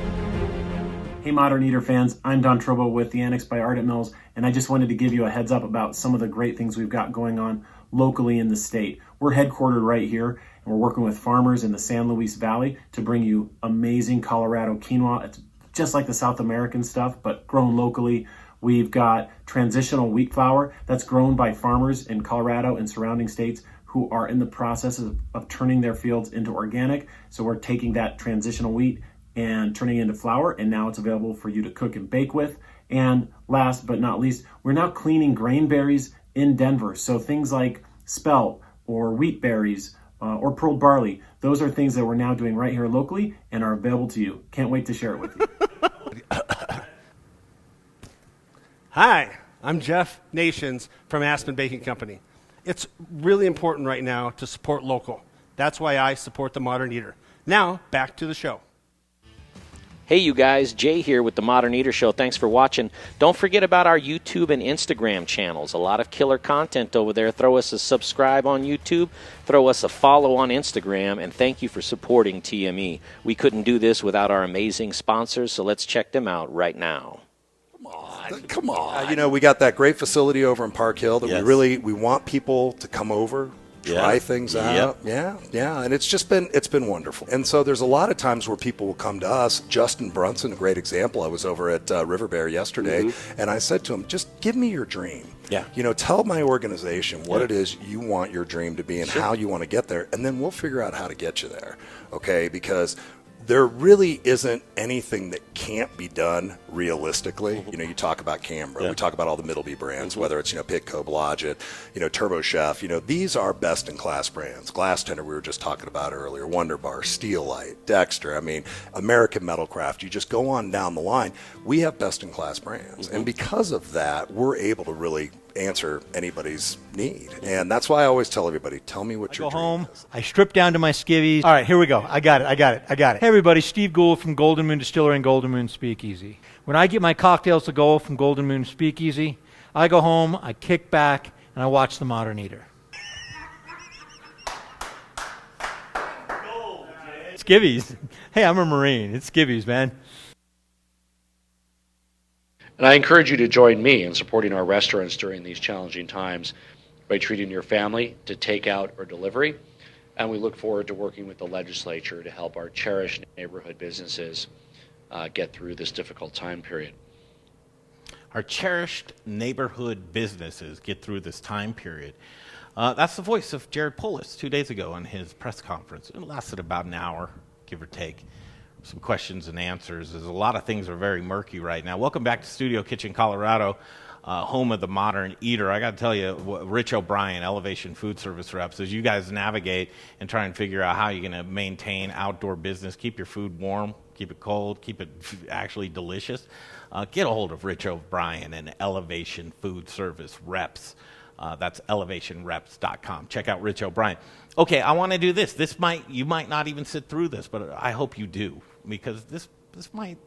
Hey Modern Eater fans, I'm Don Trobo with The Annex by Art at Mills, and I just wanted to give you a heads up about some of the great things we've got going on locally in the state. We're headquartered right here, and we're working with farmers in the San Luis Valley to bring you amazing Colorado quinoa. It's just like the South American stuff, but grown locally We've got transitional wheat flour that's grown by farmers in Colorado and surrounding states who are in the process of turning their fields into organic. So we're taking that transitional wheat and turning it into flour, and now it's available for you to cook and bake with. And last but not least, we're now cleaning grain berries in Denver. So things like spelt or wheat berries or pearl barley, those are things that we're now doing right here locally and are available to you. Can't wait to share it with you. Hi, I'm Jeff Nations from Aspen Baking Company. It's really important right now to support local. That's why I support the Modern Eater. Now, back to the show. Hey, you guys, Jay here with the Modern Eater Show. Thanks for watching. Don't forget about our YouTube and Instagram channels. A lot of killer content over there. Throw us a subscribe on YouTube. Throw us a follow on Instagram. And thank you for supporting TME. We couldn't do this without our amazing sponsors, so let's check them out right now. Come on. We got that great facility over in Park Hill that we want people to come over, try things out. Yeah. And it's been wonderful. And so there's a lot of times where people will come to us. Justin Brunson, a great example. I was over at River Bear yesterday, and I said to him, just give me your dream. Yeah. Tell my organization what it is you want your dream to be and how you want to get there, and then we'll figure out how to get you there. Okay? Because there really isn't anything that can't be done realistically. You talk about Canberra. We talk about all the Middleby brands, whether it's, Pitco, Blodgett, Turbo Chef. These are best-in-class brands. Glass Tender, we were just talking about earlier, Wonder Bar, Steel Light, Dexter, American Metalcraft. You just go on down the line. We have best-in-class brands. And because of that, we're able to really answer anybody's need. And that's why I always tell everybody, tell me what your dream is. I strip down to my skivvies. All right, here we go. I got it. Hey, everybody, Steve Gould from Golden Moon Distillery and Golden Moon Speakeasy. When I get my cocktails to go from Golden Moon Speakeasy, I go home, I kick back, and I watch The Modern Eater. Skivvies. Hey, I'm a Marine. It's skivvies, man. And I encourage you to join me in supporting our restaurants during these challenging times by treating your family to takeout or delivery. And we look forward to working with the legislature to help our cherished neighborhood businesses get through this difficult time period. Our cherished neighborhood businesses get through this time period. That's the voice of Jared Polis 2 days ago in his press conference. It lasted about an hour, give or take. Some questions and answers. There's a lot of things are very murky right now. Welcome back to Studio Kitchen, Colorado, home of the Modern Eater. I got to tell you, Rich O'Brien, Elevation Food Service Reps, as you guys navigate and try and figure out how you're going to maintain outdoor business, keep your food warm, keep it cold, keep it actually delicious, get a hold of Rich O'Brien and Elevation Food Service Reps. That's elevationreps.com. Check out Rich O'Brien. Okay, I want to do this. You might not even sit through this, but I hope you do, because this might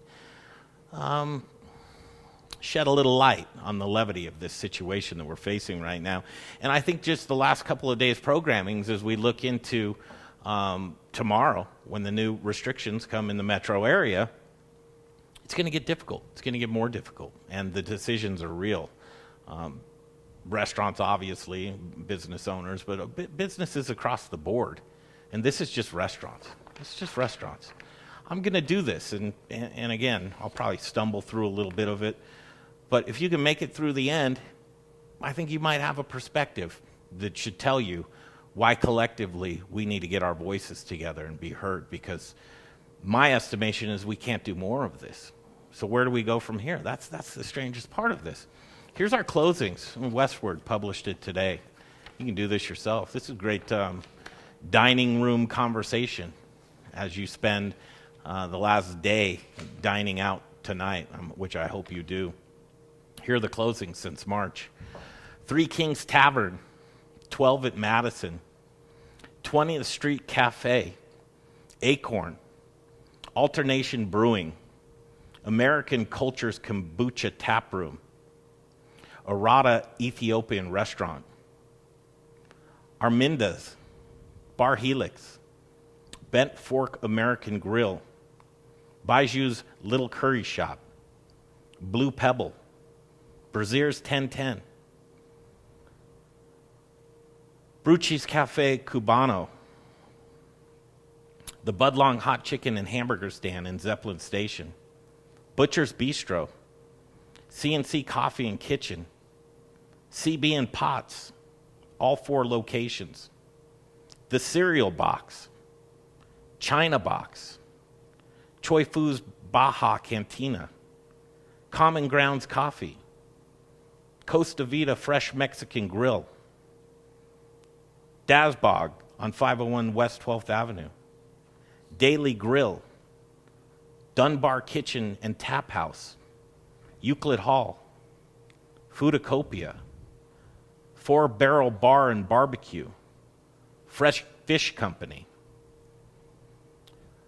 shed a little light on the levity of this situation that we're facing right now. And I think just the last couple of days' programmings as we look into tomorrow when the new restrictions come in the metro area, it's going to get difficult. It's going to get more difficult, and the decisions are real. Restaurants, obviously, business owners, but businesses across the board. And this is just restaurants. It's just restaurants. I'm going to do this, and again, I'll probably stumble through a little bit of it. But if you can make it through the end, I think you might have a perspective that should tell you why collectively we need to get our voices together and be heard, because my estimation is we can't do more of this. So where do we go from here? That's the strangest part of this. Here's our closings. Westward published it today. You can do this yourself. This is great dining room conversation as you spend the last day dining out tonight, which I hope you do. Here are the closings since March. 3 Kings Tavern, 12 at Madison, 20th Street Cafe, Acorn, Alternation Brewing, American Cultures Kombucha Tap Room, Arata Ethiopian Restaurant, Arminda's, Bar Helix, Bent Fork American Grill, Baiju's Little Curry Shop, Blue Pebble, Brazier's 1010, Brucci's Cafe Cubano, the Budlong Hot Chicken and Hamburger Stand in Zeppelin Station, Butcher's Bistro, CNC Coffee and Kitchen, CB and Pots, all 4 locations. The Cereal Box, China Box, Choi Fu's Baja Cantina, Common Grounds Coffee, Costa Vida Fresh Mexican Grill, Dazbog on 501 West 12th Avenue, Daily Grill, Dunbar Kitchen and Tap House, Euclid Hall, Foodacopia, 4 Barrel Bar and Barbecue, Fresh Fish Company,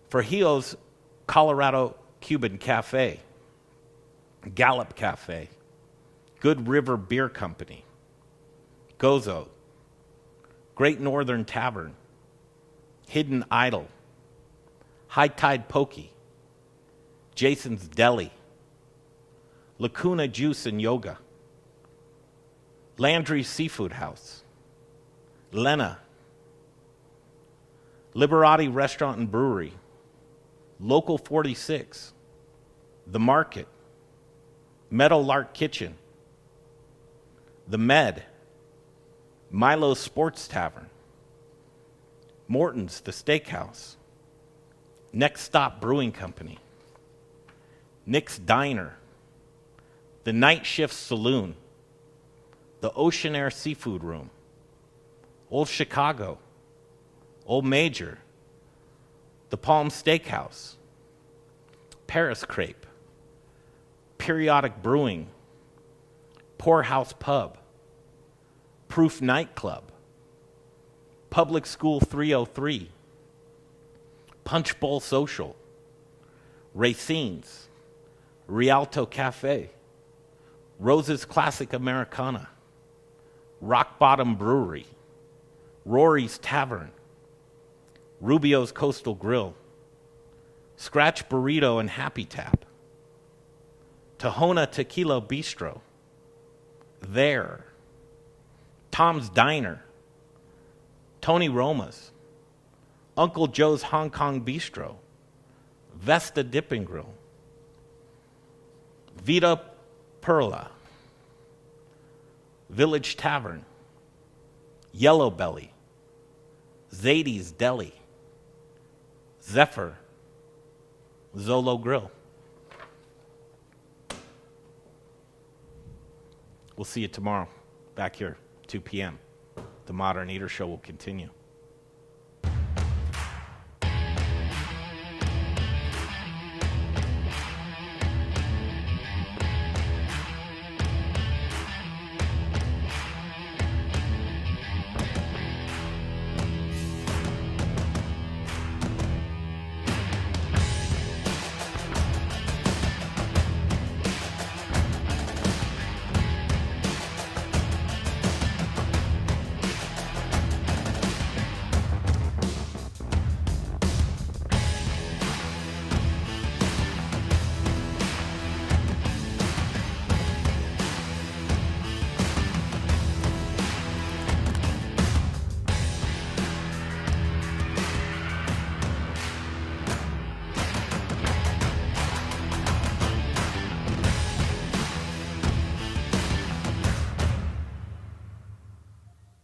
Frejillo's Colorado Cuban Cafe, Gallup Cafe, Good River Beer Company, Gozo, Great Northern Tavern, Hidden Idol, High Tide Pokey, Jason's Deli, Lacuna Juice and Yoga, Landry Seafood House, Lena, Liberati Restaurant and Brewery, Local 46, The Market, Meadowlark Kitchen, The Med, Milo's Sports Tavern, Morton's The Steakhouse, Next Stop Brewing Company, Nick's Diner, The Night Shift Saloon, The Ocean Air Seafood Room, Old Chicago, Old Major, The Palm Steakhouse, Paris Crepe, Periodic Brewing, Poorhouse Pub, Proof Nightclub, Public School 303, Punch Bowl Social, Racine's, Rialto Cafe, Rose's Classic Americana, Rock Bottom Brewery, Rory's Tavern, Rubio's Coastal Grill, Scratch Burrito and Happy Tap, Tahona Tequila Bistro, There, Tom's Diner, Tony Roma's, Uncle Joe's Hong Kong Bistro, Vesta Dipping Grill, Vita Perla, Village Tavern, Yellow Belly, Zadie's Deli, Zephyr, Zolo Grill. We'll see you tomorrow, back here, 2 p.m. The Modern Eater Show will continue.